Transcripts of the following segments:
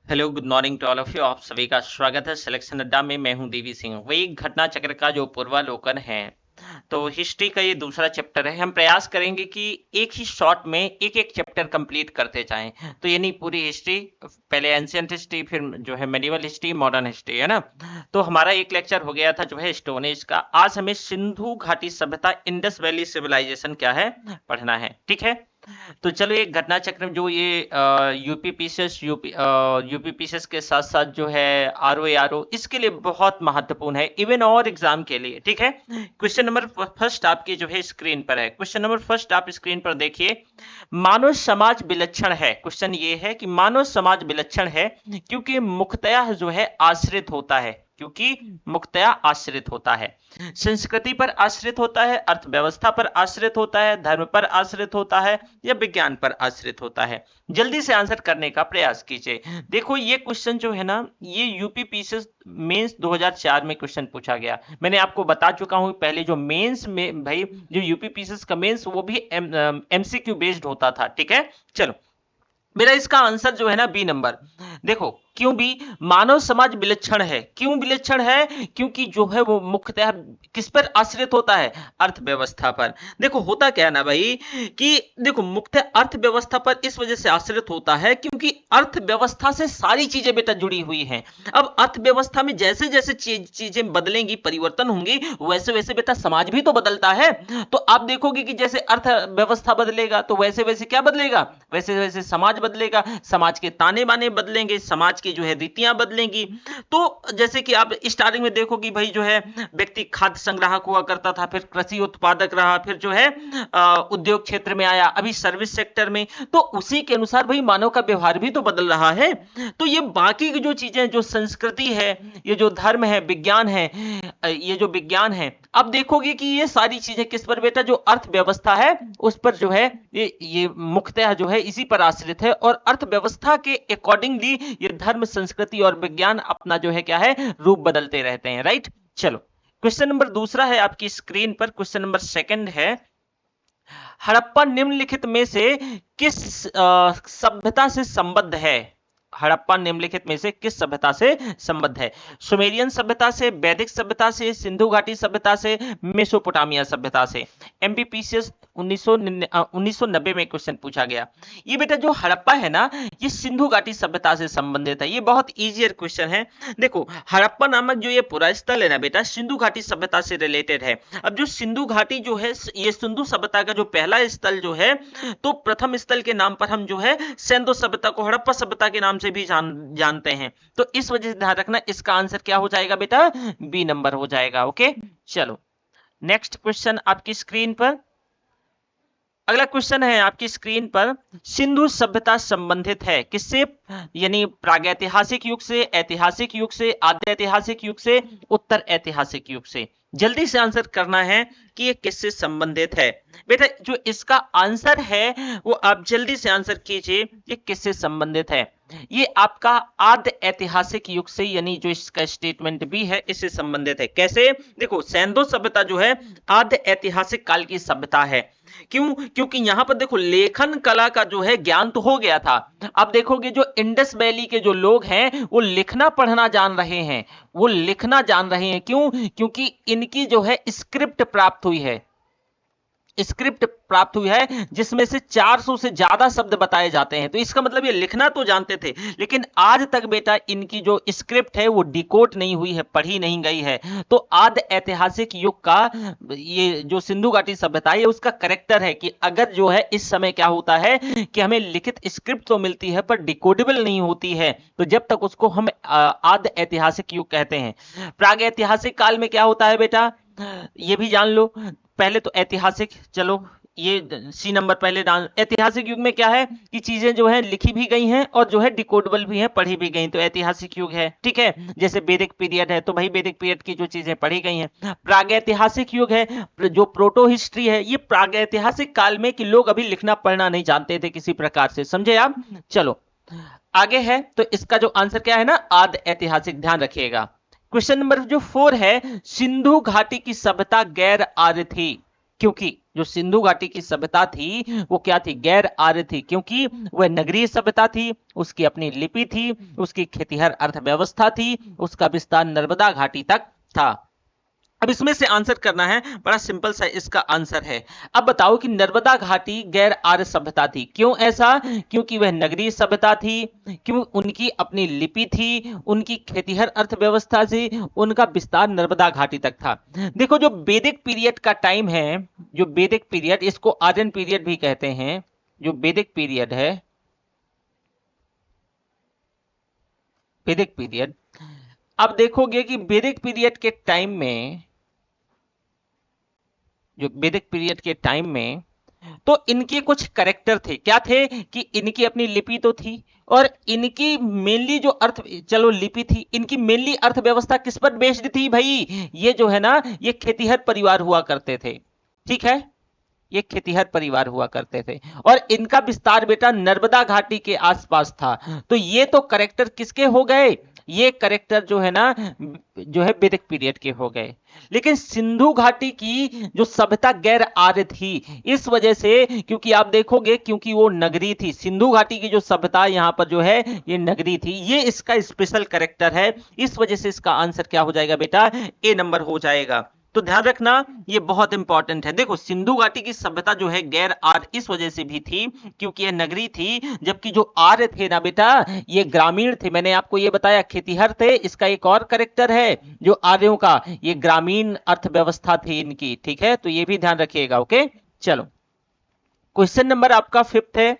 Hello good morning to all of you. आप सभी का स्वागत है सिलेक्शन अड्डा में। मैं हूं देवी सिंह। वही घटना चक्र का जो पूर्वालोकन है, तो हिस्ट्री का ये दूसरा चैप्टर है। हम प्रयास करेंगे कि एक ही शॉट में एक एक चैप्टर कंप्लीट करते जाएं। तो यानी पूरी हिस्ट्री, पहले एंशियंट हिस्ट्री, फिर जो है मेडिवल हिस्ट्री, मॉडर्न हिस्ट्री, है ना। तो हमारा एक लेक्चर हो गया था जो है स्टोन एज का। आज हमें सिंधु घाटी सभ्यता, इंडस वैली सिविलाइजेशन क्या है पढ़ना है, ठीक है। तो चलो एक घटना चक्र में जो ये यूपी पीसीएस के साथ साथ जो है आरओ इसके लिए बहुत महत्वपूर्ण है, इवन और एग्जाम के लिए, ठीक है। क्वेश्चन नंबर फर्स्ट आपके जो है स्क्रीन पर है। क्वेश्चन नंबर फर्स्ट आप स्क्रीन पर देखिए। मानव समाज विलक्षण है। क्वेश्चन ये है कि मानव समाज विलक्षण है क्योंकि मुख्यतः जो है आश्रित होता है, क्योंकि मुख्यतः आश्रित होता है, संस्कृति पर आश्रित होता है, अर्थव्यवस्था पर आश्रित होता है, धर्म पर आश्रित होता है, या विज्ञान पर आश्रित होता है। जल्दी से आंसर करने का प्रयास कीजिए। देखो ये क्वेश्चन जो है ना, ये यूपी पीसीएस मेंस 2004 में क्वेश्चन पूछा गया। मैंने आपको बता चुका हूं पहले, जो मेंस में भाई जो यूपी पीसीएस का मेंस वो भी एमसीक्यू बेस्ड होता था, ठीक है। चलो मेरा इसका आंसर जो है ना बी नंबर। देखो क्यों बी, मानव समाज विलक्षण है। क्यों विलक्षण है? क्योंकि जो है वो मुख्यतः किस पर आश्रित होता है? अर्थव्यवस्था पर। देखो होता क्या है ना भाई कि देखो मुख्यतः अर्थव्यवस्था पर इस वजह से आश्रित होता है क्योंकि अर्थव्यवस्था से सारी चीजें बेटा जुड़ी हुई हैं। अब अर्थव्यवस्था में जैसे जैसे चीजें बदलेंगी, परिवर्तन होंगी, वैसे वैसे बेटा समाज भी तो बदलता है। तो आप देखोगे कि जैसे अर्थव्यवस्था बदलेगा तो वैसे वैसे क्या बदलेगा, वैसे वैसे समाज बदलेगा, समाज के ताने बाने बदलेंगे, समाज की जो है रीतियां बदलेंगी। तो जैसे कि आप स्टार्टिंग में देखोगे भाई जो है व्यक्ति खाद्य संग्राहक हुआ करता था, फिर कृषि उत्पादक रहा, फिर जो है उद्योग क्षेत्र में आया, अभी सर्विस सेक्टर में। तो उसी के अनुसार भाई मानव का व्यवहार भी तो बदल रहा है। तो ये बाकी की जो चीजें, जो संस्कृति है, ये जो धर्म है, विज्ञान है, ये जो विज्ञान है, अब देखोगे कि ये सारी चीजें किस पर बेटा, जो अर्थव्यवस्था है उस पर जो है ये मुख्यतः जो है इसी पर आश्रित है। और अर्थव्यवस्था के अकॉर्डिंगली ये धर्म, संस्कृति और विज्ञान अपना जो है क्या है रूप बदलते रहते हैं, राइट। चलो क्वेश्चन नंबर दूसरा है आपकी स्क्रीन पर। क्वेश्चन नंबर सेकंड है, हड़प्पा निम्नलिखित में से किस सभ्यता से संबद्ध है? हड़प्पा निम्नलिखित में से किस सभ्यता से संबद्ध है? सुमेरियन सभ्यता से, वैदिक सभ्यता से, सिंधु घाटी सभ्यता से, मेसोपोटामिया सभ्यता से। एमपीपीसीएस 1990 में क्वेश्चन पूछा गया। ये बेटा जो हड़प्पा है ना, ये सिंधु घाटी सभ्यता से संबंधित है। ये बहुत इजियर क्वेश्चन है। देखो हड़प्पा नामक जो ये पूरा स्थल है ना बेटा, सिंधु घाटी सभ्यता से रिलेटेड है। अब जो सिंधु घाटी जो है, ये सिंधु सभ्यता का जो पहला स्थल जो है, तो प्रथम स्थल के नाम पर हम जो है सिंधु सभ्यता को हड़प्पा सभ्यता के नाम से भी जानते हैं। तो इस वजह से ध्यान रखना, इसका आंसर क्या हो जाएगा बेटा? बी नंबर हो जाएगा। ओके चलो नेक्स्ट क्वेश्चन आपकी स्क्रीन पर। अगला क्वेश्चन है आपकी स्क्रीन पर, सिंधु सभ्यता संबंधित है किससे? यानी प्रागैतिहासिक युग से, ऐतिहासिक युग से, आद्य ऐतिहासिक युग से, उत्तर ऐतिहासिक युग से। जल्दी से आंसर करना है कि ये किससे संबंधित है। बेटा जो इसका आंसर है वो आप जल्दी से आंसर कीजिए, ये किससे संबंधित है। ये आपका आद्य ऐतिहासिक युग से, यानी जो इसका स्टेटमेंट भी है इससे संबंधित है। कैसे? देखो सिंधु सभ्यता जो है आद्य ऐतिहासिक काल की सभ्यता है। क्यों? क्योंकि यहां पर देखो लेखन कला का जो है ज्ञान तो हो गया था। अब देखोगे जो इंडस वैली के जो लोग हैं वो लिखना पढ़ना जान रहे हैं, वो लिखना जान रहे हैं। क्यों? क्योंकि इनकी जो है स्क्रिप्ट प्राप्त हुई है, स्क्रिप्ट प्राप्त हुई है जिसमें से 400 से ज्यादा शब्द बताए जाते हैं। तो इसका मतलब ये लिखना तो जानते थे, लेकिन आज तक बेटा इनकी जो स्क्रिप्ट है वो डिकोड नहीं हुई है, पढ़ी नहीं गई है। तो आद्य ऐतिहासिक युग का ये जो सिंधु घाटी सभ्यता है, उसका करेक्टर है कि अगर जो है इस समय क्या होता है कि हमें लिखित स्क्रिप्ट तो मिलती है पर डिकोडेबल नहीं होती है, तो जब तक उसको हम आद्य ऐतिहासिक युग कहते हैं। प्राग ऐतिहासिक काल में क्या होता है बेटा, ये भी जान लो। पहले तो ऐतिहासिक, चलो ये सी नंबर पहले डाल। ऐतिहासिक युग में क्या है कि चीजें जो है लिखी भी गई हैं और जो है डिकोडेबल भी हैं, पढ़ी भी गई, तो ऐतिहासिक युग है, ठीक है। जैसे वैदिक पीरियड है तो भाई वैदिक पीरियड की जो चीजें पढ़ी गई हैं। प्रागैतिहासिक युग है, जो प्रोटो हिस्ट्री है, ये प्रागैतिहासिक काल में कि लोग अभी लिखना पढ़ना नहीं जानते थे किसी प्रकार से, समझे आप। चलो आगे है, तो इसका जो आंसर क्या है ना, आद्य ऐतिहासिक, ध्यान रखिएगा। क्वेश्चन नंबर जो 4 है, सिंधु घाटी की सभ्यता गैर आर्य थी। क्योंकि जो सिंधु घाटी की सभ्यता थी वो क्या थी, गैर आर्य थी, क्योंकि वह नगरीय सभ्यता थी, उसकी अपनी लिपि थी, उसकी खेतीहर अर्थव्यवस्था थी, उसका विस्तार नर्मदा घाटी तक था। अब इसमें से आंसर करना है, बड़ा सिंपल सा इसका आंसर है। अब बताओ कि नर्मदा घाटी गैर आर्य सभ्यता थी, क्यों ऐसा, क्योंकि वह नगरीय सभ्यता थी, क्यों उनकी अपनी लिपि थी, उनकी खेतीहर अर्थव्यवस्था थी, उनका विस्तार नर्मदा घाटी तक था। देखो जो वैदिक पीरियड का टाइम है, जो वैदिक पीरियड, इसको आर्यन पीरियड भी कहते हैं, जो वैदिक पीरियड है, वैदिक पीरियड, अब देखोगे कि वैदिक पीरियड के टाइम में, जो वैदिक पीरियड के टाइम में, तो इनके कुछ करेक्टर थे, क्या थे कि इनकी अपनी लिपि तो थी, और इनकी मेनली जो अर्थ, चलो लिपि थी, इनकी मेनली अर्थव्यवस्था किस पर बेस्ड थी भाई, ये जो है ना, ये खेतीहर परिवार हुआ करते थे, ठीक है, ये खेतीहर परिवार हुआ करते थे, और इनका विस्तार बेटा नर्मदा घाटी के आसपास था। तो ये तो करेक्टर किसके हो गए, ये करेक्टर जो है ना, जो है वैदिक पीरियड के हो गए। लेकिन सिंधु घाटी की जो सभ्यता गैर आर्य थी, इस वजह से, क्योंकि आप देखोगे क्योंकि वो नगरी थी, सिंधु घाटी की जो सभ्यता यहां पर जो है ये नगरी थी, ये इसका स्पेशल करेक्टर है, इस वजह से इसका आंसर क्या हो जाएगा बेटा, ए नंबर हो जाएगा। तो ध्यान रखना, ये बहुत इंपॉर्टेंट है। देखो सिंधु घाटी की सभ्यता जो है गैर आर्य इस वजह से भी थी क्योंकि ये नगरी थी, जबकि जो आर्य थे ना बेटा, ये ग्रामीण थे, मैंने आपको ये बताया खेतीहर थे, इसका एक और करेक्टर है जो आर्यों का, ये ग्रामीण अर्थव्यवस्था थी इनकी, ठीक है, तो ये भी ध्यान रखिएगा। ओके, चलो क्वेश्चन नंबर आपका फिफ्थ है,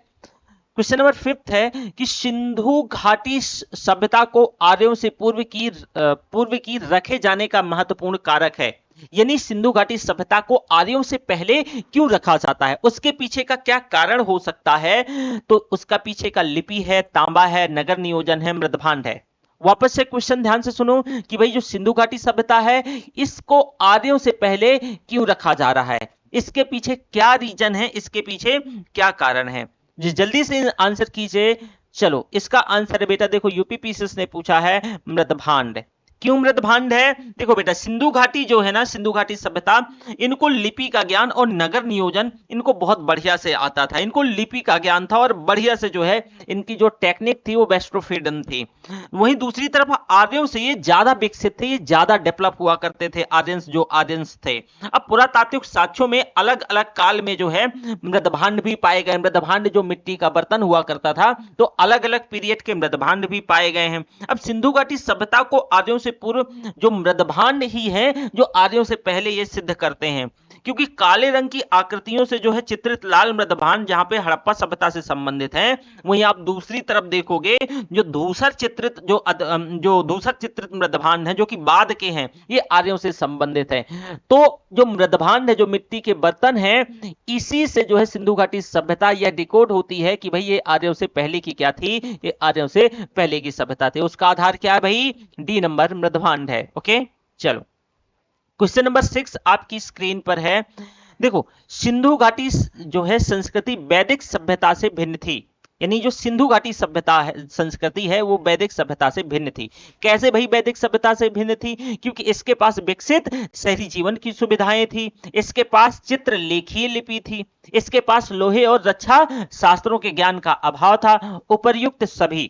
क्वेश्चन नंबर फिफ्थ है कि सिंधु घाटी सभ्यता को आर्यों से पूर्व की रखे जाने का महत्वपूर्ण कारक है, यानी सिंधु घाटी सभ्यता को आर्यों से पहले क्यों रखा जाता है, उसके पीछे का क्या कारण हो सकता है, तो उसका पीछे का लिपि है, तांबा है, नगर नियोजन है, मृदभांड है। वापस से क्वेश्चन ध्यान से सुनो कि भाई जो सिंधु घाटी सभ्यता है, इसको आर्यों से पहले क्यों रखा जा रहा है, इसके पीछे क्या रीजन है, इसके पीछे क्या कारण है, जी जल्दी से आंसर कीजिए। चलो इसका आंसर है बेटा, देखो यूपीपीसीएस ने पूछा है मृदभांड। क्यों मृदभांड है, देखो बेटा सिंधु घाटी जो है ना, सिंधु घाटी सभ्यता, इनको लिपि का ज्ञान और नगर नियोजन इनको बहुत बढ़िया से आता था, इनको लिपि का ज्ञान था और बढ़िया से जो है इनकी जो टेक्निक थी वो वेस्ट्रोफिडन थी। वहीं दूसरी तरफ आर्यों से ये ज्यादा विकसित थे, ये ज्यादा डेवलप हुआ करते थे आर्यंस, जो आर्यंस थे। अब पुरातात्विक साक्ष्यों में अलग अलग काल में जो है मृदभांड भी पाए गए, मृदभांड जो मिट्टी का बर्तन हुआ करता था, तो अलग अलग पीरियड के मृदभांड भी पाए गए हैं। अब सिंधु घाटी सभ्यता को आर्यों से पूर्व जो मृदभांड ही है जो आर्यों से पहले ये सिद्ध करते हैं, क्योंकि काले रंग की आकृतियों से जो है चित्रित लाल मृदभांड जहां पे हड़प्पा सभ्यता से संबंधित है, वहीं आप दूसरी तरफ देखोगे जो धूसर चित्रित जो धूसर चित्रित मृदभांड है जो कि बाद के हैं, ये आर्यों से संबंधित है। तो जो मृदभांड है, जो मिट्टी के बर्तन है, इसी से जो है सिंधु घाटी सभ्यता यह डिकोड होती है कि भाई ये आर्यों से पहले की क्या थी, ये आर्यों से पहले की सभ्यता थी। उसका आधार क्या है भाई, डी नंबर मृदभांड है। ओके, चलो क्वेश्चन नंबर 6 आपकी स्क्रीन पर है। देखो सिंधु घाटी जो है संस्कृति वैदिक सभ्यता से भिन्न थी, यानी जो सिंधु घाटी सभ्यता है, संस्कृति है, वो वैदिक सभ्यता से भिन्न थी। कैसे भाई वैदिक सभ्यता से भिन्न थी, क्योंकि इसके पास विकसित शहरी जीवन की सुविधाएं थी, इसके पास चित्रलेखीय लिपि थी, इसके पास लोहे और रक्षा शास्त्रों के ज्ञान का अभाव था, उपर्युक्त सभी।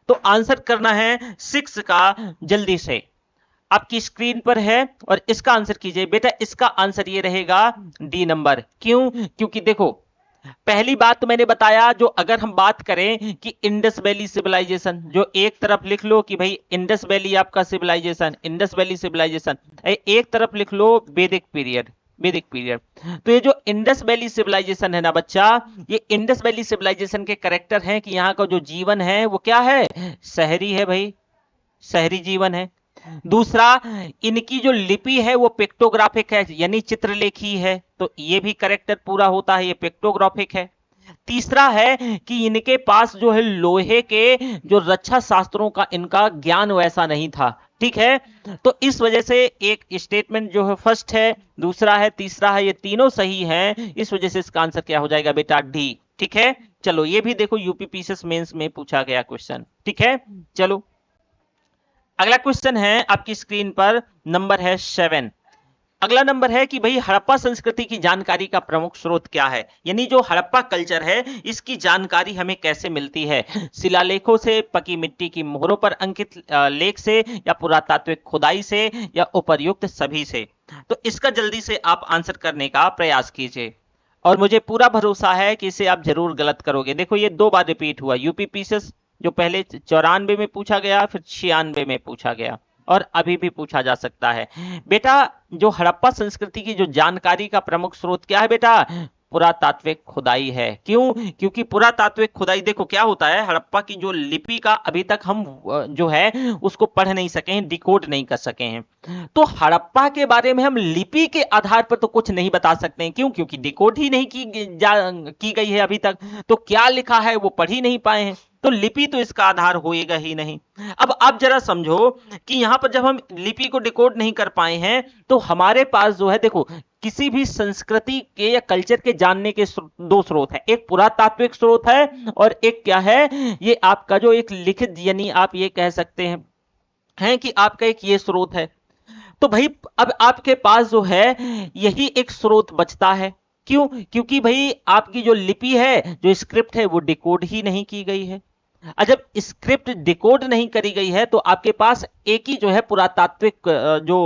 तो आंसर करना है 6 का जल्दी से, आपकी स्क्रीन पर है, और इसका आंसर कीजिए बेटा। इसका आंसर ये रहेगा डी नंबर। क्यों, क्योंकि देखो पहली बात तो मैंने बताया, जो अगर हम बात करें कि इंडस वैली सिविलाइजेशन, जो एक तरफ लिख लो कि भाई इंडस वैली आपका सिविलाइजेशन, इंडस वैली सिविलाइजेशन, एक तरफ लिख लो वैदिक पीरियड, वैदिक पीरियड। तो ये जो इंडस वैली सिविलाइजेशन है ना बच्चा, ये इंडस वैली सिविलाइजेशन के कैरेक्टर हैं कि यहाँ का जो जीवन है वो क्या है, शहरी है भाई, शहरी जीवन है। दूसरा, इनकी जो लिपि है वो पिक्टोग्राफिक है, यानी चित्रलेखी है, तो ये भी करेक्टर पूरा होता है, ये पिक्टोग्राफिक है। तीसरा है कि इनके पास जो है लोहे के जो रक्षा शास्त्रों का इनका ज्ञान वैसा नहीं था, ठीक है। तो इस वजह से एक स्टेटमेंट जो है फर्स्ट है, दूसरा है, तीसरा है, ये तीनों सही हैं, इस वजह से इसका आंसर क्या हो जाएगा बेटा, डी। ठीक है, चलो ये भी देखो यूपीपीसीएस मेंस में पूछा गया क्वेश्चन, ठीक है। चलो अगला क्वेश्चन है आपकी स्क्रीन पर, नंबर है 7। अगला नंबर है कि भाई हड़प्पा संस्कृति की जानकारी का प्रमुख स्रोत क्या है, यानी जो हड़प्पा कल्चर है इसकी जानकारी हमें कैसे मिलती है, शिलालेखों से, पकी मिट्टी की मोहरों पर अंकित लेख से, या पुरातात्विक खुदाई से, या उपर्युक्त सभी से। तो इसका जल्दी से आप आंसर करने का प्रयास कीजिए और मुझे पूरा भरोसा है कि इसे आप जरूर गलत करोगे। देखो ये 2 बार रिपीट हुआ, यूपीपीसीएस जो पहले 94 में पूछा गया, फिर 96 में पूछा गया और अभी भी पूछा जा सकता है। बेटा जो हड़प्पा संस्कृति की जो जानकारी का प्रमुख स्रोत क्या है बेटा, पुरातात्विक खुदाई है। क्यों? क्योंकि पुरातात्विक खुदाई, देखो क्या होता है, हड़प्पा की जो लिपि का अभी तक हम जो है उसको पढ़ नहीं सके हैं, डिकोड नहीं कर सके हैं। तो हड़प्पा के बारे में हम लिपि के आधार पर तो कुछ नहीं बता सकते हैं। क्यों? क्योंकि डिकोड ही नहीं की गई है अभी तक, तो क्या लिखा है वो पढ़ ही नहीं पाए हैं, तो लिपि तो इसका आधार होएगा ही नहीं। अब आप जरा समझो कि यहां पर जब हम लिपि को डिकोड नहीं कर पाए हैं तो हमारे पास जो है, देखो किसी भी संस्कृति के या कल्चर के जानने के 2 स्रोत हैं, एक पुरातात्विक स्रोत है और एक क्या है, ये आपका जो एक लिखित, यानी आप ये कह सकते हैं कि आपका एक ये स्रोत है। तो भाई अब आपके पास जो है यही एक स्रोत बचता है। क्यों? क्योंकि भाई आपकी जो लिपि है, जो स्क्रिप्ट है, वो डिकोड ही नहीं की गई है। जब स्क्रिप्ट डिकोड नहीं करी गई है तो आपके पास एक ही जो है पुरातात्विक जो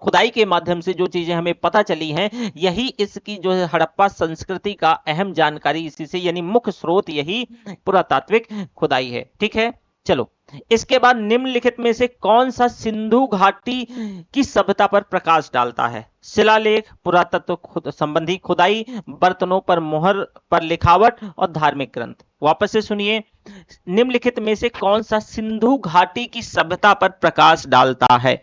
खुदाई के माध्यम से जो चीजें हमें पता चली हैं, यही इसकी जो है हड़प्पा संस्कृति का अहम जानकारी इसी से, यानी मुख्य स्रोत यही पुरातात्विक खुदाई है। ठीक है, चलो इसके बाद निम्नलिखित में से कौन सा सिंधु घाटी की सभ्यता पर प्रकाश डालता है? शिलालेख, पुरातत्व संबंधी खुदाई, बर्तनों पर मोहर पर लिखावट और धार्मिक ग्रंथ। वापस से सुनिए, निम्नलिखित में से कौन सा सिंधु घाटी की सभ्यता पर प्रकाश डालता है?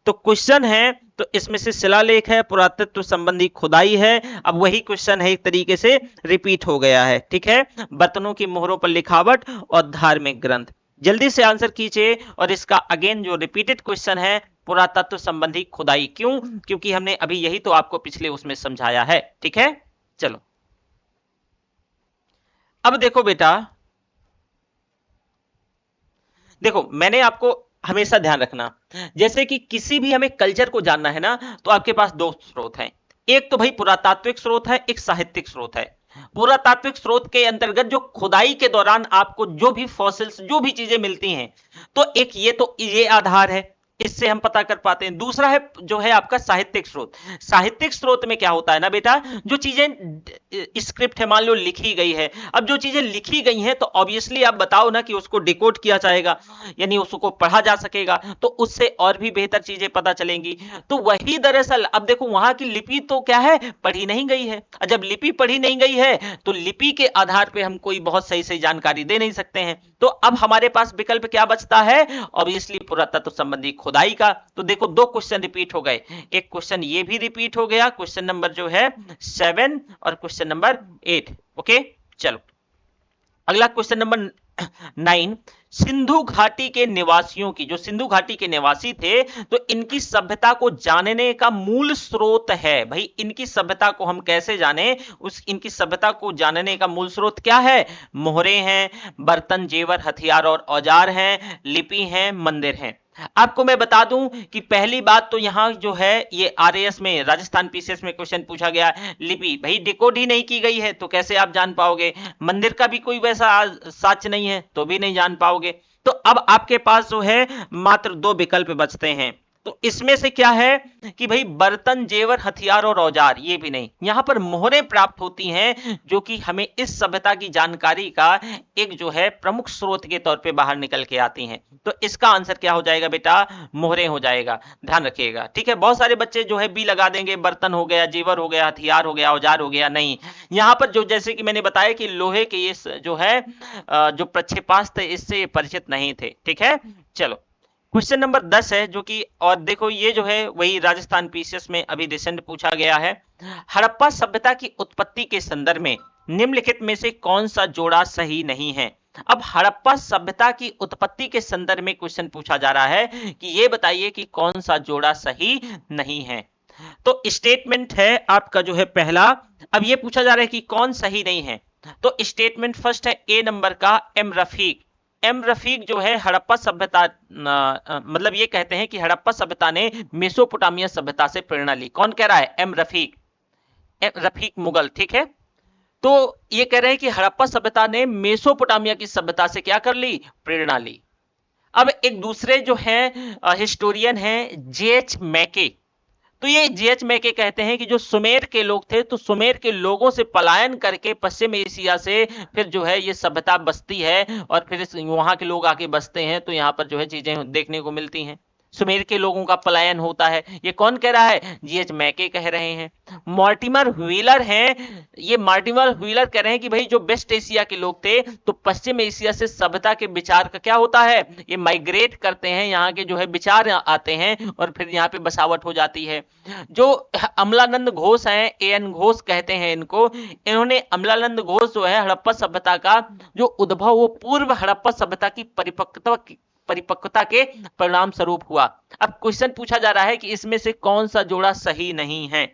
तो क्वेश्चन है, तो इसमें से शिलालेख है, पुरातत्व संबंधी खुदाई है, अब वही क्वेश्चन है एक तरीके से रिपीट हो गया है। ठीक है, बर्तनों की मोहरों पर लिखावट और धार्मिक ग्रंथ। जल्दी से आंसर कीजिए। और इसका अगेन जो रिपीटेड क्वेश्चन है, पुरातत्व संबंधी खुदाई। क्यों? क्योंकि हमने अभी यही तो आपको पिछले उसमें समझाया है। ठीक है, चलो अब देखो बेटा, देखो मैंने आपको हमेशा ध्यान रखना, जैसे कि किसी भी हमें कल्चर को जानना है ना, तो आपके पास 2 स्रोत हैं, एक तो भाई पुरातात्विक स्रोत है, एक साहित्यिक स्रोत है। पुरातात्विक स्रोत के अंतर्गत जो खुदाई के दौरान आपको जो भी फॉसिल्स, जो भी चीजें मिलती हैं, तो एक ये तो ये आधार है, इससे हम पता कर पाते हैं। दूसरा है जो है आपका साहित्यिक स्रोत। साहित्यिक स्रोत में क्या होता है ना बेटा, जो चीजें स्क्रिप्ट है, मान लो लिखी गई है, अब जो चीजें लिखी गई हैं तो ऑब्वियसली आप बताओ ना कि उसको डिकोड किया जाएगा, यानी उसको पढ़ा जा सकेगा, तो उससे और भी बेहतर चीजें पता चलेंगी। तो वही दरअसल अब देखो वहां की लिपि तो क्या है, पढ़ी नहीं गई है। जब लिपि पढ़ी नहीं गई है तो लिपि के आधार पे हम कोई बहुत सही सही जानकारी दे नहीं सकते हैं। तो अब हमारे पास विकल्प क्या बचता है, ऑब्वियसली पुरातत्व संबंधी खुदाई का। तो देखो 2 क्वेश्चन रिपीट हो गए, एक क्वेश्चन ये भी रिपीट हो गया, क्वेश्चन नंबर जो है 7 और क्वेश्चन नंबर 8। ओके, चलो अगला क्वेश्चन नंबर 9। सिंधु घाटी के निवासियों की, जो सिंधु घाटी के निवासी थे, तो इनकी सभ्यता को जानने का मूल स्रोत है। भाई इनकी सभ्यता को हम कैसे जाने, इनकी सभ्यता को जानने का मूल स्रोत क्या है? मोहरे हैं, बर्तन, जेवर, हथियार और औजार हैं, लिपि हैं, मंदिर हैं। आपको मैं बता दूं कि पहली बात तो यहां जो है ये आरएएस में, राजस्थान पीसीएस में क्वेश्चन पूछा गया, लिपि भाई डिकोड ही नहीं की गई है तो कैसे आप जान पाओगे? मंदिर का भी कोई वैसा साक्ष्य नहीं है तो भी नहीं जान पाओगे। तो अब आपके पास जो है मात्र 2 विकल्प बचते हैं। तो इसमें से क्या है कि भाई बर्तन, जेवर, हथियार और औजार, ये भी नहीं। यहां पर मोहरें प्राप्त होती हैं जो कि हमें इस सभ्यता की जानकारी का एक जो है प्रमुख स्रोत के तौर पे बाहर निकल के आती हैं। तो इसका आंसर क्या हो जाएगा बेटा? मोहरें हो जाएगा, ध्यान रखिएगा। ठीक है, बहुत सारे बच्चे जो है बी लगा देंगे, बर्तन हो गया, जेवर हो गया, हथियार हो गया, औजार हो गया। नहीं, यहां पर जो जैसे कि मैंने बताया कि लोहे के ये जो है जो प्रक्षेपास्त्र इससे परिचित नहीं थे। ठीक है, चलो क्वेश्चन नंबर 10 है जो कि, और देखो ये जो है वही राजस्थान पीसीएस में अभी रिसेंट पूछा गया है। हड़प्पा सभ्यता की उत्पत्ति के संदर्भ में निम्नलिखित में से कौन सा जोड़ा सही नहीं है? अब हड़प्पा सभ्यता की उत्पत्ति के संदर्भ में क्वेश्चन पूछा जा रहा है कि ये बताइए कि कौन सा जोड़ा सही नहीं है। तो स्टेटमेंट है आपका जो है पहला। अब ये पूछा जा रहा है कि कौन सही नहीं है, तो स्टेटमेंट फर्स्ट है ए नंबर का एम रफीक। एम रफीक जो है हड़प्पा सभ्यता मतलब ये कहते हैं कि हड़प्पा सभ्यता ने मेसोपोटामिया सभ्यता से प्रेरणा ली। कौन कह रहा है? एम रफीक मुगल, ठीक है। तो ये कह रहे हैं कि हड़प्पा सभ्यता ने मेसोपोटामिया की सभ्यता से क्या कर ली? प्रेरणा ली। अब एक दूसरे जो है हिस्टोरियन हैं जेएच मैके, तो ये जेएच मैके कहते हैं कि जो सुमेर के लोग थे, तो सुमेर के लोगों से पलायन करके पश्चिम एशिया से फिर जो है ये सभ्यता बसती है और फिर वहां के लोग आके बसते हैं, तो यहाँ पर जो है चीजें देखने को मिलती हैं। सुमेर के लोगों का पलायन होता है। ये कौन कह रहा है? जीएच मैके कह रहे हैं। मॉर्टिमर व्हीलर हैं, ये मॉर्टिमर व्हीलर कह रहे हैं कि भाई जो वेस्ट एशिया के लोग थे, तो पश्चिम एशिया से सभ्यता के विचार का क्या होता है? ये माइग्रेट करते हैं, यहाँ के जो है विचार आते हैं और फिर यहाँ पे बसावट हो जाती है। जो अमलानंद घोष हैं, एएन घोष कहते हैं इनको, इन्होंने अमलानंद घोष जो है हड़प्पा सभ्यता का जो उद्भव वो पूर्व हड़प्पा सभ्यता की परिपक्वता के परिणाम स्वरूप हुआ। अब क्वेश्चन पूछा जा रहा है कि इसमें से कौन सा जोड़ा सही नहीं है,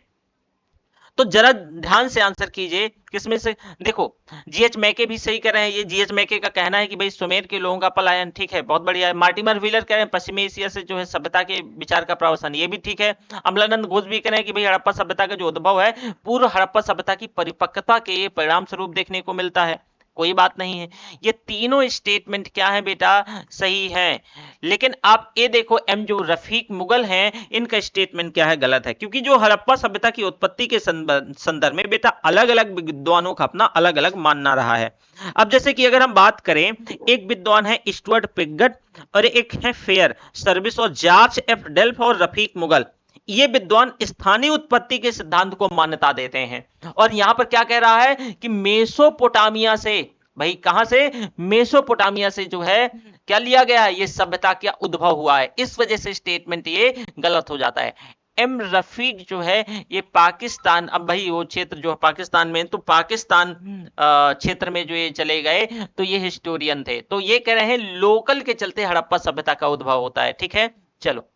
तो जरा ध्यान से आंसर कीजिए किसमें से। देखो जीएच मैके भी सही कर रहे हैं, ये जीएच मैके का कहना है कि भाई सुमेर के लोगों का पलायन, ठीक है, बहुत बढ़िया है। मार्टिमर व्हीलर कह रहे हैं पश्चिमी एशिया से जो है सभ्यता के विचार का प्रवसन, ये भी ठीक है। अमलानंद घोष भी कह रहे हैं कि भाई हड़प्पा सभ्यता का जो उद्भव है पूर्व हड़प्पा सभ्यता की परिपक्वता के परिणाम स्वरूप देखने को मिलता है, कोई बात नहीं है। ये तीनों स्टेटमेंट क्या है बेटा? सही है। लेकिन आप ये देखो एम जो रफीक मुगल हैं, इनका स्टेटमेंट क्या है? गलत है। क्योंकि जो हड़प्पा सभ्यता की उत्पत्ति के संदर्भ में बेटा अलग अलग विद्वानों का अपना अलग अलग मानना रहा है। अब जैसे कि अगर हम बात करें, एक विद्वान है स्टुअर्ट पिगट और एक है फेयर सर्विस और जॉर्ज एफ डेल्फ और रफीक मुगल, ये विद्वान स्थानीय उत्पत्ति के सिद्धांत को मान्यता देते हैं। और यहां पर क्या कह रहा है कि मेसोपोटामिया से, भाई कहां से? मेसोपोटामिया से जो है क्या लिया गया है? ये सभ्यता का उद्भव हुआ है। इस वजह से स्टेटमेंट ये गलत हो जाता है। एम रफीक जो है ये पाकिस्तान, अब भाई वो क्षेत्र जो है पाकिस्तान में, तो पाकिस्तान क्षेत्र में जो ये चले गए, तो ये हिस्टोरियन थे, तो ये कह रहे हैं लोकल के चलते हड़प्पा सभ्यता का उद्भव होता है। ठीक है, चलो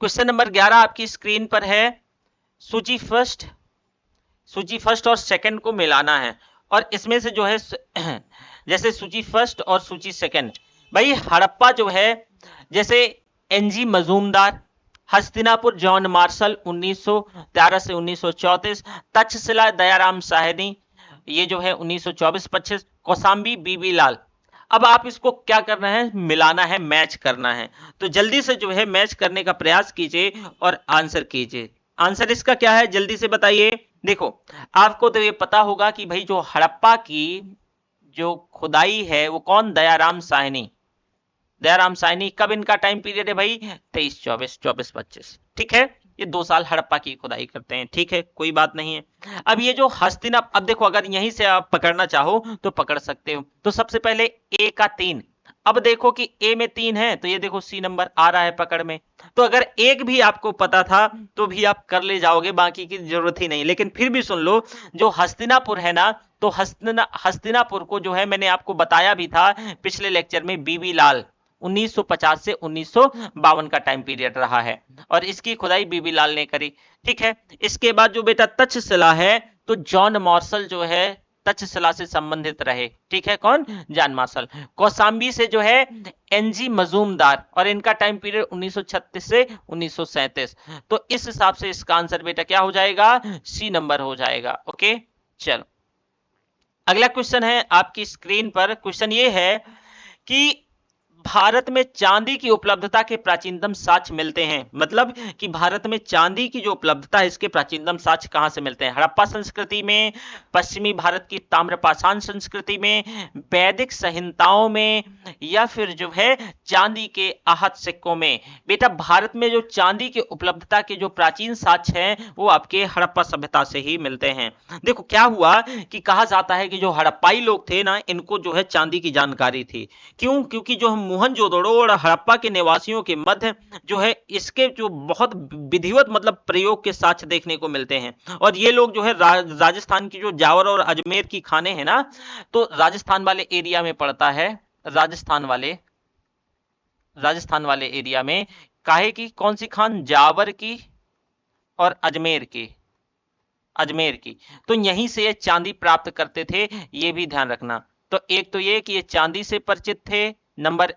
क्वेश्चन नंबर 11 आपकी स्क्रीन पर है। सूची फर्स्ट और सेकंड को मिलाना है, और इसमें से जो है जैसे सूची फर्स्ट और सूची सेकंड, भाई हड़प्पा जो है जैसे NG Majumdar, Hastinapur John Marshall 1913 से 1934, तक्षशिला दयाराम साहनी ये जो है 1924-25, कौसाम्बी बीबी लाल। अब आप इसको क्या करना है? मिलाना है, मैच करना है। तो जल्दी से जो है मैच करने का प्रयास कीजिए और आंसर कीजिए। आंसर इसका क्या है जल्दी से बताइए। देखो आपको तो ये पता होगा कि भाई जो हड़प्पा की जो खुदाई है वो कौन? दयाराम साहनी। दयाराम साहनी कब इनका टाइम पीरियड है भाई? 23-24, 24-25, ठीक है। ये 2 साल हड़प्पा की खुदाई करते हैं, ठीक है, कोई बात नहीं है। अब ये जो हस्तिनापुर, अब देखो अगर यहीं से आप पकड़ना चाहो तो पकड़ सकते हो। तो सबसे पहले ए का 3, अब देखो कि ए में 3 है, तो ये देखो सी नंबर आ रहा है पकड़ में। तो अगर एक भी आपको पता था तो भी आप कर ले जाओगे, बाकी की जरूरत ही नहीं। लेकिन फिर भी सुन लो, जो हस्तिनापुर है ना, तो हस्तिनापुर को जो है मैंने आपको बताया भी था पिछले लेक्चर में, बीबी लाल 1950 से 1952 का टाइम पीरियड रहा है, और इसकी खुदाई बीबी लाल ने करी। ठीक है, इसके बाद जो बेटा तक्षशिला है, तो जॉन मार्शल जो है तक्षशिला से संबंधित रहे। ठीक है, कौन? John Marshall. कौसाम्बी से जो है एनजी मजूमदार, और इनका टाइम पीरियड 1936 से 1937। तो इस हिसाब से इसका आंसर बेटा क्या हो जाएगा? सी नंबर हो जाएगा। ओके, चलो अगला क्वेश्चन है आपकी स्क्रीन पर। क्वेश्चन ये है कि भारत में चांदी की उपलब्धता के प्राचीनतम साक्ष्य मिलते हैं। मतलब कि भारत में चांदी की जो उपलब्धता है इसके प्राचीनतम साक्ष्य कहां से मिलते हैं? हड़प्पा संस्कृति में, पश्चिमी भारत की ताम्रपाषाण संस्कृति में, वैदिक संहिताओं में, या फिर जो है चांदी के आहत सिक्कों में। बेटा भारत में जो चांदी की उपलब्धता के जो प्राचीन साक्ष्य हैं वो आपके हड़प्पा सभ्यता से ही मिलते हैं। देखो क्या हुआ कि कहा जाता है कि जो हड़प्पाई लोग थे ना, इनको जो है चांदी की जानकारी थी। क्यों? क्योंकि जो मोहनजोदड़ो और हड़प्पा के निवासियों के मध्य जो है इसके जो बहुत विधिवत मतलब प्रयोग के साक्ष्य देखने को मिलते हैं। और ये लोग जो है राजस्थान की जो जावर और अजमेर की खाने हैं ना, तो राजस्थान वाले एरिया में पड़ता है। राजस्थान वाले एरिया में काहे की कौन सी खान? जावर की और अजमेर की। तो यहीं से चांदी प्राप्त करते थे, ये भी ध्यान रखना। तो एक तो ये कि ये चांदी से परिचित थे, नंबर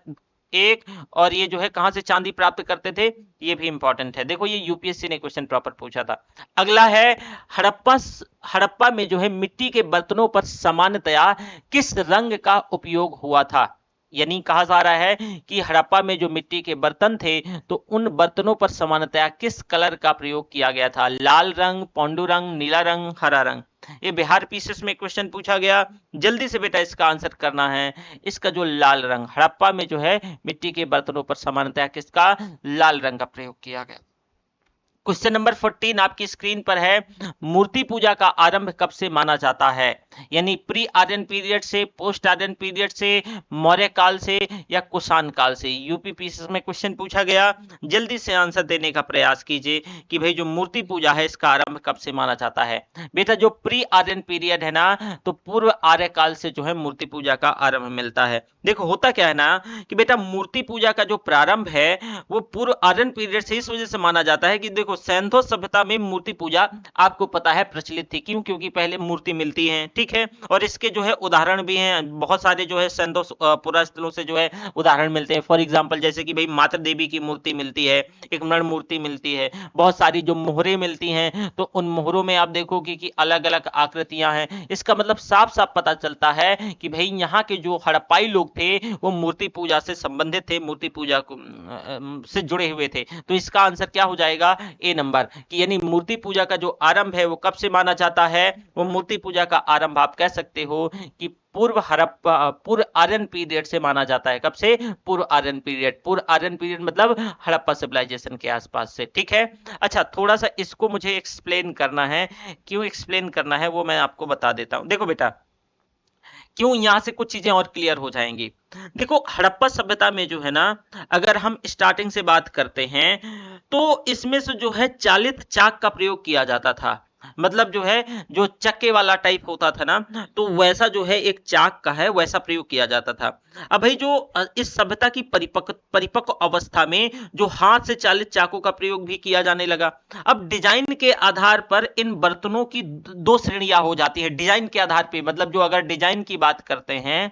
एक, और ये जो है कहां से चांदी प्राप्त करते थे, ये भी इंपॉर्टेंट है। देखो ये यूपीएससी ने क्वेश्चन प्रॉपर पूछा था। अगला है हड़प्पा में जो है मिट्टी के बर्तनों पर सामान्यतया किस रंग का उपयोग हुआ था। यानी कहा जा रहा है कि हड़प्पा में जो मिट्टी के बर्तन थे तो उन बर्तनों पर सामान्यतया किस कलर का प्रयोग किया गया था, लाल रंग, पांडु रंग, नीला रंग, हरा रंग। ये बिहार पीसीएस में क्वेश्चन पूछा गया, जल्दी से बेटा इसका आंसर करना है। इसका जो लाल रंग, हड़प्पा में जो है मिट्टी के बर्तनों पर सामान्यतया किसका, लाल रंग का प्रयोग किया गया। क्वेश्चन नंबर 14 आपकी स्क्रीन पर है, मूर्ति पूजा का आरंभ कब से माना जाता है। यानी प्री आर्यन पीरियड से, पोस्ट आर्यन पीरियड से, मौर्य काल से या कुषाण काल से। यूपी पीसीएस में क्वेश्चन पूछा गया, जल्दी से आंसर देने का प्रयास कीजिए कि भाई जो मूर्ति पूजा है इसका आरंभ कब से माना जाता है। बेटा जो प्री आर्यन पीरियड है ना, तो पूर्व आर्य काल से जो है मूर्ति पूजा का आरंभ मिलता है। देखो होता क्या है ना कि बेटा मूर्ति पूजा का जो प्रारंभ है वो पूर्व आर्यन पीरियड से इस वजह से माना जाता है कि देखो सैंथो सभ्यता में मूर्ति पूजा आपको पता है प्रचलित थी। क्यों? क्योंकि पहले मूर्ति मिलती है, ठीक है, और इसके जो है उदाहरण भी हैं, बहुत सारे जो है सैंथो पुरा स्थलों से जो है उदाहरण मिलते हैं। फॉर एग्जांपल जैसे कि भाई माता देवी की मूर्ति मिलती है, एक मृण मूर्ति मिलती है, बहुत सारी जो मोहरें मिलती हैं, तो उन मोहरों में आप देखोगे कि अलग अलग आकृतियां हैं। इसका मतलब साफ साफ पता चलता है कि भाई यहाँ के जो हड़प्पाई लोग थे वो मूर्ति पूजा से संबंधित थे, मूर्ति पूजा को से जुड़े हुए थे। तो इसका आंसर क्या हो जाएगा, ए नंबर, कि यानी मूर्ति पूजा का जो आरंभ है वो कब से माना जाता है। वो मूर्ति पूजा का आरंभ आप कह सकते हो कि पूर्व आर्यन पीरियड से माना जाता है। कब से? पूर्व आर्यन पीरियड। पूर्व आर्यन पीरियड मतलब हड़प्पा सिविलाइजेशन के आसपास से, ठीक है। अच्छा थोड़ा सा इसको मुझे एक्सप्लेन करना है, क्यों एक्सप्लेन करना है वो मैं आपको बता देता हूं। देखो बेटा क्यों, यहां से कुछ चीजें और क्लियर हो जाएंगी। देखो हड़प्पा सभ्यता में जो है ना, अगर हम स्टार्टिंग से बात करते हैं तो इसमें से जो है चालित चाक का प्रयोग किया जाता था। मतलब जो है जो चक्के वाला टाइप होता था ना, तो वैसा जो है एक चाक का है वैसा प्रयोग किया जाता था। अब भाई जो इस सभ्यता की परिपक्व अवस्था में जो हाथ से चालित चाकों का प्रयोग भी किया जाने लगा। अब डिजाइन के आधार पर इन बर्तनों की दो श्रेणियां हो जाती है। डिजाइन के आधार पर मतलब जो अगर डिजाइन की बात करते हैं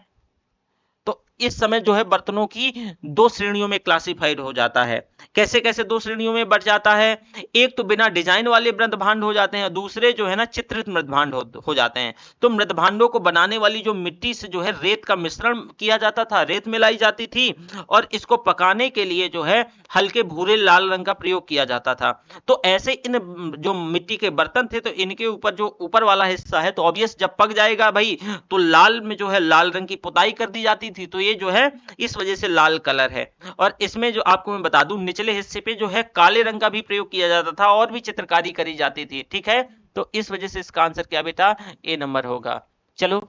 तो इस समय जो है बर्तनों की दो श्रेणियों में क्लासिफाइड हो जाता है। कैसे कैसे दो श्रेणियों में बढ़ जाता है, एक तो बिना डिजाइन वाले मृदभांड हो जाते हैं, दूसरे जो है ना चित्रित मृदभांड हो जाते हैं। तो मृदभांडों को बनाने वाली जो मिट्टी से जो है रेत का मिश्रण किया जाता था, रेत मिलाई जाती थी, और इसको पकाने के लिए जो है हल्के भूरे लाल रंग का प्रयोग किया जाता था। तो ऐसे इन जो मिट्टी के बर्तन थे तो इनके ऊपर जो ऊपर वाला हिस्सा है तो ऑब्वियस जब पक जाएगा भाई तो लाल में जो है लाल रंग की पुताई कर दी जाती थी। तो ये जो है इस वजह से लाल कलर है। और इसमें जो आपको मैं बता दूं निचले हिस्से पे जो है काले रंग का भी प्रयोग किया जाता था और भी चित्रकारी करी जाती थी, ठीक है। तो इस वजह से इसका आंसर क्या बेटा, ए नंबर होगा। चलो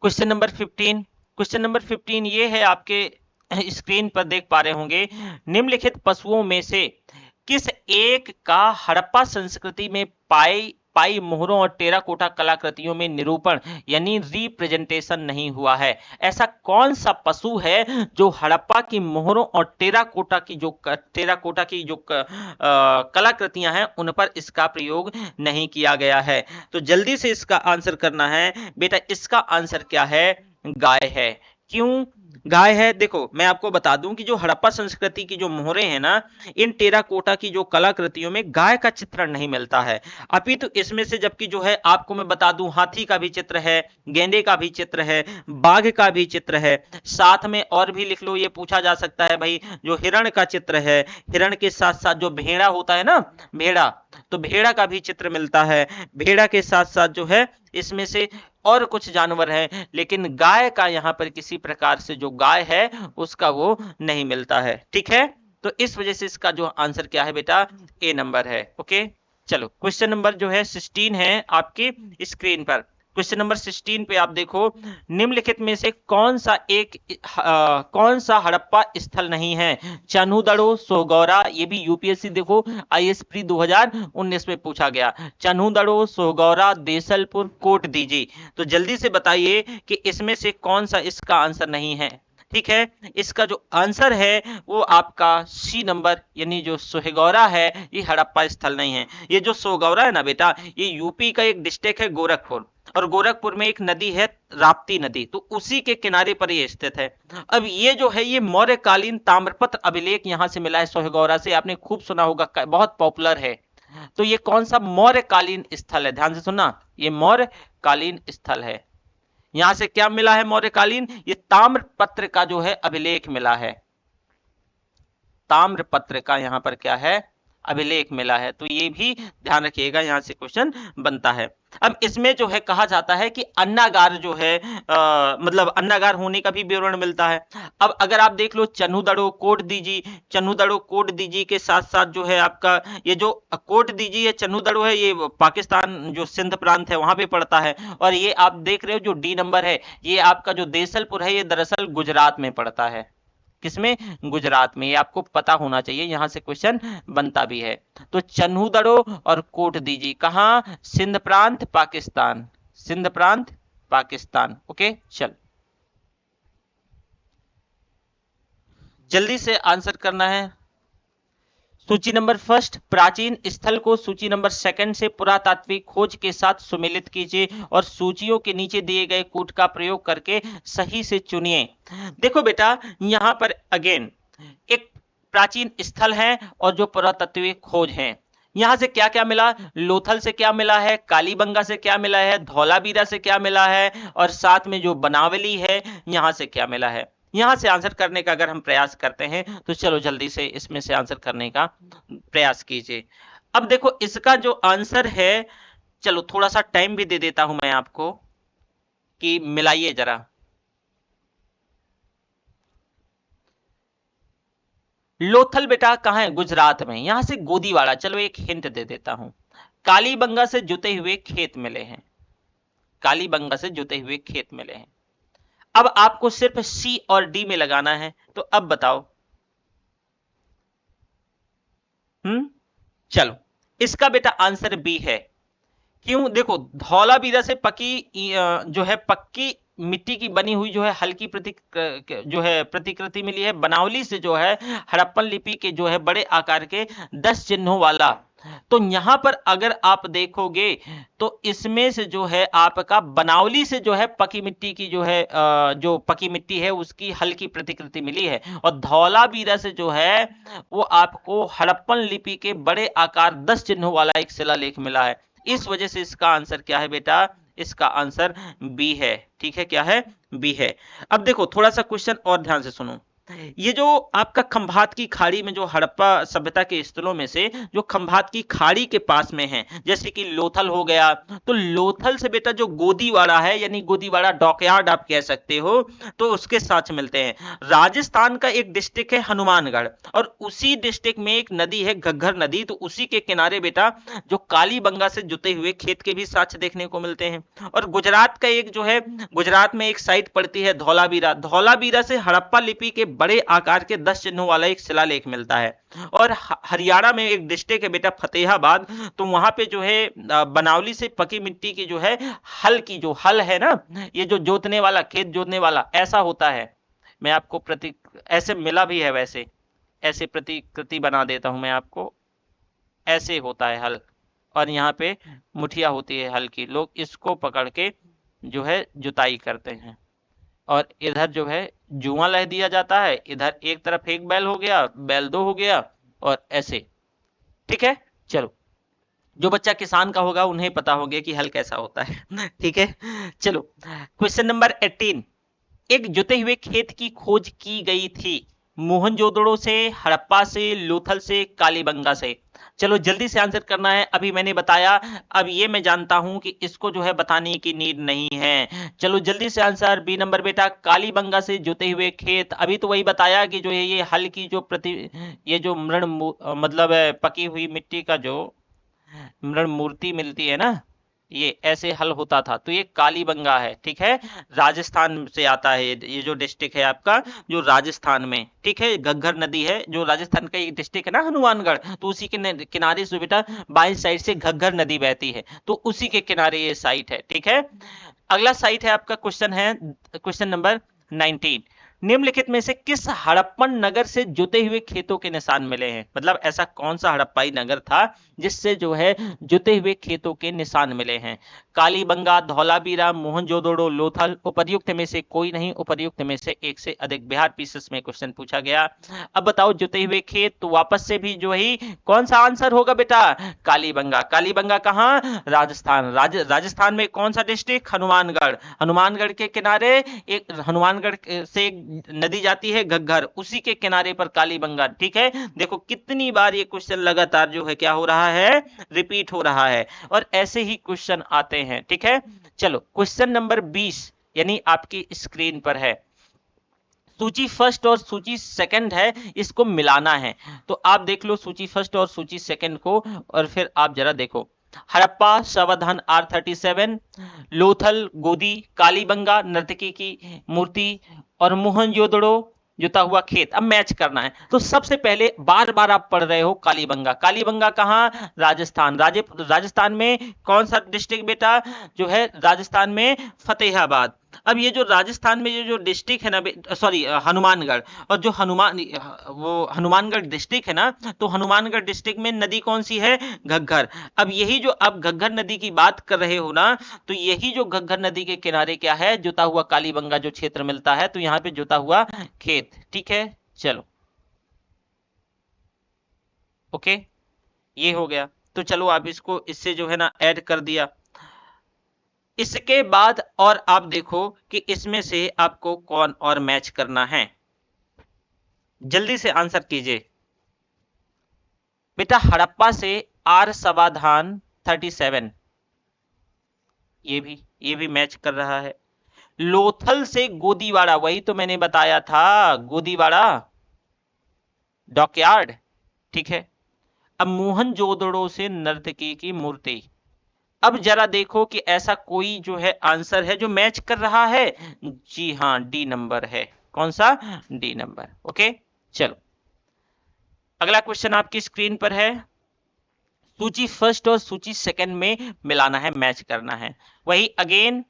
क्वेश्चन नंबर 15। क्वेश्चन नंबर 15 ये है, आपके स्क्रीन पर देख पा रहे होंगे, निम्नलिखित पशुओं में से किस एक का हड़प्पा संस्कृति में पाई मोहरों और टेराकोटा कलाकृतियों में निरूपण यानी रिप्रेजेंटेशन नहीं हुआ है। ऐसा कौन सा पशु है जो हड़प्पा की मोहरों और टेराकोटा की जो कलाकृतियां हैं उन पर इसका प्रयोग नहीं किया गया है। तो जल्दी से इसका आंसर करना है बेटा। इसका आंसर क्या है, गाय है। क्यों गाय है? देखो मैं आपको बता दूं कि जो हड़प्पा संस्कृति की जो मोहरें हैं ना, इन टेराकोटा की जो कलाकृतियों में गाय का चित्रण नहीं मिलता है। अपितु तो इसमें से जबकि जो है आपको मैं बता दूं हाथी का भी चित्र है, गेंडे का भी चित्र है, बाघ का भी चित्र है, साथ में और भी लिख लो, ये पूछा जा सकता है भाई जो हिरण का चित्र है, हिरण के साथ साथ जो भेड़ा होता है ना, भेड़ा, तो भेड़ा का भी चित्र मिलता है। भेड़ा के साथ साथ जो है इसमें से और कुछ जानवर हैं, लेकिन गाय का यहां पर किसी प्रकार से जो गाय है उसका वो नहीं मिलता है, ठीक है। तो इस वजह से इसका जो आंसर क्या है बेटा, ए नंबर है। ओके चलो क्वेश्चन नंबर जो है 16 है आपकी स्क्रीन पर। क्वेश्चन नंबर 16 पे आप देखो, निम्नलिखित में से कौन सा हड़प्पा स्थल नहीं है। चन्हुदड़ो, सोहगौरा, ये भी यूपीएससी देखो आईएएस प्री 2019 में पूछा गया। चन्हुदड़ो, सोहगौरा, देसलपुर, कोट दीजी। तो जल्दी से बताइए कि इसमें से कौन सा इसका आंसर नहीं है, ठीक है। इसका जो आंसर है वो आपका सी नंबर यानी जो सोहगौरा है ये हड़प्पा स्थल नहीं है। ये जो सोहगौरा है ना बेटा, ये यूपी का एक डिस्ट्रिक्ट है गोरखपुर, और गोरखपुर में एक नदी है राप्ती नदी, तो उसी के किनारे पर ये स्थित है। अब ये जो है ये मौर्यकालीन ताम्रपत्र अभिलेख यहां से मिला है सोहगौरा से, आपने खूब सुना होगा, बहुत पॉपुलर है। तो ये कौन सा मौर्यकालीन स्थल है, ध्यान से सुनना, ये मौर्यकालीन स्थल है। यहां से क्या मिला है मौर्यकालीन, ये ताम्रपत्र का जो है अभिलेख मिला है, ताम्रपत्र का यहां पर क्या है, अभिलेख मिला है। तो ये भी ध्यान रखिएगा, यहां से क्वेश्चन बनता है। अब इसमें जो है कहा जाता है कि अन्नागार जो है मतलब अन्नागार होने का भी विवरण मिलता है। अब अगर आप देख लो चन्हुदड़ो कोट दीजी, चन्हुदड़ो कोट दीजी के साथ साथ जो है आपका ये जो कोट दीजी है, चन्हुदड़ो है, ये पाकिस्तान जो सिंध प्रांत है वहां पे पड़ता है। और ये आप देख रहे हो जो डी नंबर है, ये आपका जो देसलपुर है, ये दरअसल गुजरात में पड़ता है। किसमें, गुजरात में। ये आपको पता होना चाहिए, यहां से क्वेश्चन बनता भी है। तो चन्हुदड़ो और कोट दीजी कहां, सिंध प्रांत पाकिस्तान, सिंध प्रांत पाकिस्तान। ओके चल, जल्दी से आंसर करना है। सूची नंबर फर्स्ट, प्राचीन स्थल को सूची नंबर सेकंड से पुरातात्विक खोज के साथ सुमेलित कीजिए और सूचियों के नीचे दिए गए कूट का प्रयोग करके सही से चुनिए। देखो बेटा, यहां पर अगेन एक प्राचीन स्थल है और जो पुरातात्विक खोज है, यहां से क्या क्या मिला, लोथल से क्या मिला है, कालीबंगा से क्या मिला है, धौलावीरा से क्या मिला है, और साथ में जो बनावली है यहां से क्या मिला है। यहां से आंसर करने का अगर हम प्रयास करते हैं तो चलो जल्दी से इसमें से आंसर करने का प्रयास कीजिए। अब देखो इसका जो आंसर है, चलो थोड़ा सा टाइम भी दे देता हूं मैं आपको कि मिलाइए जरा। लोथल बेटा कहां है, गुजरात में, यहां से गोदीवाड़ा। चलो एक हिंट दे देता हूं, कालीबंगा से जुते हुए खेत मिले हैं, कालीबंगा से जुते हुए खेत मिले हैं। अब आपको सिर्फ सी और डी में लगाना है, तो अब बताओ। चलो इसका बेटा आंसर बी है। क्यों, देखो धौलावीरा से पकी जो है पक्की मिट्टी की बनी हुई जो है हल्की जो है प्रतिकृति मिली है। बनावली से जो है हड़प्पन लिपि के जो है बड़े आकार के 10 चिन्हों वाला। तो यहां पर अगर आप देखोगे तो इसमें से जो है आपका बनावली से जो है पकी मिट्टी की जो है जो पकी मिट्टी है उसकी हल्की प्रतिकृति मिली है, और धौलावीरा से जो है वो आपको हड़प्पन लिपि के बड़े आकार 10 चिन्हों वाला एक शिलालेख मिला है। इस वजह से इसका आंसर क्या है बेटा, इसका आंसर बी है। ठीक है, क्या है, बी है। अब देखो थोड़ा सा क्वेश्चन और ध्यान से सुनो। ये जो आपका खंभात की खाड़ी में जो हड़प्पा सभ्यता के स्थलों में से जो खंभात की खाड़ी के पास में है, जैसे कि लोथल हो गया, तो लोथल से बेटा जो गोदीवाड़ा है, यानी गोदीवाड़ा डॉकयार्ड आप कह सकते हो, तो उसके साथ मिलते हैं। राजस्थान का एक डिस्ट्रिक्ट है हनुमानगढ़, और उसी डिस्ट्रिक्ट में एक नदी है घग्घर नदी, तो उसी के किनारे बेटा जो कालीबंगा से जुते हुए खेत के भी साक्ष्य देखने को मिलते हैं। और गुजरात का एक जो है, गुजरात में एक साइट पड़ती है धौलावीरा, धौलावीरा से हड़प्पा लिपि के बड़े आकार के 10 चिन्हों वाला एक शिलालेख मिलता है। और हरियाणा में एक डिस्ट्रिक्ट है बेटा फतेहाबाद, तो वहां पे जो है बनावली से पकी मिट्टी की जो है हल की जो हल है ना, ये जो जोतने वाला, खेत जोतने वाला ऐसा होता है। मैं आपको ऐसे मिला भी है, वैसे ऐसे प्रतिकृति बना देता हूं मैं आपको, ऐसे होता है हल, और यहाँ पे मुठिया होती है हल की, लोग इसको पकड़ के जो है जुताई करते हैं। और इधर जो है जुआ लह दिया जाता है, इधर एक तरफ एक बैल हो गया, बैल 2 हो गया, और ऐसे। ठीक है, चलो जो बच्चा किसान का होगा उन्हें पता होगा कि हल कैसा होता है। ठीक है, चलो क्वेश्चन नंबर 18, एक जुते हुए खेत की खोज की गई थी मोहनजोदड़ो से, हड़प्पा से, लोथल से, कालीबंगा से। चलो जल्दी से आंसर करना है। अभी मैंने बताया, अब ये मैं जानता हूं कि इसको जो है बताने की नीड नहीं है। चलो जल्दी से आंसर, बी नंबर बेटा, कालीबंगा से जुते हुए खेत। अभी तो वही बताया कि जो है ये हल की जो ये जो मृण मतलब पकी हुई मिट्टी का जो मृण मूर्ति मिलती है ना, ये ऐसे हल होता था, तो ये कालीबंगा है। ठीक है, राजस्थान से आता है, ये जो डिस्ट्रिक्ट है आपका जो राजस्थान में। ठीक है, घग्घर नदी है जो राजस्थान का एक डिस्ट्रिक्ट है ना हनुमानगढ़, तो उसी के किनारे से बेटा बाई साइड से घग्घर नदी बहती है, तो उसी के किनारे ये साइट है। ठीक है, अगला साइट है आपका, क्वेश्चन है क्वेश्चन नंबर 19, निम्नलिखित में से किस हड़प्पन नगर से जुते हुए खेतों के निशान मिले हैं? मतलब ऐसा कौन सा हड़प्पाई नगर था जिससे जो है जुते हुए खेतों के निशान मिले हैं? कालीबंगा, धौलावीरा, मोहनजोदड़ो, लोथल। उपर्युक्त में से कोई नहीं, उपर्युक्त में से एक से अधिक। बिहार पीसीएस में क्वेश्चन पूछा गया। अब बताओ जुते हुए खेत, तो वापस से भी जो ही कौन सा आंसर होगा बेटा? कालीबंगा। कालीबंगा कहाँ? राजस्थान। राजस्थान में कौन सा डिस्ट्रिक्ट? हनुमानगढ़। हनुमानगढ़ के किनारे एक हनुमानगढ़ से एक नदी जाती है घग्गर, उसी के किनारे पर कालीबंगा। ठीक है, देखो कितनी बार ये क्वेश्चन लगातार जो है क्या हो रहा है, रिपीट हो रहा है, और ऐसे ही क्वेश्चन आते हैं। ठीक है, चलो क्वेश्चन नंबर 20 यानी आपकी स्क्रीन पर है। सूची फर्स्ट और सूची सेकंड है, इसको मिलाना है। तो आप देख लो सूची फर्स्ट और सूची सेकंड को, और फिर आप जरा देखो। हड़प्पा सावधान R37, लोथल गोदी, कालीबंगा नर्तकी की मूर्ति, और मोहनजोदड़ो जुता हुआ खेत। अब मैच करना है, तो सबसे पहले बार बार आप पढ़ रहे हो कालीबंगा। कालीबंगा कहाँ? राजस्थान। राजस्थान में कौन सा डिस्ट्रिक्ट बेटा जो है? राजस्थान में फतेहाबाद। अब ये जो राजस्थान में ये जो डिस्ट्रिक्ट है ना, सॉरी हनुमानगढ़, और जो हनुमानगढ़ डिस्ट्रिक्ट है ना, तो हनुमानगढ़ डिस्ट्रिक्ट में नदी कौन सी है? घग्गर। अब यही जो आप घग्गर नदी की बात कर रहे हो ना, तो यही जो घग्गर नदी के किनारे क्या है? जुता हुआ कालीबंगा जो क्षेत्र मिलता है, तो यहाँ पे जुता हुआ खेत। ठीक है, चलो ओके, ये हो गया। तो चलो आप इसको इससे जो है ना ऐड कर दिया। इसके बाद और आप देखो कि इसमें से आपको कौन और मैच करना है, जल्दी से आंसर कीजिए बेटा। हड़प्पा से आर समाधान 37, ये भी मैच कर रहा है। लोथल से गोदीवाड़ा, वही तो मैंने बताया था, गोदीवाड़ा डॉकयार्ड। ठीक है, अब मोहनजोदड़ो से नर्तकी की मूर्ति। अब जरा देखो कि ऐसा कोई जो है आंसर है जो मैच कर रहा है। जी हां, डी नंबर है। कौन सा? D number. ओके, चलो अगला क्वेश्चन आपकी स्क्रीन पर है। सूची फर्स्ट और सूची सेकंड में मिलाना है, मैच करना है। वही अगेन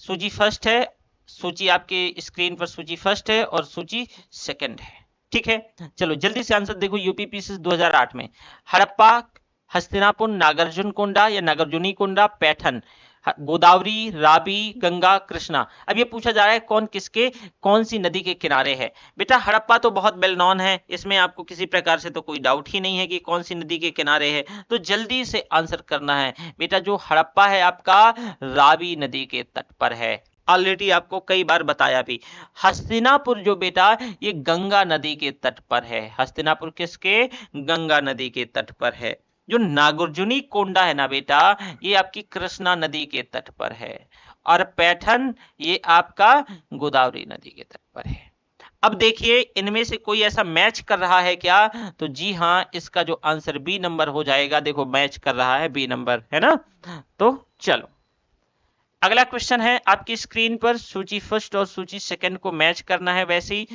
सूची फर्स्ट है, सूची आपके स्क्रीन पर सूची फर्स्ट है और सूची सेकंड है। ठीक है, चलो जल्दी से आंसर देखो। यूपीपीसी 2008 में हड़प्पा, हस्तिनापुर, नागार्जुनकोंडा या नागार्जुनीकोंडा, पैठन, गोदावरी, रावी, गंगा, कृष्णा। अब ये पूछा जा रहा है कौन किसके, कौन सी नदी के किनारे है। बेटा हड़प्पा तो बहुत वेल नॉन है, इसमें आपको किसी प्रकार से तो कोई डाउट ही नहीं है कि कौन सी नदी के किनारे है। तो जल्दी से आंसर करना है बेटा। जो हड़प्पा है आपका रावी नदी के तट पर है, ऑलरेडी आपको कई बार बताया भी। हस्तिनापुर जो बेटा ये गंगा नदी के तट पर है। हस्तिनापुर किसके? गंगा नदी के तट पर है। जो नागार्जुनी कोंडा है ना बेटा, ये आपकी कृष्णा नदी के तट पर है, और पैठन ये आपका गोदावरी नदी के तट पर है। अब देखिए इनमें से कोई ऐसा मैच कर रहा है क्या? तो जी हां, इसका जो आंसर बी नंबर हो जाएगा। देखो मैच कर रहा है, बी नंबर है ना। तो चलो अगला क्वेश्चन है आपकी स्क्रीन पर। सूची फर्स्ट और सूची सेकंड को मैच करना है वैसे ही,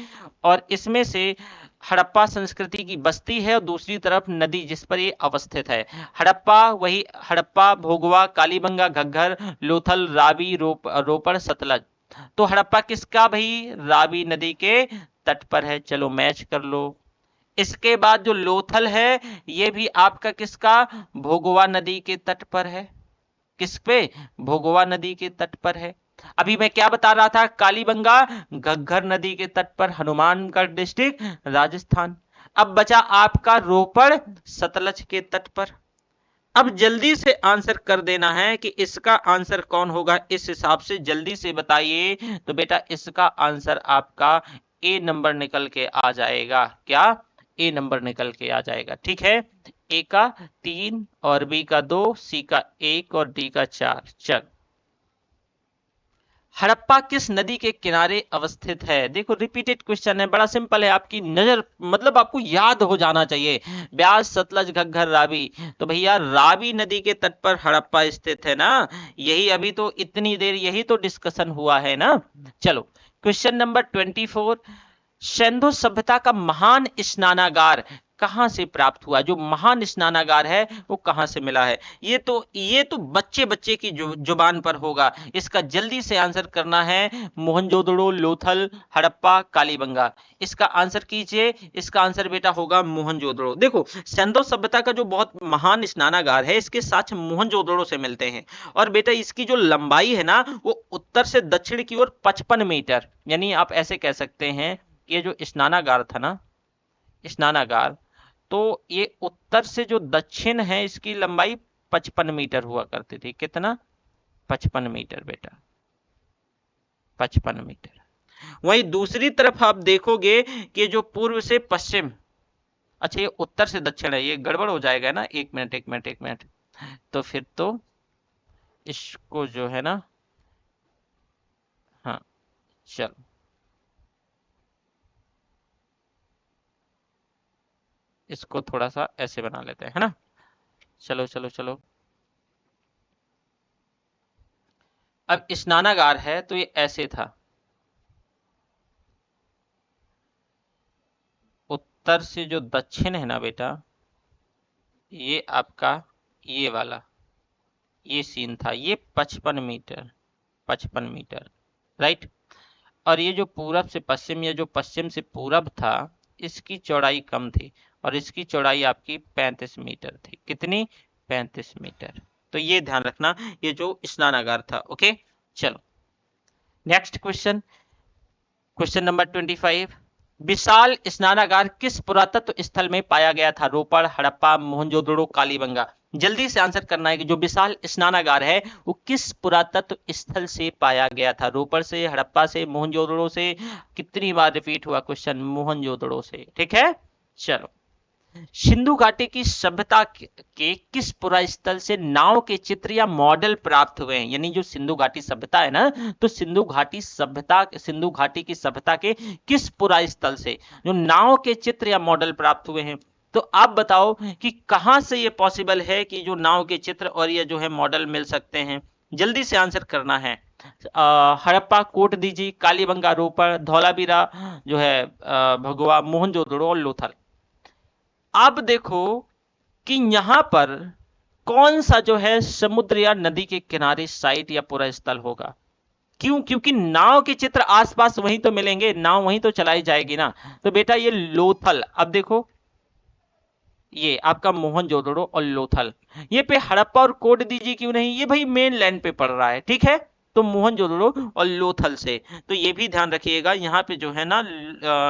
और इसमें से हड़प्पा संस्कृति की बस्ती है और दूसरी तरफ नदी जिस पर ये अवस्थित है। हड़प्पा, वही हड़प्पा, भोगवा, कालीबंगा, घग्गर, लोथल, रावी, रोपड़, सतलज। तो हड़प्पा किसका भाई? रावी नदी के तट पर है। चलो मैच कर लो। इसके बाद जो लोथल है ये भी आपका किसका? भोगवा नदी के तट पर है। किस पे? भोगवा नदी के तट पर है। अभी मैं क्या बता रहा था? कालीबंगा घग्गर नदी के तट पर, हनुमानगढ़ डिस्ट्रिक्ट, राजस्थान। अब बचा आपका रोपड़ सतलज के तट पर। अब जल्दी से आंसर कर देना है कि इसका आंसर कौन होगा, इस हिसाब से जल्दी से बताइए। तो बेटा इसका आंसर आपका ए नंबर निकल के आ जाएगा। क्या? ए नंबर निकल के आ जाएगा। ठीक है, ए का 3 और बी का 2, सी का 1 और डी का 4। चल, हड़प्पा किस नदी के किनारे अवस्थित है? देखो रिपीटेड क्वेश्चन है, बड़ा सिंपल है, आपकी नजर मतलब आपको याद हो जाना चाहिए। ब्यास, सतलज, घग्गर, रावी। तो भैया रावी नदी के तट पर हड़प्पा स्थित है ना। यही अभी तो इतनी देर यही तो डिस्कशन हुआ है ना। चलो क्वेश्चन नंबर 24। सिंधु सभ्यता का महान स्नानागार कहां से प्राप्त हुआ? जो महान स्नानागार है वो कहां से मिला है? ये तो बच्चे बच्चे की जुबान पर होगा। इसका जल्दी से आंसर करना है। मोहनजोदड़ो, लोथल, हड़प्पा, कालीबंगा। इसका आंसर कीजिए। इसका आंसर बेटा होगा मोहनजोदड़ो। देखो, सिंधु सभ्यता का जो बहुत महान स्नानागार है इसके साक्ष्य मोहनजोदड़ो से मिलते हैं। और बेटा इसकी जो लंबाई है ना वो उत्तर से दक्षिण की ओर 55 मीटर, यानी आप ऐसे कह सकते हैं ये जो स्नानागार था ना, स्नानागार, तो ये उत्तर से जो दक्षिण है इसकी लंबाई 55 मीटर हुआ करती थी। कितना? 55 मीटर बेटा, 55 मीटर। वहीं दूसरी तरफ आप देखोगे कि जो पूर्व से पश्चिम, अच्छा ये उत्तर से दक्षिण है, ये गड़बड़ हो जाएगा ना। एक मिनट एक मिनट एक मिनट, तो फिर तो इसको जो है ना, हाँ चलो, इसको थोड़ा सा ऐसे बना लेते हैं, है ना। चलो चलो चलो, अब स्नानागार है तो ये ऐसे था, उत्तर से जो दक्षिण है ना बेटा, ये आपका ये वाला ये सीन था, ये 55 मीटर, 55 मीटर, राइट। और ये जो पूरब से पश्चिम या जो पश्चिम से पूरब था इसकी चौड़ाई कम थी और इसकी चौड़ाई आपकी 35 मीटर थी। कितनी? 35 मीटर। तो ये ध्यान रखना, ये जो स्नानागार था। ओके, चलो नेक्स्ट क्वेश्चन, क्वेश्चन नंबर 25। विशाल स्नानागार किस पुरातत्व स्थल में पाया गया था? रोपड़, हड़प्पा, मोहनजोदड़ो, कालीबंगा। जल्दी से आंसर करना है कि जो विशाल स्नानागार है वो किस पुरातत्व स्थल से पाया गया था? रोपड़ से, हड़प्पा से, मोहनजोदड़ो से। कितनी बार रिपीट हुआ क्वेश्चन? मोहनजोदड़ो से। ठीक है, चलो। सिंधु घाटी की सभ्यता के किस पुरास्थल से नाव के चित्र या मॉडल प्राप्त हुए हैं? यानी जो सिंधु घाटी सभ्यता है ना, तो सिंधु घाटी की सभ्यता के किस पुरास्थल से जो नाव के चित्र या मॉडल प्राप्त हुए हैं? तो आप बताओ कि कहां से ये पॉसिबल है कि जो नाव के चित्र और ये जो है मॉडल मिल सकते हैं? जल्दी से आंसर करना है। हड़प्पा, कोट दीजी, कालीबंगा, रोपड़, धौलावीरा जो है, भगवा, मोहनजोदड़ो और लोथल। अब देखो कि यहां पर कौन सा जो है समुद्र या नदी के किनारे साइट या पूरा स्थल होगा? क्यों? क्योंकि नाव के चित्र आसपास वहीं तो मिलेंगे, नाव वहीं तो चलाई जाएगी ना। तो बेटा ये लोथल, अब देखो ये आपका मोहनजोदड़ो और लोथल, ये पे हड़प्पा और कोट दीजिए क्यों नहीं? ये भाई मेन लैंड पे पड़ रहा है, ठीक है। तो मोहनजोदड़ो और लोथल से, तो ये भी ध्यान रखिएगा यहाँ पे जो है ना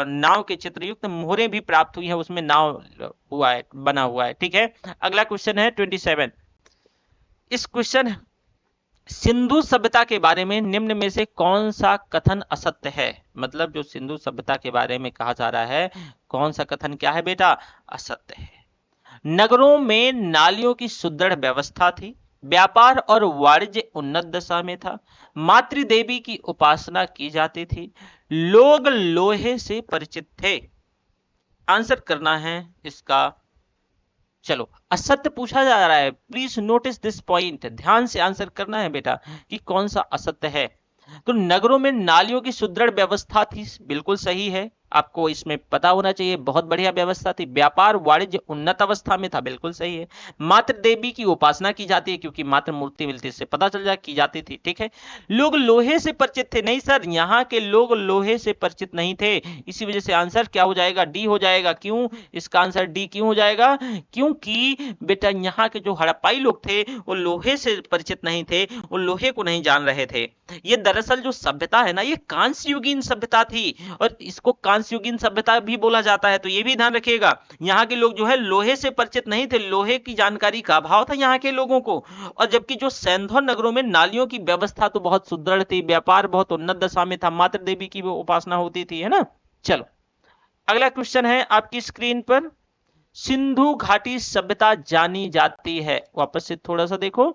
नाव के चित्रयुक्त मोहरें भी प्राप्त हुई है, उसमें नाव हुआ है, बना हुआ है, ठीक है। अगला क्वेश्चन है 27। इस क्वेश्चन, सिंधु सभ्यता के बारे में निम्न में से कौन सा कथन असत्य है? मतलब जो सिंधु सभ्यता के बारे में कहा जा रहा है, कौन सा कथन क्या है बेटा? असत्य है। नगरों में नालियों की सुदृढ़ व्यवस्था थी, व्यापार और वाणिज्य उन्नत दशा में था, मातृ देवी की उपासना की जाती थी, लोग लोहे से परिचित थे। आंसर करना है इसका। चलो, असत्य पूछा जा रहा है, प्लीज नोटिस दिस पॉइंट, ध्यान से आंसर करना है बेटा कि कौन सा असत्य है। तो नगरों में नालियों की सुदृढ़ व्यवस्था थी, बिल्कुल सही है, आपको इसमें पता होना चाहिए, बहुत बढ़िया व्यवस्था थी। व्यापार वाणिज्य उन्नत अवस्था में था, बिल्कुल सही है। मातृ देवी की उपासना की जाती है, क्योंकि मातृ मूर्ति मिलती से पता चल जाए की जाती थी, ठीक है। लोग लोहे से परिचित थे, नहीं सर, यहाँ के लोग लोहे से परिचित नहीं थे, इसी वजह से आंसर क्या हो जाएगा? डी हो जाएगा। क्यों? इसका आंसर डी क्यों हो जाएगा? क्योंकि बेटा यहाँ के जो हड़प्पाई लोग थे वो लोहे से परिचित नहीं थे, वो लोहे को नहीं जान रहे थे। ये दरअसल जो सभ्यता है ना, ये कांस्य युगीन सभ्यता थी, और इसको कांस्य युगीन सभ्यता भी बोला जाता है। तो ये भी ध्यान रखिएगा, यहाँ के लोग जो है लोहे से परिचित नहीं थे, लोहे की जानकारी का अभाव था यहाँ के लोगों को। और जबकि जो सैंधव नगरों में नालियों की व्यवस्था तो बहुत सुदृढ़ थी, व्यापार बहुत उन्नत दशा में था, मातृ देवी की उपासना होती थी, है ना। चलो, अगला क्वेश्चन है आपकी स्क्रीन पर, सिंधु घाटी सभ्यता जानी जाती है, वापस से थोड़ा सा देखो,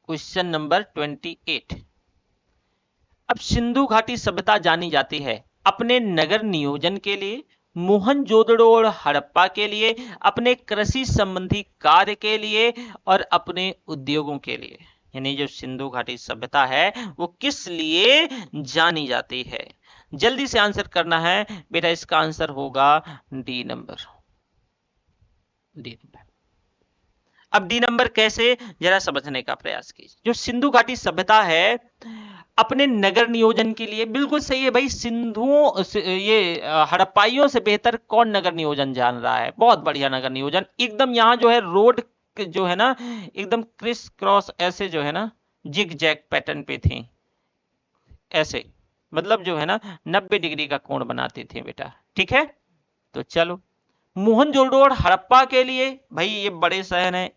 क्वेश्चन नंबर 28। अब सिंधु घाटी सभ्यता जानी जाती है अपने नगर नियोजन के लिए, मोहनजोदड़ो और हड़प्पा के लिए, अपने कृषि संबंधी कार्य के लिए और अपने उद्योगों के लिए। यानी जो सिंधु घाटी सभ्यता है वो किस लिए जानी जाती है? जल्दी से आंसर करना है बेटा, इसका आंसर होगा डी नंबर। D number. अब डी नंबर कैसे, जरा समझने का प्रयास कीजिए। जो सिंधु घाटी सभ्यता है अपने नगर नियोजन के लिए, बिल्कुल सही है भाई, सिंधुओं ये हड़प्पाइयों से बेहतर कौन नगर नियोजन जान रहा है। बहुत बढ़िया नगर नियोजन, एकदम यहाँ जो है रोड जो है ना एकदम क्रिस क्रॉस ऐसे जो है ना जिग जैग पैटर्न पे थी, ऐसे मतलब जो है ना 90 डिग्री का कोण बनाते थे बेटा। ठीक है, तो चलो मोहनजोदड़ो और हड़प्पा के लिए भाई ये बड़े शहर हैं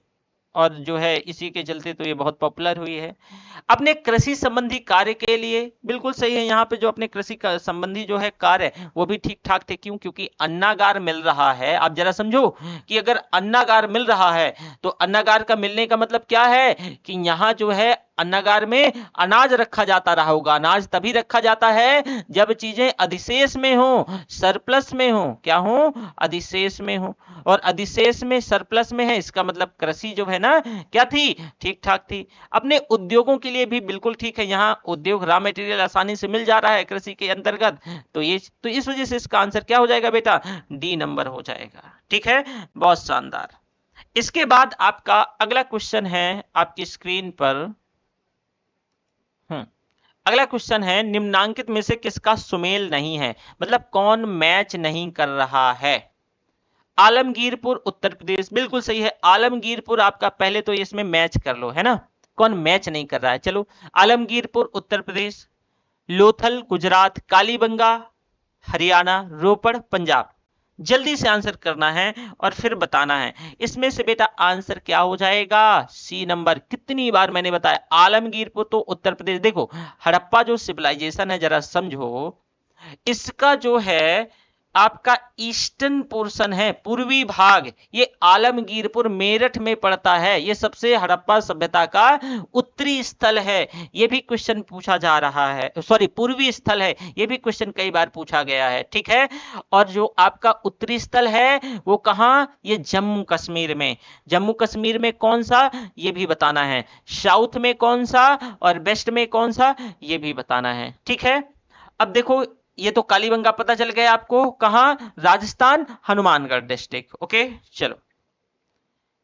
और जो है इसी के चलते तो ये बहुत पॉपुलर हुई है। अपने कृषि संबंधी कार्य के लिए बिल्कुल सही है, यहाँ पे जो अपने कृषि संबंधी जो है कार्य वो भी ठीक ठाक थे। क्यों? क्योंकि अन्नागार मिल रहा है। आप जरा समझो कि अगर अन्नागार मिल रहा है तो अन्नागार का मिलने का मतलब क्या है कि यहाँ जो है अन्नागार में अनाज रखा जाता रहा होगा। अनाज तभी रखा जाता है जब चीजें अधिशेष में हो, सरप्लस में हो। क्या हो? अधिशेष में हो। और अधिशेष में सरप्लस में है, इसका मतलब कृषि जो है ना क्या थी, ठीक ठाक थी। अपने उद्योगों के लिए भी बिल्कुल ठीक है, यहाँ उद्योग रॉ मटेरियल आसानी से मिल जा रहा है कृषि के अंतर्गत। तो इस वजह से इसका आंसर क्या हो जाएगा बेटा, डी नंबर हो जाएगा। ठीक है, बहुत शानदार। इसके बाद आपका अगला क्वेश्चन है आपकी स्क्रीन पर। अगला क्वेश्चन है निम्नांकित में से किसका सुमेल नहीं है, मतलब कौन मैच नहीं कर रहा है। आलमगीरपुर उत्तर प्रदेश, बिल्कुल सही है। आलमगीरपुर आपका पहले तो इसमें मैच कर लो, है ना, कौन मैच नहीं कर रहा है। चलो, आलमगीरपुर उत्तर प्रदेश, लोथल गुजरात, कालीबंगा हरियाणा, रोपड़ पंजाब। जल्दी से आंसर करना है और फिर बताना है। इसमें से बेटा आंसर क्या हो जाएगा, सी नंबर। कितनी बार मैंने बताया आलमगीरपुर तो उत्तर प्रदेश। देखो हड़प्पा जो सिविलाइजेशन है जरा समझो, इसका जो है आपका ईस्टर्न पोर्शन है, पूर्वी भाग, ये आलमगीरपुर मेरठ में पड़ता है। ये सबसे हड़प्पा सभ्यता का उत्तरी स्थल है। ये भी क्वेश्चन पूछा जा रहा है, सॉरी पूर्वी स्थल है, ये भी क्वेश्चन कई बार पूछा गया है। ठीक है, और जो आपका उत्तरी स्थल है वो कहां, ये जम्मू कश्मीर में। जम्मू कश्मीर में कौन सा ये भी बताना है, साउथ में कौन सा और वेस्ट में कौन सा ये भी बताना है। ठीक है, अब देखो ये तो कालीबंगा पता चल गया आपको, कहां, राजस्थान, हनुमानगढ़ डिस्ट्रिक्ट। ओके, चलो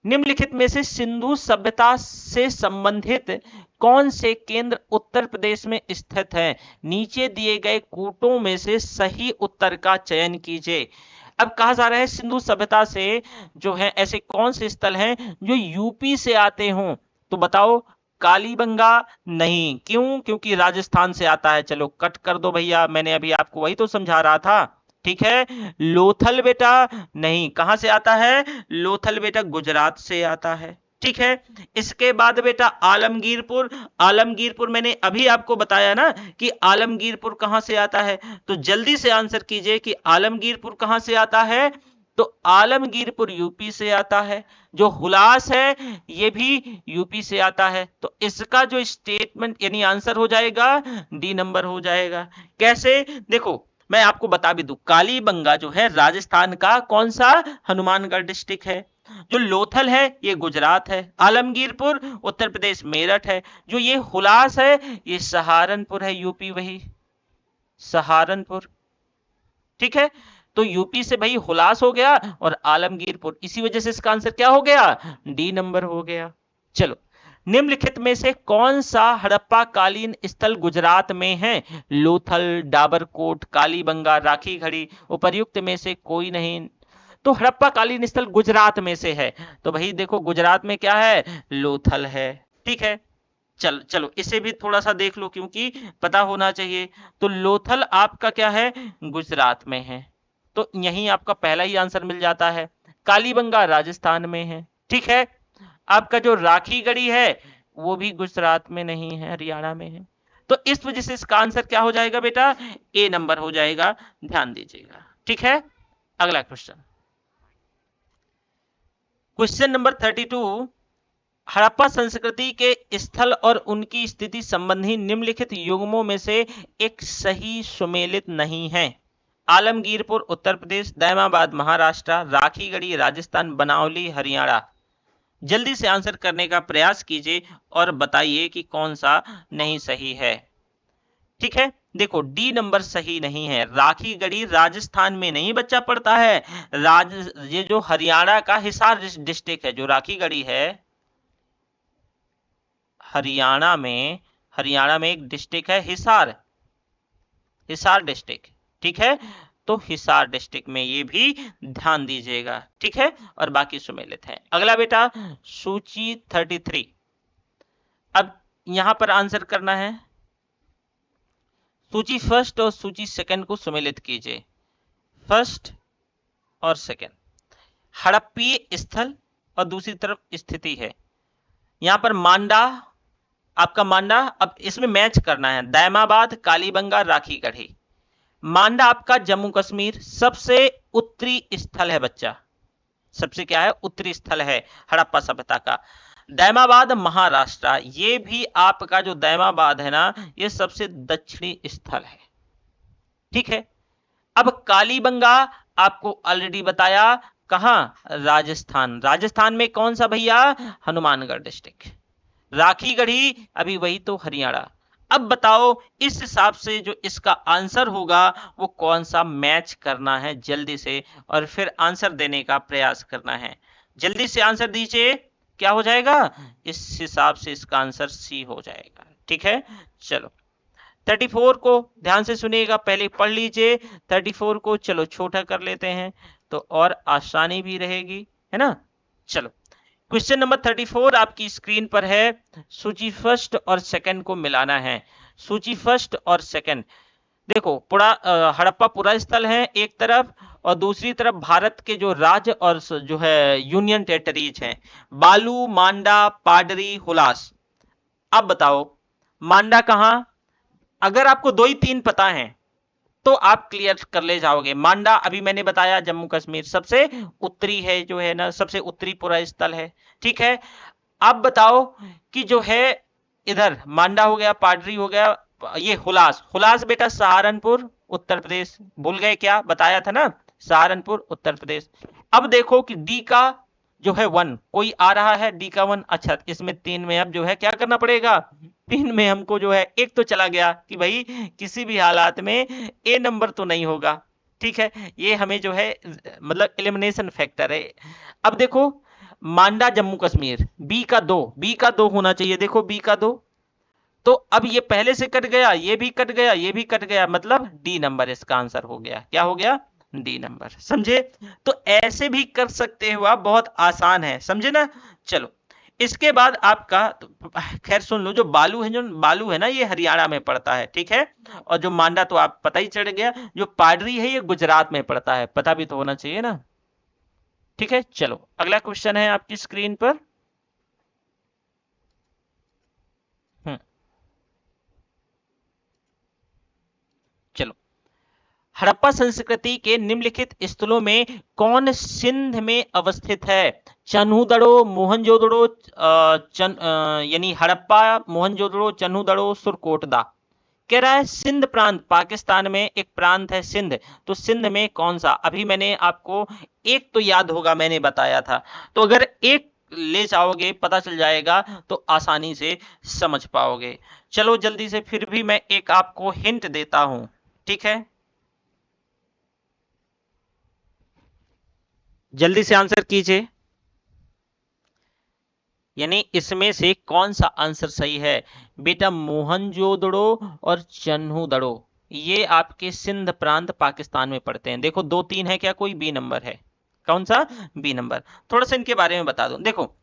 निम्नलिखित में से सिंधु सभ्यता से संबंधित कौन से केंद्र उत्तर प्रदेश में स्थित है। नीचे दिए गए कूटों में से सही उत्तर का चयन कीजिए। अब कहा जा रहा है सिंधु सभ्यता से जो है ऐसे कौन से स्थल हैं जो यूपी से आते हों, तो बताओ। कालीबंगा नहीं, क्यों, क्योंकि राजस्थान से आता है। चलो कट कर दो भैया, मैंने अभी आपको वही तो समझा रहा था। ठीक है, लोथल बेटा नहीं, कहां से आता है, लोथल बेटा गुजरात से आता है। ठीक है, इसके बाद बेटा आलमगीरपुर। आलमगीरपुर मैंने अभी आपको बताया ना कि आलमगीरपुर कहां से आता है, तो जल्दी से आंसर कीजिए कि आलमगीरपुर कहां से आता है। तो आलमगीरपुर यूपी से आता है। जो हुलास है ये भी यूपी से आता है। तो इसका जो स्टेटमेंट यानी आंसर हो जाएगा डी नंबर हो जाएगा। कैसे, देखो मैं आपको बता भी दूं, कालीबंगा जो है राजस्थान का कौन सा, हनुमानगढ़ डिस्ट्रिक्ट है। जो लोथल है ये गुजरात है। आलमगीरपुर उत्तर प्रदेश मेरठ है। जो ये हुलास है ये सहारनपुर है, यूपी वही सहारनपुर। ठीक है, तो यूपी से भाई हुलास हो गया और आलमगीरपुर, इसी वजह से इसका आंसर क्या हो गया, डी नंबर हो गया। चलो निम्नलिखित में से कौन सा हड़प्पा कालीन स्थल गुजरात में है। लोथल, डाबरकोट, कालीबंगा, राखी घड़ी, उपर्युक्त में से कोई नहीं। तो हड़प्पा कालीन स्थल गुजरात में से है। तो भाई देखो गुजरात में क्या है, लोथल है। ठीक है, चलो इसे भी थोड़ा सा देख लो क्योंकि पता होना चाहिए। तो लोथल आपका क्या है, गुजरात में है। तो यहीं आपका पहला ही आंसर मिल जाता है। कालीबंगा राजस्थान में है। ठीक है, आपका जो राखी गढ़ी है वो भी गुजरात में नहीं है, हरियाणा में है। तो इस वजह से इसका आंसर क्या हो जाएगा बेटा, ए नंबर हो जाएगा, ध्यान दीजिएगा। ठीक है, अगला क्वेश्चन, क्वेश्चन नंबर 32। हड़प्पा संस्कृति के स्थल और उनकी स्थिति संबंधी निम्नलिखित युग्मों में से एक सही सुमेलित नहीं है। आलमगीरपुर उत्तर प्रदेश, दैमाबाद महाराष्ट्र, राखीगढ़ी राजस्थान, बनावली हरियाणा। जल्दी से आंसर करने का प्रयास कीजिए और बताइए कि कौन सा नहीं सही है। ठीक है, देखो डी नंबर सही नहीं है। राखीगढ़ी राजस्थान में नहीं बच्चा पड़ता है। ये जो हरियाणा का हिसार डिस्ट्रिक्ट है, जो राखीगढ़ी है हरियाणा में एक डिस्ट्रिक्ट है हिसार डिस्ट्रिक्ट, ठीक है। तो हिसार डिस्ट्रिक्ट में ये भी ध्यान दीजिएगा, ठीक है। और बाकी सुमेलित है। अगला बेटा सूची 33। अब यहां पर आंसर करना है। सूची फर्स्ट और सूची सेकंड को सुमेलित कीजिए। फर्स्ट और सेकंड हड़प्पीय स्थल और दूसरी तरफ स्थिति है। यहां पर मांडा, आपका मांडा, अब इसमें मैच करना है। दैमाबाद, कालीबंगा, राखीगढ़ी। मांडा आपका जम्मू कश्मीर सबसे उत्तरी स्थल है बच्चा, सबसे क्या है, उत्तरी स्थल है हड़प्पा सभ्यता का। दैमाबाद महाराष्ट्र, ये भी आपका जो दैमाबाद है ना, ये सबसे दक्षिणी स्थल है, ठीक है। अब कालीबंगा आपको ऑलरेडी बताया, कहां, राजस्थान में कौन सा भैया, हनुमानगढ़ डिस्ट्रिक्ट। राखीगढ़ी अभी वही तो हरियाणा। अब बताओ इस हिसाब से जो इसका आंसर होगा वो कौन सा मैच करना है जल्दी से, और फिर आंसर देने का प्रयास करना है। जल्दी से आंसर दीजिए, क्या हो जाएगा, इस हिसाब से इसका आंसर सी हो जाएगा, ठीक है। चलो 34 को ध्यान से सुनिएगा, पहले पढ़ लीजिए। 34 को चलो छोटा कर लेते हैं तो और आसानी भी रहेगी, है ना। चलो क्वेश्चन नंबर 34 आपकी स्क्रीन पर है। सूची फर्स्ट और सेकंड को मिलाना है। सूची फर्स्ट और सेकंड देखो, पूरा हड़प्पा पूरा स्थल है एक तरफ, और दूसरी तरफ भारत के जो राज्य और जो है यूनियन टेरिटरीज हैं, बालू, मांडा, पाडरी, हुलास। अब बताओ मांडा कहां, अगर आपको 2 ही 3 पता है तो आप क्लियर कर ले जाओगे। मांडा अभी मैंने बताया जम्मू कश्मीर सबसे उत्तरी है, जो है ना सबसे उत्तरी पूरा स्थल है, ठीक है। अब बताओ कि जो है इधर मांडा हो गया, पाडरी हो गया, ये हुलास बेटा सहारनपुर उत्तर प्रदेश, भूल गए क्या, बताया था ना, सहारनपुर उत्तर प्रदेश। अब देखो कि डी का जो है 1 कोई आ रहा है, डी का 1, अच्छा इसमें 3 में अब जो है क्या करना पड़ेगा, 3 में हमको जो है एक तो चला गया कि भाई किसी भी हालात में ए नंबर तो नहीं होगा, ठीक है। ये हमें जो है मतलब एलिमिनेशन फैक्टर है। अब देखो मांडा जम्मू कश्मीर, बी का 2 होना चाहिए, देखो बी का 2, तो अब ये पहले से कट गया, ये भी कट गया, ये भी कट गया, मतलब डी नंबर इसका आंसर हो गया। क्या हो गया, डी नंबर, समझे। तो ऐसे भी कर सकते हो आप, बहुत आसान है, समझे ना। चलो इसके बाद आपका खैर सुन लो, जो बालू है ना, ये हरियाणा में पड़ता है, ठीक है। और जो मांडा तो आप पता ही चढ़ गया, जो पाडरी है ये गुजरात में पड़ता है, पता भी तो होना चाहिए ना, ठीक है। चलो अगला क्वेश्चन है आपकी स्क्रीन पर। चलो हड़प्पा संस्कृति के निम्नलिखित स्थलों में कौन सिंध में अवस्थित है। चन्हूदड़ो, मोहनजोदड़ो, यानी हड़प्पा, मोहनजोदड़ो, चन्हूदड़ो, सुरकोटदा। कह रहा है सिंध प्रांत, पाकिस्तान में एक प्रांत है सिंध, तो सिंध में कौन सा। अभी मैंने आपको एक तो याद होगा, मैंने बताया था, तो अगर एक ले जाओगे पता चल जाएगा तो आसानी से समझ पाओगे। चलो जल्दी से फिर भी मैं एक आपको हिंट देता हूं, ठीक है। जल्दी से आंसर कीजिए, यानी इसमें से कौन सा आंसर सही है। बेटा मोहनजोदड़ो और चन्हूदड़ो ये आपके सिंध प्रांत पाकिस्तान में पड़ते हैं। देखो 2 3 है क्या, कोई बी नंबर है, कौन सा, बी नंबर। थोड़ा सा इनके बारे में बता दूं। देखो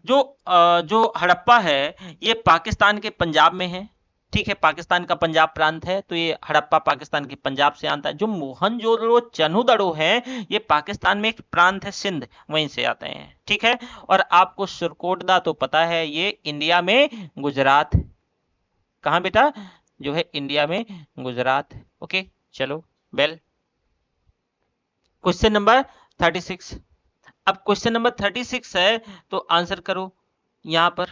जो हड़प्पा है ये पाकिस्तान के पंजाब में है, ठीक है, पाकिस्तान का पंजाब प्रांत है, तो ये हड़प्पा पाकिस्तान के पंजाब से आता है। जो मोहनजोदड़ो चन्हूदड़ो है ये पाकिस्तान में एक प्रांत है सिंध, वहीं से आते हैं, ठीक है। और आपको सुरकोटदा तो पता है, ये इंडिया में गुजरात, कहां बेटा, जो है इंडिया में गुजरात, ओके। चलो वेल क्वेश्चन नंबर 36। अब क्वेश्चन नंबर 36 है तो आंसर करो। यहां पर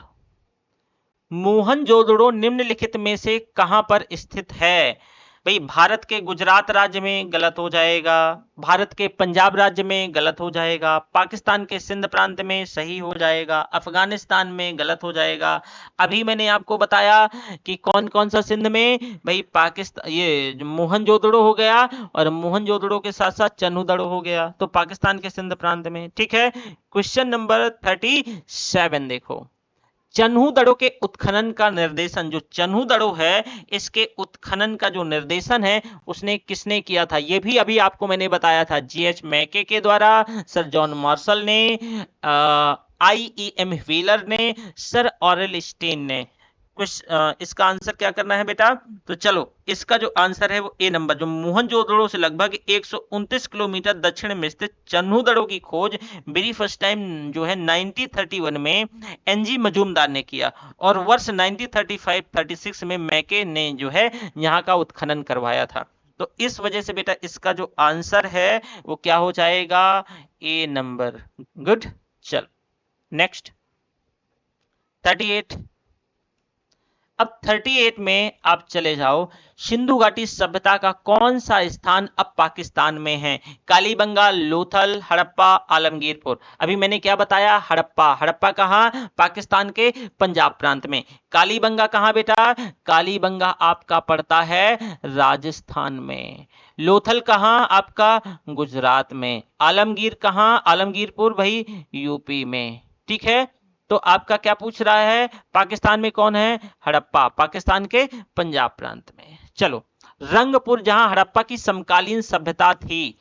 मोहनजोदड़ो निम्नलिखित में से कहां पर स्थित है। भाई भारत के गुजरात राज्य में गलत हो जाएगा, भारत के पंजाब राज्य में गलत हो जाएगा, पाकिस्तान के सिंध प्रांत में सही हो जाएगा, अफगानिस्तान में गलत हो जाएगा। अभी मैंने आपको बताया कि कौन कौन सा सिंध में, भाई पाकिस्तान, ये मोहनजोदड़ो हो गया, और मोहनजोदड़ो के साथ साथ चन्हूदड़ो हो गया, तो पाकिस्तान के सिंध प्रांत में। ठीक है, क्वेश्चन नंबर 37 देखो, चन्हूदड़ो के उत्खनन का निर्देशन, जो चन्हूदड़ो है इसके उत्खनन का जो निर्देशन है उसने किसने किया था? ये भी अभी आपको मैंने बताया था, जीएच मैके के द्वारा, सर जॉन मार्शल ने, आईईएम व्हीलर ने, सर ऑरेल स्टेन ने। कुछ इसका आंसर क्या करना है बेटा? तो चलो, इसका जो आंसर है वो ए नंबर, जो मोहनजोदड़ो से लगभग 129 किलोमीटर दक्षिण में स्थित चन्हूदड़ो की खोज वेरी फर्स्ट टाइम जो है 1931 में एनजी मजूमदार ने किया, और वर्ष 1935-36 में मैके ने जो है यहाँ का उत्खनन करवाया था। तो इस वजह से बेटा इसका जो आंसर है वो क्या हो जाएगा? ए नंबर। गुड, चल नेक्स्ट 38। अब 38 में आप चले जाओ, सिंधु घाटी सभ्यता का कौन सा स्थान अब पाकिस्तान में है? कालीबंगा, लोथल, हड़प्पा, आलमगीरपुर। अभी मैंने क्या बताया? हड़प्पा। हड़प्पा कहाँ? पाकिस्तान के पंजाब प्रांत में। कालीबंगा कहाँ बेटा? कालीबंगा आपका पड़ता है राजस्थान में। लोथल कहाँ? आपका गुजरात में। आलमगीर कहाँ? आलमगीरपुर भाई यूपी में। ठीक है, तो आपका क्या पूछ रहा है? पाकिस्तान में कौन है? हड़प्पा, पाकिस्तान के पंजाब प्रांत में। चलो, रंगपुर जहां हड़प्पा की समकालीन सभ्यता थी,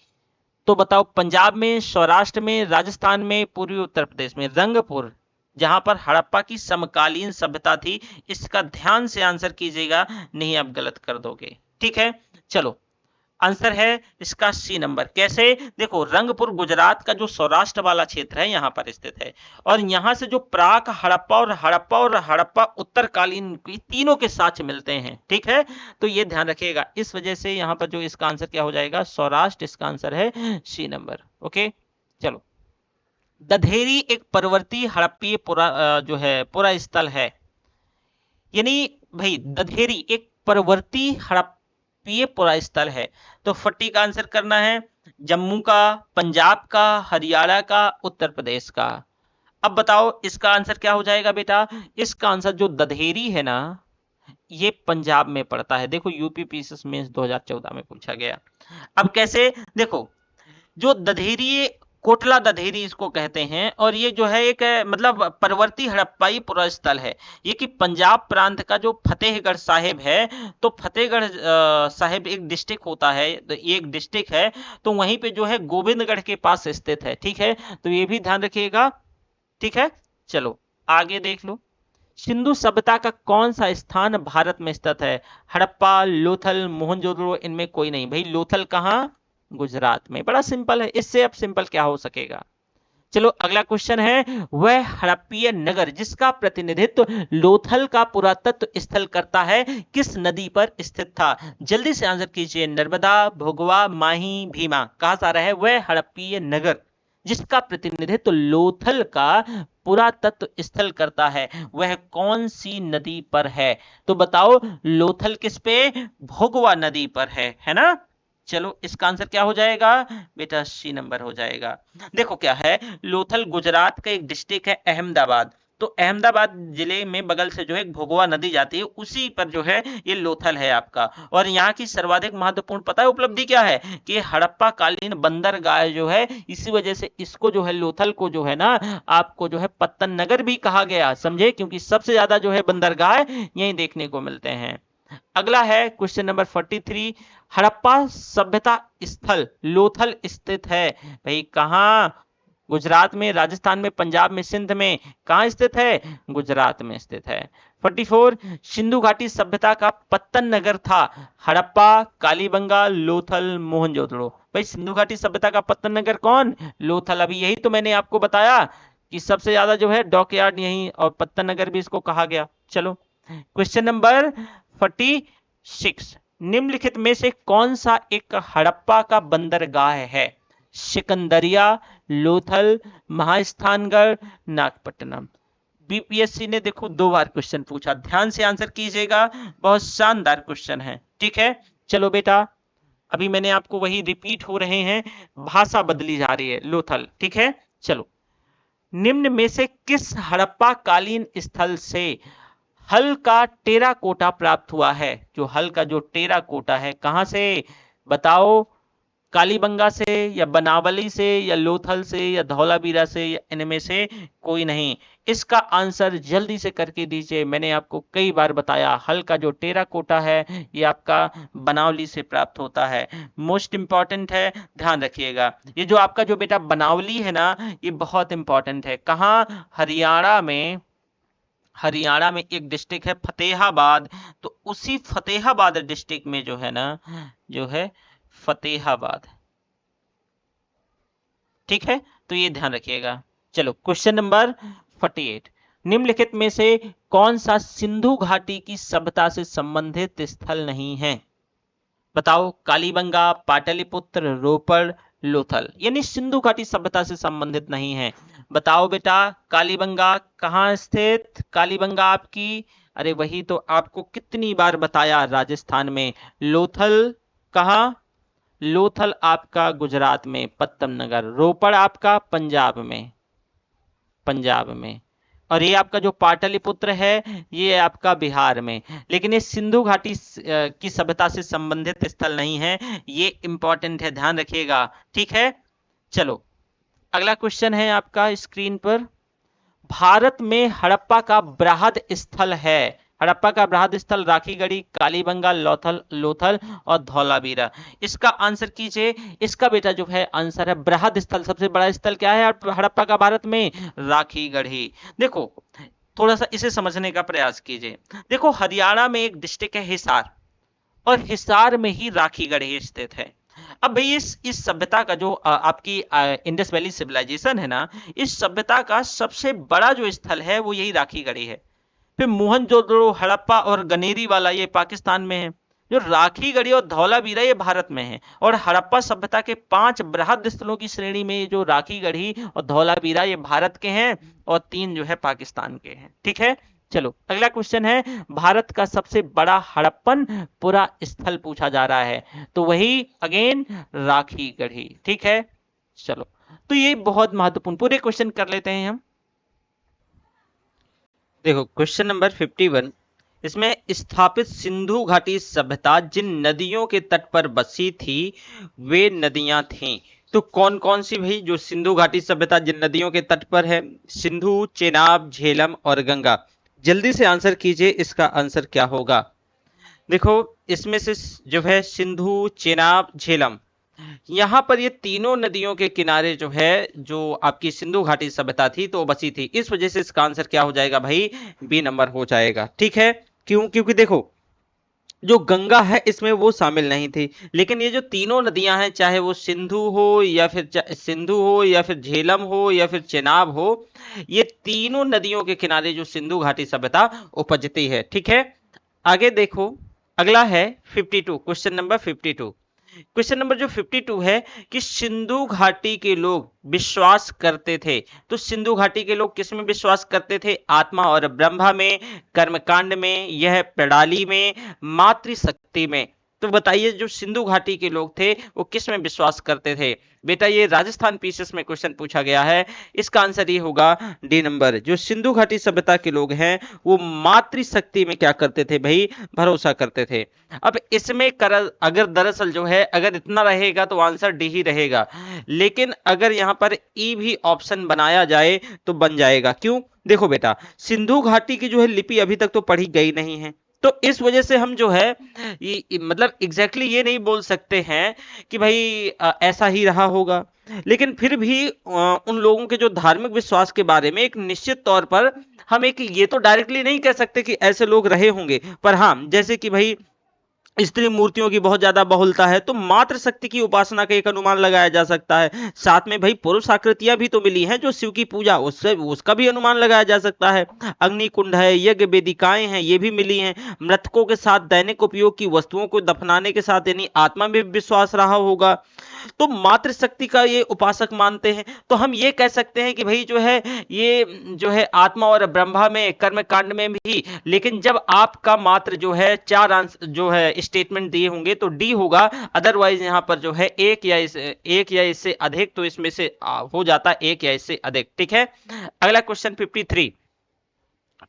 तो बताओ पंजाब में, सौराष्ट्र में, राजस्थान में, पूर्वी उत्तर प्रदेश में। रंगपुर जहां पर हड़प्पा की समकालीन सभ्यता थी, इसका ध्यान से आंसर कीजिएगा, नहीं आप गलत कर दोगे। ठीक है, चलो आंसर है इसका सी नंबर। कैसे? देखो, रंगपुर गुजरात का जो सौराष्ट्र वाला क्षेत्र है यहां पर स्थित है, और यहां से जो प्राक हड़प्पा और हड़प्पा उत्तरकालीन तीनों के साक्ष्य मिलते हैं। ठीक है, तो ये ध्यान रखिएगा, इस वजह से यहां पर जो इसका आंसर क्या हो जाएगा? सौराष्ट्र, इसका आंसर है सी नंबर। ओके, चलो, दधेरी एक परवर्ती हड़प्पीय जो है पुरा स्थल है, यानी भाई दधेरी एक परवर्ती हड़प्पीय पुरा स्थल है। तो 40 का आंसर करना है, जम्मू का, पंजाब का, हरियाणा का, उत्तर प्रदेश का। अब बताओ इसका आंसर क्या हो जाएगा बेटा? इसका आंसर जो दधेरी है ना, ये पंजाब में पड़ता है। देखो, यूपी पीसीएस मेंस 2014 में पूछा गया। अब कैसे? देखो, जो दधेरी, कोटला दधेरी इसको कहते हैं, और ये जो है एक मतलब परवर्ती हड़प्पाई पुरा स्थल है। ये कि पंजाब प्रांत का जो फतेहगढ़ साहिब है, तो फतेहगढ़ साहिब एक डिस्ट्रिक्ट होता है, तो ये एक डिस्ट्रिक्ट है, तो वहीं पे जो है गोविंदगढ़ के पास स्थित है। ठीक है, तो ये भी ध्यान रखिएगा। ठीक है, चलो आगे देख लो, सिंधु सभ्यता का कौन सा स्थान भारत में स्थित है? हड़प्पा, लोथल, मोहनजोदड़ो, इनमें कोई नहीं। भाई लोथल कहाँ? गुजरात में। बड़ा सिंपल है, इससे अब सिंपल क्या हो सकेगा? चलो अगला क्वेश्चन है, वह हड़प्पीय नगर जिसका प्रतिनिधित्व लोथल का पुरातत्व स्थल करता है किस नदी पर स्थित था? जल्दी से आंसर कीजिए। नर्मदा, भोगवा, माही, भीमा। कहां से आ रहा है? वह हड़प्पीय नगर जिसका प्रतिनिधित्व लोथल का पुरातत्व स्थल करता है, वह कौन सी नदी पर है? तो बताओ, लोथल किस पे? भोगवा नदी पर है ना? चलो इसका आंसर क्या हो जाएगा बेटा? सी नंबर हो जाएगा। देखो क्या है, लोथल गुजरात का एक डिस्ट्रिक्ट है, अहमदाबाद। तो अहमदाबाद जिले में बगल से जो है भोगवा नदी जाती है, उसी पर जो है ये लोथल है आपका। और यहाँ की सर्वाधिक महत्वपूर्ण पता है उपलब्धि क्या है? कि हड़प्पा कालीन बंदरगाह जो है, इसी वजह से इसको जो है लोथल को जो है ना आपको जो है पत्तन नगर भी कहा गया, समझे? क्योंकि सबसे ज्यादा जो है बंदरगाह यही देखने को मिलते हैं। अगला है क्वेश्चन नंबर 43, हड़प्पा सभ्यता स्थल लोथल स्थित है, भाई कहां? गुजरात में, राजस्थान में, पंजाब में, सिंध में। कहां स्थित है? गुजरात में स्थित है। 44, सिंधु घाटी सभ्यता का पत्तन नगर था, हड़प्पा, कालीबंगा, लोथल, मोहनजोदड़ो। भाई सिंधु घाटी सभ्यता का पत्तन नगर कौन? लोथल। अभी यही तो मैंने आपको बताया कि सबसे ज्यादा जो है डॉकयार्ड यही, और पत्तन नगर भी इसको कहा गया। चलो क्वेश्चन नंबर 46, निम्नलिखित में से कौन सा एक हड़प्पा का बंदरगाह है? सिकंदरिया, लोथल, महास्थानगढ़, नागपट्टनम। बीपीएससी ने देखो 2 बार क्वेश्चन पूछा, ध्यान से आंसर कीजिएगा, बहुत शानदार क्वेश्चन है। ठीक है, चलो बेटा, अभी मैंने आपको वही रिपीट हो रहे हैं, भाषा बदली जा रही है, लोथल। ठीक है, चलो, निम्न में से किस हड़प्पा कालीन स्थल से हल का टेराकोटा प्राप्त हुआ है? जो हल का जो टेराकोटा है, कहां से बताओ? कालीबंगा से, या बनावली से, या लोथल से, या धौलावीरा से, या इनमें से कोई नहीं। इसका आंसर जल्दी से करके दीजिए। मैंने आपको कई बार बताया, हल का जो टेराकोटा है ये आपका बनावली से प्राप्त होता है। मोस्ट इंपॉर्टेंट है, ध्यान रखिएगा। ये जो आपका जो बेटा बनावली है ना, ये बहुत इंपॉर्टेंट है। कहाँ? हरियाणा में। हरियाणा में एक डिस्ट्रिक्ट है फतेहाबाद, तो उसी फतेहाबाद डिस्ट्रिक्ट में जो है ना, जो है फतेहाबाद। ठीक है, तो ये ध्यान रखिएगा। चलो, क्वेश्चन नंबर 48, निम्नलिखित में से कौन सा सिंधु घाटी की सभ्यता से संबंधित स्थल नहीं है? बताओ। कालीबंगा, पाटलिपुत्र, रोपड़, लोथल, यानी सिंधु घाटी सभ्यता से संबंधित नहीं है। बताओ बेटा, कालीबंगा कहाँ स्थित? कालीबंगा आपकी, अरे वही तो आपको कितनी बार बताया, राजस्थान में। लोथल कहाँ? लोथल आपका गुजरात में, पत्तम नगर। रोपड़ आपका पंजाब में, पंजाब में। और ये आपका जो पाटलिपुत्र है ये आपका बिहार में। लेकिन ये सिंधु घाटी की सभ्यता से संबंधित स्थल नहीं है, ये इंपॉर्टेंट है, ध्यान रखिएगा। ठीक है, चलो, अगला क्वेश्चन है आपका स्क्रीन पर। भारत में हड़प्पा का बृहद स्थल है। हड़प्पा का बृहद स्थल राखीगढ़ी, कालीबंगा, लोथल और धौलावीरा। इसका आंसर कीजिए। इसका बेटा जो है आंसर है बृहद स्थल। सबसे बड़ा स्थल क्या है हड़प्पा का भारत में? राखीगढ़ी। देखो, थोड़ा सा इसे समझने का प्रयास कीजिए। देखो, हरियाणा में एक डिस्ट्रिक्ट है हिसार, और हिसार में ही राखीगढ़ी स्थित है। अब भाई इस सभ्यता का जो आपकी इंडस वैली सिविलाइजेशन है ना, इस सभ्यता का सबसे बड़ा जो स्थल है वो यही राखीगढ़ी है। फिर मोहनजोदड़ो, हड़प्पा और गनेरी वाला ये पाकिस्तान में है। जो राखीगढ़ी और धौलावीरा ये भारत में है। और हड़प्पा सभ्यता के 5 बृहद स्थलों की श्रेणी में जो राखीगढ़ी और धौलावीरा ये भारत के हैं, और 3 जो है पाकिस्तान के हैं। ठीक है, चलो, अगला क्वेश्चन है, भारत का सबसे बड़ा हड़प्पन पुरा स्थल पूछा जा रहा है, तो वही अगेन राखीगढ़ी। ठीक है, चलो, तो ये बहुत महत्वपूर्ण, पूरे क्वेश्चन कर लेते हैं हम। देखो, क्वेश्चन नंबर 51, इसमें स्थापित सिंधु घाटी सभ्यता जिन नदियों के तट पर बसी थी वे नदियां थीं। तो कौन कौन सी भाई जो सिंधु घाटी सभ्यता जिन नदियों के तट पर है? सिंधु, चेनाब, झेलम और गंगा। जल्दी से आंसर कीजिए, इसका आंसर क्या होगा? देखो, इसमें से जो है सिंधु, चेनाब, झेलम, यहां पर ये तीनों नदियों के किनारे जो है जो आपकी सिंधु घाटी सभ्यता थी तो बसी थी। इस वजह से इसका आंसर क्या हो जाएगा भाई? बी नंबर हो जाएगा। ठीक है, क्यों? क्योंकि देखो, जो गंगा है इसमें वो शामिल नहीं थी, लेकिन ये जो तीनों नदियां हैं, चाहे वो सिंधु हो या फिर झेलम हो या फिर चेनाब हो, ये तीनों नदियों के किनारे जो सिंधु घाटी सभ्यता उपजती है। ठीक है, आगे देखो, अगला है 52, क्वेश्चन नंबर 52। क्वेश्चन नंबर जो 52 है कि सिंधु घाटी के लोग विश्वास करते थे। तो सिंधु घाटी के लोग किस में विश्वास करते थे? आत्मा और ब्रह्मा में, कर्मकांड में, यह प्रणाली में, मातृशक्ति में। तो बताइए, जो सिंधु घाटी के लोग थे वो किस में विश्वास करते थे? बेटा, ये राजस्थान पीसीएस में क्वेश्चन पूछा गया है। इसका आंसर ये होगा डी नंबर। जो सिंधु घाटी सभ्यता के लोग हैं वो मातृशक्ति में क्या करते थे भाई? भरोसा करते थे। अब इसमें अगर दरअसल जो है अगर इतना रहेगा तो आंसर डी ही रहेगा, लेकिन अगर यहां पर ई भी ऑप्शन बनाया जाए तो बन जाएगा। क्यों? देखो बेटा, सिंधु घाटी की जो है लिपि अभी तक तो पढ़ी गई नहीं है, तो इस वजह से हम जो है ये मतलब एग्जैक्टली ये नहीं बोल सकते हैं कि भाई ऐसा ही रहा होगा। लेकिन फिर भी उन लोगों के जो धार्मिक विश्वास के बारे में एक निश्चित तौर पर हम एक ये तो डायरेक्टली नहीं कह सकते कि ऐसे लोग रहे होंगे, पर हाँ, जैसे कि भाई स्त्री मूर्तियों की बहुत ज्यादा बहुलता है, तो मातृशक्ति की उपासना का एक अनुमान लगाया जा सकता है। साथ में भाई पुरुष आकृतियां भी तो मिली हैं जो शिव की पूजा, उसका भी अनुमान लगाया जा सकता है। अग्नि कुंड है, यज्ञ वेदिकाएं हैं, ये भी मिली हैं। मृतकों के साथ दैनिक उपयोग की वस्तुओं को दफनाने के साथ यानी आत्मा में विश्वास रहा होगा। तो मातृशक्ति का ये उपासक मानते हैं। तो हम ये कह सकते हैं कि भाई जो है ये जो है आत्मा और ब्रह्मा में कर्म कांड में भी, लेकिन जब आपका मात्र जो है चार आंसर जो है स्टेटमेंट दिए होंगे तो डी होगा, अदरवाइज यहां पर जो है एक या इससे अधिक, तो इसमें से हो जाता है एक या इससे अधिक। ठीक है, अगला क्वेश्चन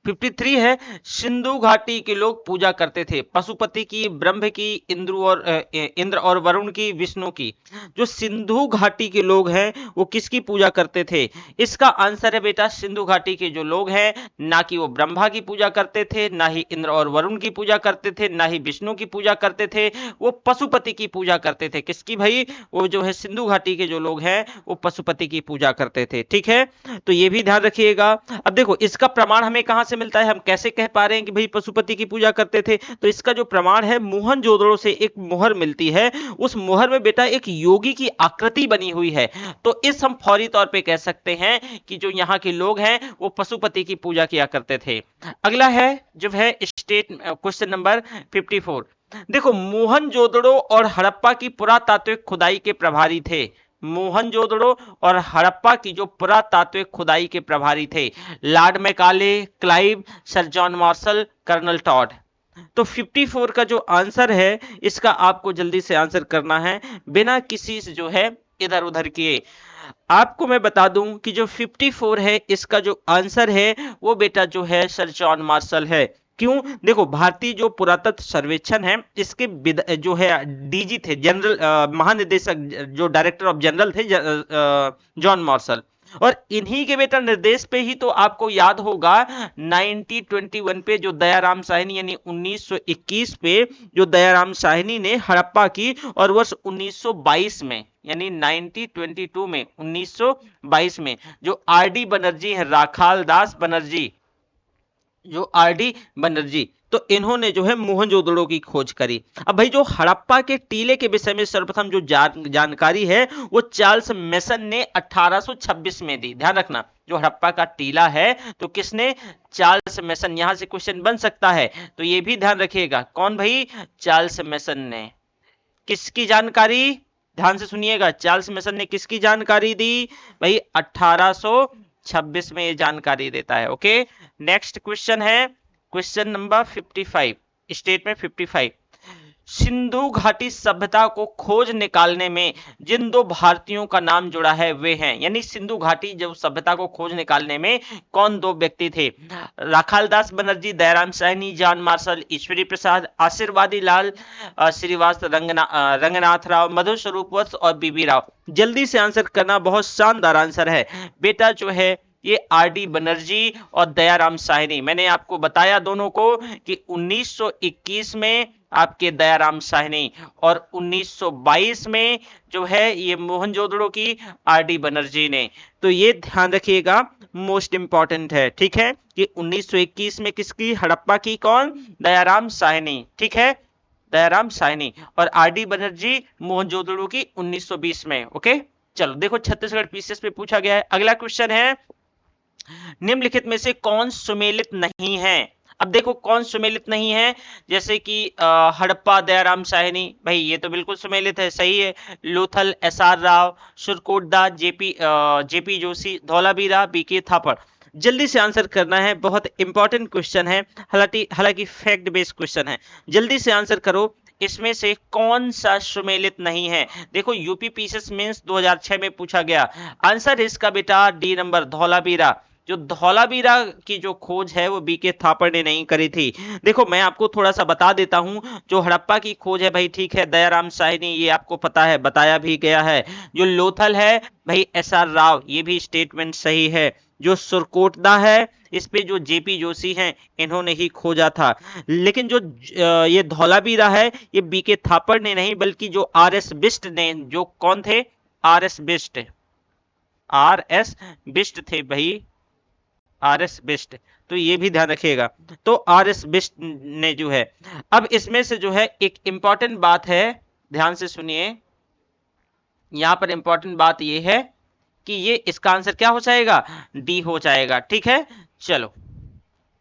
53 है, सिंधु घाटी के लोग पूजा करते थे पशुपति की, ब्रह्म की, इंद्र और वरुण की, विष्णु की। जो सिंधु घाटी के लोग हैं वो किसकी पूजा करते थे? इसका आंसर है बेटा सिंधु घाटी के जो लोग हैं ना कि वो ब्रह्मा की पूजा करते थे, ना ही इंद्र और वरुण की पूजा करते थे, ना ही विष्णु की पूजा करते थे, वो पशुपति की पूजा करते थे। किसकी भाई? वो जो है सिंधु घाटी के जो लोग हैं वो पशुपति की पूजा करते थे। ठीक है, तो ये भी ध्यान रखिएगा। अब देखो इसका प्रमाण हमें कहां से मिलता है, हम कैसे कह पा रहे हैं कि भाई पशुपति की पूजा करते थे? तो इसका जो प्रमाण है मोहनजोदड़ो से एक मोहर मिलती है, उस मोहर में बेटा एक योगी की आकृति बनी हुई है। तो इस हम फौरी तौर पे कह सकते हैं कि जो यहाँ के लोग हैं वो पशुपति की पूजा किया करते थे। अगला है जो है स्टेट क्वेश्चन नंबर 54। देखो मोहनजोदड़ो और हड़प्पा की पुरातात्विक खुदाई के प्रभारी थे। मोहनजोदड़ो और हड़प्पा की जो पुरातात्विक खुदाई के प्रभारी थे Lord Macaulay, Clive, sir John Marshall, colonel Tod. तो 54 का जो आंसर है इसका आपको जल्दी से आंसर करना है बिना किसी से जो है इधर उधर किए। आपको मैं बता दूं कि जो 54 है इसका जो आंसर है वो बेटा जो है सर जॉन मार्शल है। क्यों? देखो भारतीय जो पुरातत्व सर्वेक्षण है इसके जो है डीजी थे, जनरल महानिदेशक, जो डायरेक्टर ऑफ जनरल थे जॉन मार्शल, और इन्हीं के बेटा निर्देश पे ही तो आपको याद होगा 1921 पे जो दयाराम साहनी यानी 1921 पे जो दयाराम साहनी ने हड़प्पा की, और वर्ष 1922 में यानी 1922 में 1922 में जो आरडी बनर्जी है, राखाल दास बनर्जी, जो आरडी बनर्जी, तो इन्होंने जो है मोहनजोदड़ो की खोज करी। अब भाई जो हड़प्पा के टीले के विषय में सर्वप्रथम जो जानकारी है वो चार्ल्स मेसन ने 1826 में दी। ध्यान रखना जो हड़प्पा का टीला है तो किसने? Charles mason. यहां से क्वेश्चन बन सकता है तो ये भी ध्यान रखिएगा। कौन भाई? चार्ल्स मेसन ने। किसकी जानकारी? ध्यान से सुनिएगा, चार्ल्स मेसन ने किसकी जानकारी दी? भाई 1826 में ये जानकारी देता है। ओके, नेक्स्ट क्वेश्चन है क्वेश्चन नंबर 55, स्टेटमेंट 55। सिंधु घाटी सभ्यता को खोज निकालने में जिन दो भारतीयों का नाम जुड़ा है वे हैं, यानी सिंधु घाटी जब सभ्यता को खोज निकालने में कौन दो व्यक्ति थे? राखाल दास बनर्जी, दयाराम साहनी, जॉन मार्शल, ईश्वरी प्रसाद, आशीर्वादी लाल श्रीवास्तव, रंगनाथ राव, मधु स्वरूप वत्स और बीबी राव। जल्दी से आंसर करना, बहुत शानदार आंसर है बेटा जो है ये आरडी बनर्जी और दयाराम साहनी। मैंने आपको बताया दोनों को कि 1921 में आपके दयाराम साहनी और 1922 में जो है ये मोहनजोदड़ो की आरडी बनर्जी ने। तो ये ध्यान रखिएगा, मोस्ट इंपॉर्टेंट है। ठीक है, कि 1921 में किसकी? हड़प्पा की। कौन? दयाराम साहनी। ठीक है, दयाराम साहनी, और आरडी बनर्जी मोहनजोदड़ो की 1920 में। ओके, चलो देखो छत्तीसगढ़ पीसीएस पे पूछा गया है। अगला क्वेश्चन है निम्नलिखित में से कौन सुमेलित नहीं है? अब देखो कौन सुमेलित नहीं है, जैसे कि हड़प्पा, दयाराम साहनी, भाई ये तो बिल्कुल सुमेलित है, सही है। Lothal, SR Rao, Surkotada, JP Joshi, Dholavira, BK Thapar. जल्दी से आंसर करना है, बहुत इंपॉर्टेंट क्वेश्चन है, हालांकि फैक्ट बेस्ड क्वेश्चन है। जल्दी से आंसर करो, इसमें से कौन सा सुमेलित नहीं है? देखो यूपी पीसीएस मेंस 2006 में पूछा गया। आंसर इसका बेटा डी नंबर, धौलावीरा। जो धौलावीरा की जो खोज है वो बीके थापड़ ने नहीं करी थी। देखो मैं आपको थोड़ा सा बता देता हूं, जो हड़प्पा की खोज है भाई, ठीक है, दयाराम साहनी, ये आपको पता है, बताया भी गया है। जो लोथल है भाई एसआर राव, ये भी स्टेटमेंट सही है। जो सुरकोटदा है इस पे जो जेपी जोशी हैं इन्होंने ही खोजा था। लेकिन जो ये धौलावीरा है ये बीके थापड़ ने नहीं, बल्कि जो आरएस बिष्ट ने, जो कौन थे? आरएस बिष्ट, आरएस बिष्ट थे भाई, आरएस बिष्ट। तो ये भी ध्यान रखिएगा, तो आरएस बिष्ट ने जो है। अब इसमें से जो है एक इंपॉर्टेंट बात है, ध्यान से सुनिए, यहां पर इंपॉर्टेंट बात ये है कि ये इसका आंसर क्या हो जाएगा? डी हो जाएगा। ठीक है, चलो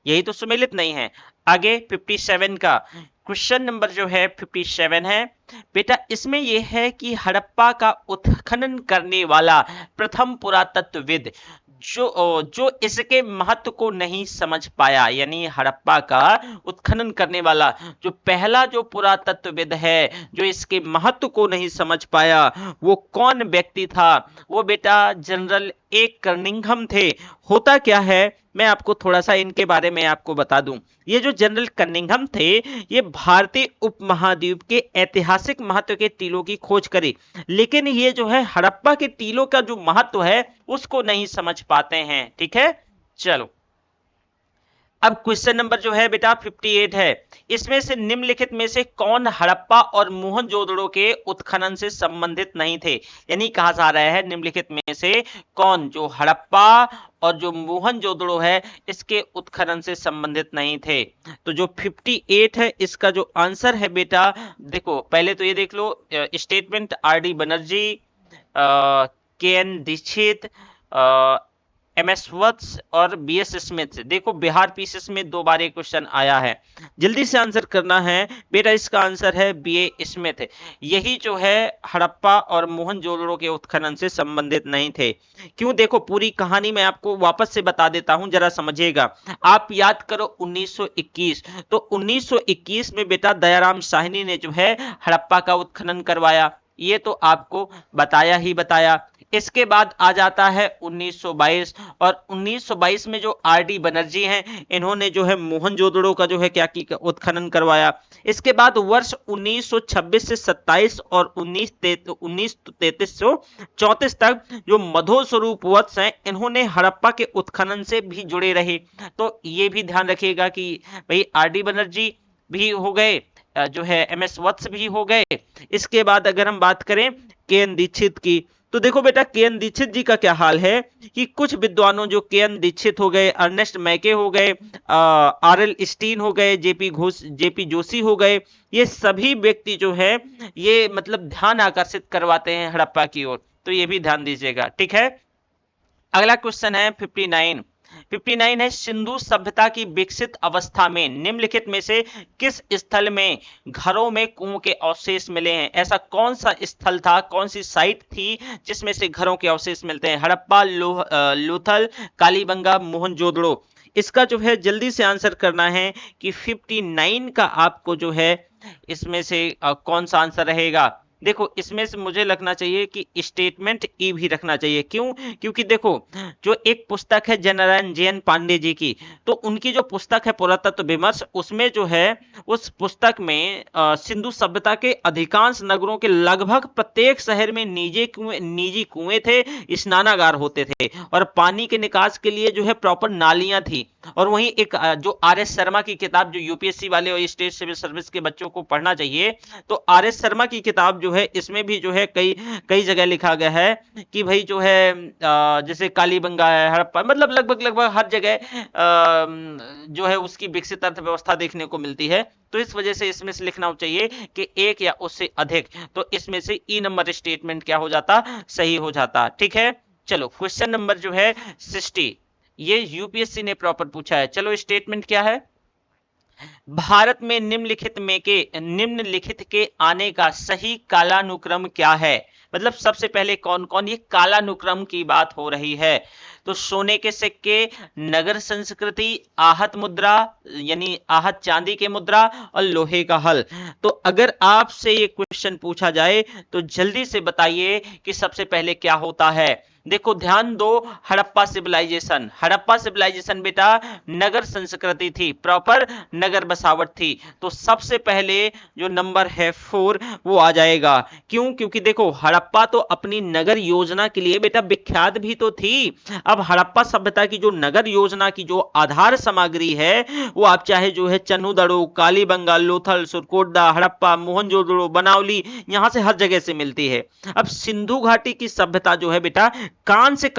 यही तो सुमेलित नहीं है। आगे 57 का, क्वेश्चन नंबर जो है 57 है बेटा। इसमें यह है कि हड़प्पा का उत्खनन करने वाला प्रथम पुरातत्वविद जो इसके महत्व को नहीं समझ पाया, यानी हड़प्पा का उत्खनन करने वाला जो पहला जो पुरातत्वविद है जो इसके महत्व को नहीं समझ पाया, वो कौन व्यक्ति था? वो बेटा जनरल ए कर्निंघम थे। होता क्या है, मैं आपको थोड़ा सा इनके बारे में आपको बता दूं। ये जो जनरल कर्निंघम थे, ये भारतीय उपमहाद्वीप के ऐतिहासिक महत्व के टीलों की खोज करी, लेकिन ये जो है हड़प्पा के टीलों का जो महत्व है उसको नहीं समझ पाते हैं। ठीक है, चलो अब क्वेश्चन नंबर जो है बेटा 58 है। इसमें से निम्नलिखित में से कौन हड़प्पा और मोहनजोदड़ो के उत्खनन से संबंधित नहीं थे? यानी कहा जा रहा है निम्नलिखित में से कौन जो हड़प्पा और जो मोहनजोदड़ो है इसके उत्खनन से संबंधित नहीं थे। तो जो 58 है इसका जो आंसर है बेटा, देखो पहले तो ये देख लो statement RD. Banerjee, KN. Dikshit, MS. Vats और बी.एस. स्मिथ। देखो बिहार पीसीएस में 2 बार ये क्वेश्चन आया है, जल्दी से आंसर करना है बेटा। इसका आंसर है बी.ए. स्मिथ। यही जो है हड़प्पा और मोहनजोदड़ो के उत्खनन से संबंधित नहीं थे। क्यों? देखो पूरी कहानी मैं आपको वापस से बता देता हूं, जरा समझिएगा। आप याद करो 1921, तो 1921 में बेटा दयाराम साहनी ने जो है हड़प्पा का उत्खनन करवाया, ये तो आपको बताया ही बताया। इसके बाद आ जाता है 1922, और 1922 में जो आर.डी. बनर्जी हैं इन्होंने जो है मोहनजोदड़ो का जो है क्या की उत्खनन करवाया। इसके बाद वर्ष 1926 से 27 और 1933 तक जो मधो स्वरूप वत्स हैं इन्होंने हड़प्पा के उत्खनन से भी जुड़े रहे। तो ये भी ध्यान रखिएगा कि भाई आर.डी. बनर्जी भी हो गए, जो है एम.एस. वत्स भी हो गए। इसके बाद अगर हम बात करें के.एन. दीक्षित की, तो देखो बेटा के.एन. दीक्षित जी का क्या हाल है कि कुछ विद्वानों जो के.एन. दीक्षित हो गए, अर्नेस्ट मैके हो गए, आर.एल. स्टीन हो गए, जेपी जोशी हो गए, ये सभी व्यक्ति जो है ये मतलब ध्यान आकर्षित करवाते हैं हड़प्पा की ओर, तो ये भी ध्यान दीजिएगा। ठीक है, अगला क्वेश्चन है 59 है। सिंधु सभ्यता की विकसित अवस्था में निम्नलिखित में से किस स्थल में घरों में कुओं के अवशेष मिले हैं? ऐसा कौन सा स्थल था, कौन सी साइट थी जिसमें से घरों के अवशेष मिलते हैं? हड़प्पा, लोथल, कालीबंगा, मोहनजोदड़ो। इसका जो है जल्दी से आंसर करना है कि 59 का आपको जो है इसमें से कौन सा आंसर रहेगा। देखो इसमें से मुझे लगना चाहिए कि स्टेटमेंट ई भी रखना चाहिए। क्यों? क्योंकि देखो जो एक पुस्तक है जननारायण जैन पांडे जी की, तो उनकी जो पुस्तक है पुरातत्व विमर्श, उसमें जो है उस पुस्तक में सिंधु सभ्यता के अधिकांश नगरों के लगभग प्रत्येक शहर में निजी कुएं थे, स्नानागार होते थे और पानी के निकास के लिए जो है प्रॉपर नालियां थी। और वहीं एक जो आर.एस. शर्मा की किताब, जो यूपीएससी वाले और स्टेट सिविल सर्विस के बच्चों को पढ़ना चाहिए, तो आर.एस. शर्मा की किताब जो है इसमें भी जो है कई जगह लिखा गया है कि भाई जो है जैसे कालीबंगा है, हड़प्पा, मतलब लगभग हर जगह जो है उसकी विकसित अर्थव्यवस्था देखने को मिलती है। तो इस वजह से इसमें से लिखना चाहिए कि एक या उससे अधिक, तो इसमें से ई नंबर स्टेटमेंट क्या हो जाता, सही हो जाता। ठीक है, चलो क्वेश्चन नंबर जो है 60, ये यूपीएससी ने प्रॉपर पूछा है। चलो स्टेटमेंट क्या है? भारत में निम्नलिखित के आने का सही कालानुक्रम क्या है? मतलब सबसे पहले कौन कौन, ये कालानुक्रम की बात हो रही है। तो सोने के सिक्के, नगर संस्कृति, आहत मुद्रा यानी आहत चांदी के मुद्रा और लोहे का हल। तो अगर आपसे ये क्वेश्चन पूछा जाए तो जल्दी से बताइए कि सबसे पहले क्या होता है। देखो ध्यान दो, हड़प्पा सिविलाइजेशन बेटा नगर संस्कृति थी, प्रॉपर नगर बसावट थी। तो सबसे पहले जो नंबर है 4 वो आ जाएगा। क्यों? क्योंकि देखो हड़प्पा तो अपनी नगर योजना के लिए बेटा विख्यात भी तो थी। अब हड़प्पा सभ्यता की जो नगर योजना की जो आधार सामग्री है वो आप चाहे जो है चन्हुदड़ो, कालीबंगा, लोथल, सुरकोटडा, हड़प्पा, मोहनजोदड़ो, बनावली, यहां से हर जगह से मिलती है। अब सिंधु घाटी की सभ्यता जो है बेटा कांस्य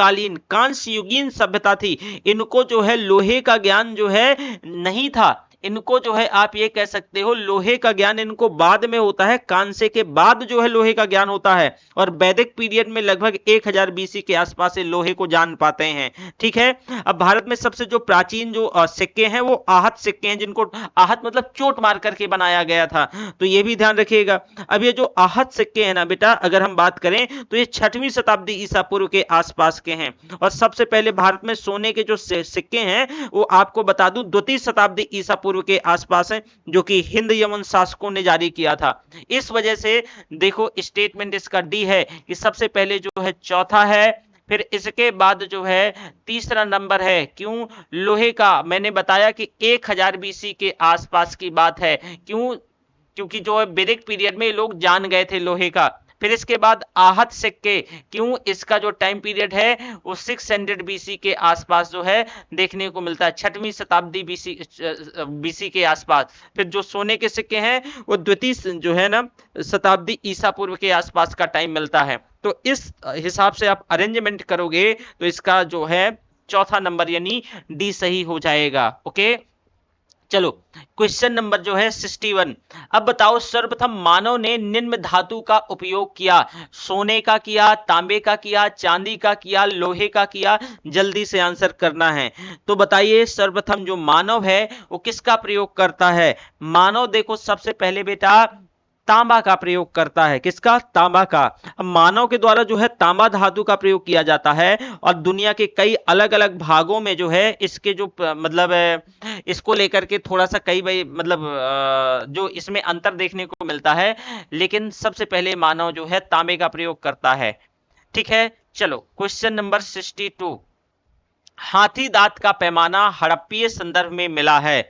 युगीन सभ्यता थी। इनको जो है लोहे का ज्ञान जो है नहीं था, इनको जो है आप ये कह सकते हो लोहे का ज्ञान इनको बाद में होता है, कांसे के बाद जो है लोहे का ज्ञान होता है, और वैदिक पीरियड में लगभग 1000 बीसी के आसपास से लोहे को जान पाते हैं। ठीक है, अब भारत में सबसे जो प्राचीन जो सिक्के हैं वो आहत सिक्के हैं, जिनको आहत मतलब चोट मार करके बनाया गया था, तो ये भी ध्यान रखिएगा। अब ये जो आहत सिक्के हैं ना बेटा, अगर हम बात करें तो ये 6वीं शताब्दी ईसा पूर्व के आसपास के हैं, और सबसे पहले भारत में सोने के जो सिक्के हैं वो आपको बता दूं 2वीं शताब्दी ईसा पूर्व के आसपास हैं, जो कि हिंद यमन शासकों ने जारी किया था। इस वजह से देखो स्टेटमेंट इसका डी है कि सबसे पहले जो है चौथा है, फिर इसके बाद जो है तीसरा नंबर है। क्यों? लोहे का मैंने बताया कि 1000 बीसी के आसपास की बात है। क्यों? क्योंकि जो है वैदिक पीरियड में लोग जान गए थे लोहे का। फिर इसके बाद आहत सिक्के, क्यों? इसका जो टाइम पीरियड है वो 600 बीसी के आसपास जो है देखने को मिलता है, 6वीं शताब्दी बीसी के आसपास। फिर जो सोने के सिक्के हैं वो 2वीं जो है ना शताब्दी ईसा पूर्व के आसपास का टाइम मिलता है। तो इस हिसाब से आप अरेंजमेंट करोगे तो इसका जो है चौथा नंबर यानी डी सही हो जाएगा। ओके, चलो क्वेश्चन नंबर जो है 61। अब बताओ सर्वप्रथम मानव ने निम्न धातु का उपयोग किया, सोने का किया, तांबे का किया, चांदी का किया, लोहे का किया। जल्दी से आंसर करना है। तो बताइए सर्वप्रथम जो मानव है वो किसका प्रयोग करता है? मानव देखो सबसे पहले बेटा तांबा का प्रयोग करता है। किसका? तांबा का। अब मानव के द्वारा जो है तांबा धातु का प्रयोग किया जाता है, और दुनिया के कई अलग अलग भागों में जो है इसके जो मतलब इसको लेकर के थोड़ा सा कई भाई मतलब जो इसमें अंतर देखने को मिलता है, लेकिन सबसे पहले मानव जो है तांबे का प्रयोग करता है। ठीक है, चलो क्वेश्चन नंबर 62। हाथी दांत का पैमाना हड़प्पीय संदर्भ में मिला है।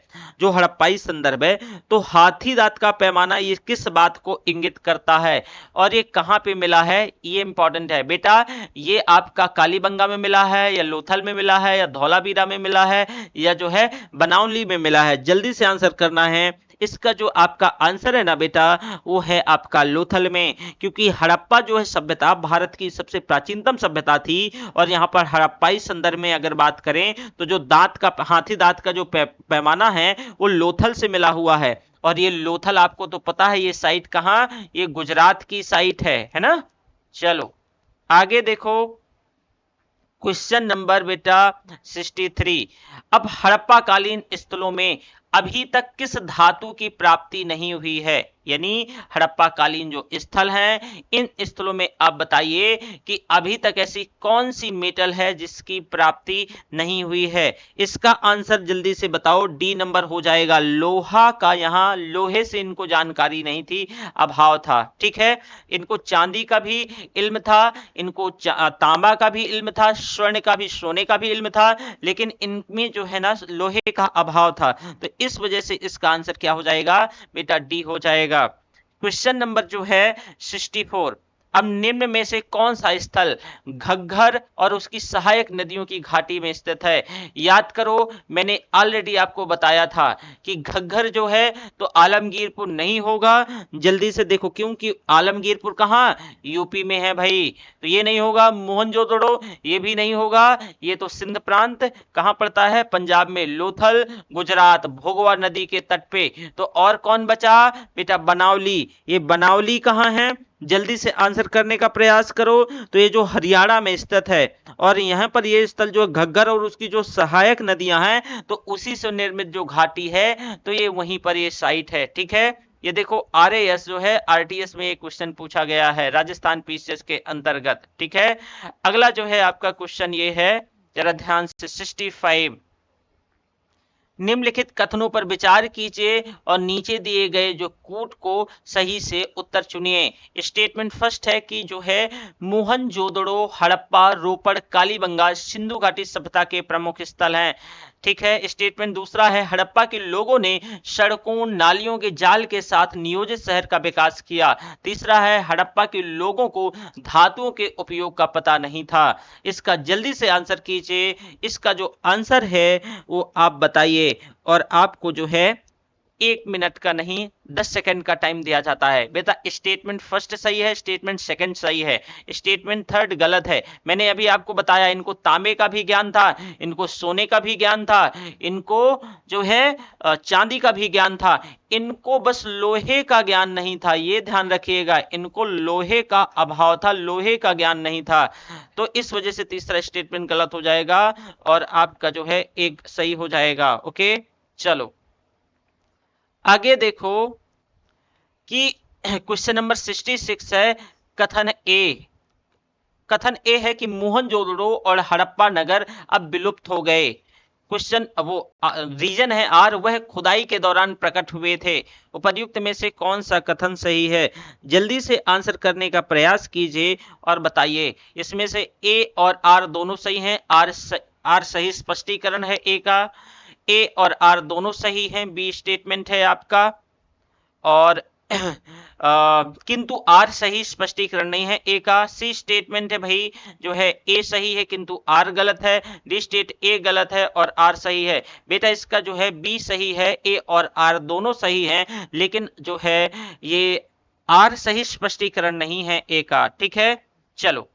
जो हड़प्पाई संदर्भ है, तो हाथी दांत का पैमाना ये किस बात को इंगित करता है और ये कहां पे मिला है? ये इंपॉर्टेंट है बेटा। ये आपका कालीबंगा में मिला है, या लोथल में मिला है, या धौलावीरा में मिला है, या जो है बनाउली में मिला है? जल्दी से आंसर करना है। इसका जो आपका आंसर है ना बेटा वो है आपका लोथल में, क्योंकि हड़प्पा जो है सभ्यता भारत की सबसे प्राचीनतम सभ्यता थी, और यहां पर हड़प्पाई संदर्भ में अगर बात करें तो जो दांत का हाथी दांत का जो पैमाना है वो लोथल से मिला हुआ है। और ये लोथल आपको तो पता है ये साइट कहां, ये गुजरात की साइट है ना। चलो आगे देखो क्वेश्चन नंबर बेटा 63। अब हड़प्पा कालीन स्थलों में अभी तक किस धातु की प्राप्ति नहीं हुई है? यानी हड़प्पा कालीन जो स्थल हैं इन स्थलों में आप बताइए कि अभी तक ऐसी कौन सी मेटल है जिसकी प्राप्ति नहीं हुई है? इसका आंसर जल्दी से बताओ। डी नंबर हो जाएगा लोहा का। यहां लोहे से इनको जानकारी नहीं थी, अभाव था। ठीक है, इनको चांदी का भी इल्म था, इनको तांबा का भी इल्म था, स्वर्ण का भी, सोने का भी इल्म था, लेकिन इनमें जो है ना लोहे का अभाव था। तो इस वजह से इसका आंसर क्या हो जाएगा बेटा? डी हो जाएगा। क्वेश्चन नंबर जो है 64। अब निम्न में से कौन सा स्थल घग्गर और उसकी सहायक नदियों की घाटी में स्थित है? याद करो मैंने ऑलरेडी आपको बताया था कि घग्गर जो है तो आलमगीरपुर नहीं होगा। जल्दी से देखो, क्योंकि आलमगीरपुर कहां? यूपी में है भाई, तो ये नहीं होगा। मोहनजोदड़ो ये भी नहीं होगा, ये तो सिंध प्रांत कहां पड़ता है? पंजाब में। लोथल गुजरात भोगवा नदी के तट पे। तो और कौन बचा बेटा? बनावली। ये बनावली कहां है? जल्दी से आंसर करने का प्रयास करो। तो ये जो हरियाणा में स्थित है, और यहाँ पर ये स्थल जो घग्गर और उसकी जो सहायक नदियां हैं तो उसी से निर्मित जो घाटी है तो ये वहीं पर ये साइट है। ठीक है, ये देखो RAS जो है RTS में एक क्वेश्चन पूछा गया है राजस्थान PCS के अंतर्गत। ठीक है, अगला जो है आपका क्वेश्चन ये है, जरा ध्यान से 65। निम्नलिखित कथनों पर विचार कीजिए और नीचे दिए गए जो कूट को सही से उत्तर चुनिए। स्टेटमेंट फर्स्ट है कि जो है मोहनजोदड़ो, हड़प्पा, रोपड़, कालीबंगा सिंधु घाटी सभ्यता के प्रमुख स्थल हैं। ठीक है, स्टेटमेंट दूसरा है हड़प्पा के लोगों ने सड़कों नालियों के जाल के साथ नियोजित शहर का विकास किया। तीसरा है हड़प्पा के लोगों को धातुओं के उपयोग का पता नहीं था। इसका जल्दी से आंसर कीजिए। इसका जो आंसर है वो आप बताइए, और आपको जो है 1 मिनट का नहीं 10 सेकंड का टाइम दिया जाता है। बेटा स्टेटमेंट फर्स्ट सही है, स्टेटमेंट सेकंड सही है, स्टेटमेंट थर्ड गलत है। मैंने अभी आपको बताया इनको तांबे का भी ज्ञान था, इनको सोने का भी ज्ञान था, इनको जो है चांदी का भी ज्ञान था, इनको बस लोहे का ज्ञान नहीं था। ये ध्यान रखिएगा, इनको लोहे का अभाव था, लोहे का ज्ञान नहीं था। तो इस वजह से तीसरा स्टेटमेंट गलत हो जाएगा और आपका जो है एक सही हो जाएगा। ओके, चलो आगे देखो कि क्वेश्चन नंबर 66 है। कथन ए है कि मोहनजोदड़ो और हड़प्पा नगर अब विलुप्त हो गए। क्वेश्चन वो रीजन है आर, वह खुदाई के दौरान प्रकट हुए थे। उपर्युक्त में से कौन सा कथन सही है? जल्दी से आंसर करने का प्रयास कीजिए और बताइए। इसमें से ए और आर दोनों सही हैं। आर सही स्पष्टीकरण है ए का, ए और आर दोनों सही हैं, बी स्टेटमेंट है आपका। और किंतु आर सही स्पष्टीकरण नहीं है ए का। सी स्टेटमेंट है भाई, जो है ए सही है किंतु आर गलत है। डी स्टेट ए गलत है और आर सही है। बेटा इसका जो है बी सही है, ए और आर दोनों सही हैं, लेकिन जो है ये आर सही स्पष्टीकरण नहीं है ए का। ठीक है, चलो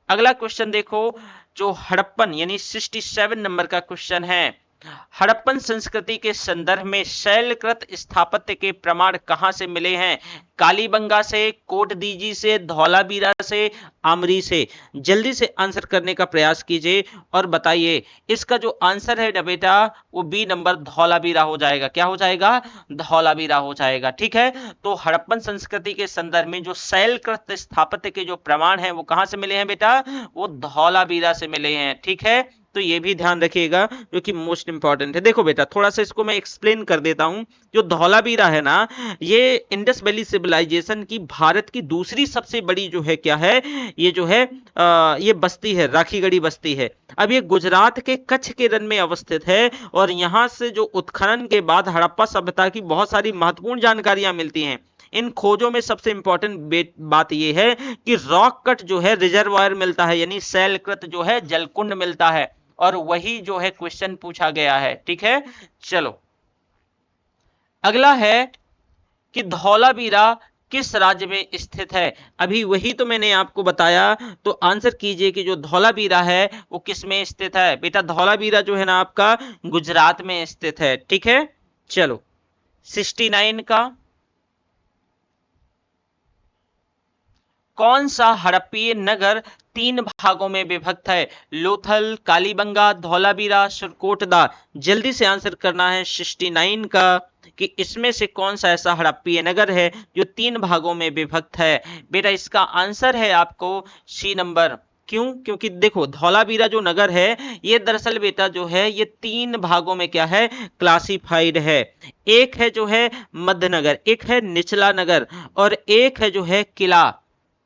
अगला क्वेश्चन देखो, जो हड़प्पन यानी 67 नंबर का क्वेश्चन है। हड़प्पन संस्कृति के संदर्भ में शैलकृत स्थापत्य के प्रमाण कहां से मिले हैं? कालीबंगा से, कोटदीजी से, धौलावीरा से, आमरी से। जल्दी से आंसर करने का प्रयास कीजिए और बताइए। इसका जो आंसर है ना बेटा वो बी नंबर धौलावीरा हो जाएगा। क्या हो जाएगा? धौलावीरा हो जाएगा। ठीक है, तो हड़प्पन संस्कृति के संदर्भ में जो शैलकृत स्थापत्य के जो प्रमाण है वो कहां से मिले हैं बेटा? वो धौलावीरा से मिले हैं। ठीक है, तो ये भी ध्यान रखिएगा जो कि मोस्ट इंपॉर्टेंट है। देखो बेटा थोड़ा सा इसको मैं एक्सप्लेन कर देता हूं। जो धौलावीरा है ना, ये इंडस वैली सिविलाइजेशन की भारत की दूसरी सबसे बड़ी जो है क्या है, ये जो है ये बस्ती है, राखीगढ़ी बस्ती है। अब ये गुजरात के कच्छ के रन में अवस्थित है और यहां से जो उत्खनन के बाद हड़प्पा सभ्यता की बहुत सारी महत्वपूर्ण जानकारियां मिलती हैं। इन खोजों में सबसे इंपॉर्टेंट बात यह है कि रॉक कट जो है रिजर्वायर मिलता है, यानी शैलकृत जो है जलकुंड मिलता है, और वही जो है क्वेश्चन पूछा गया है। ठीक है, चलो अगला है कि धौलावीरा किस राज्य में स्थित है? अभी वही तो मैंने आपको बताया, तो आंसर कीजिए कि जो धौलावीरा है वो किस में स्थित है? बेटा धौलावीरा जो है ना आपका गुजरात में स्थित है। ठीक है, चलो 69 का कौन सा हड़प्पीय नगर 3 भागों में विभक्त है? लोथल, कालीबंगा, धौलावीरा, सुरकोटदा। जल्दी से आंसर करना है 69 का कि इसमें से कौन सा ऐसा हड़प्पीय नगर है जो 3 भागों में विभक्त है। बेटा इसका आंसर है आपको सी नंबर। क्यों? क्योंकि देखो धौलावीरा जो नगर है ये दरअसल बेटा जो है ये 3 भागों में क्या है, क्लासिफाइड है। एक है जो है मध्य नगर, एक है निचला नगर और एक है जो है किला।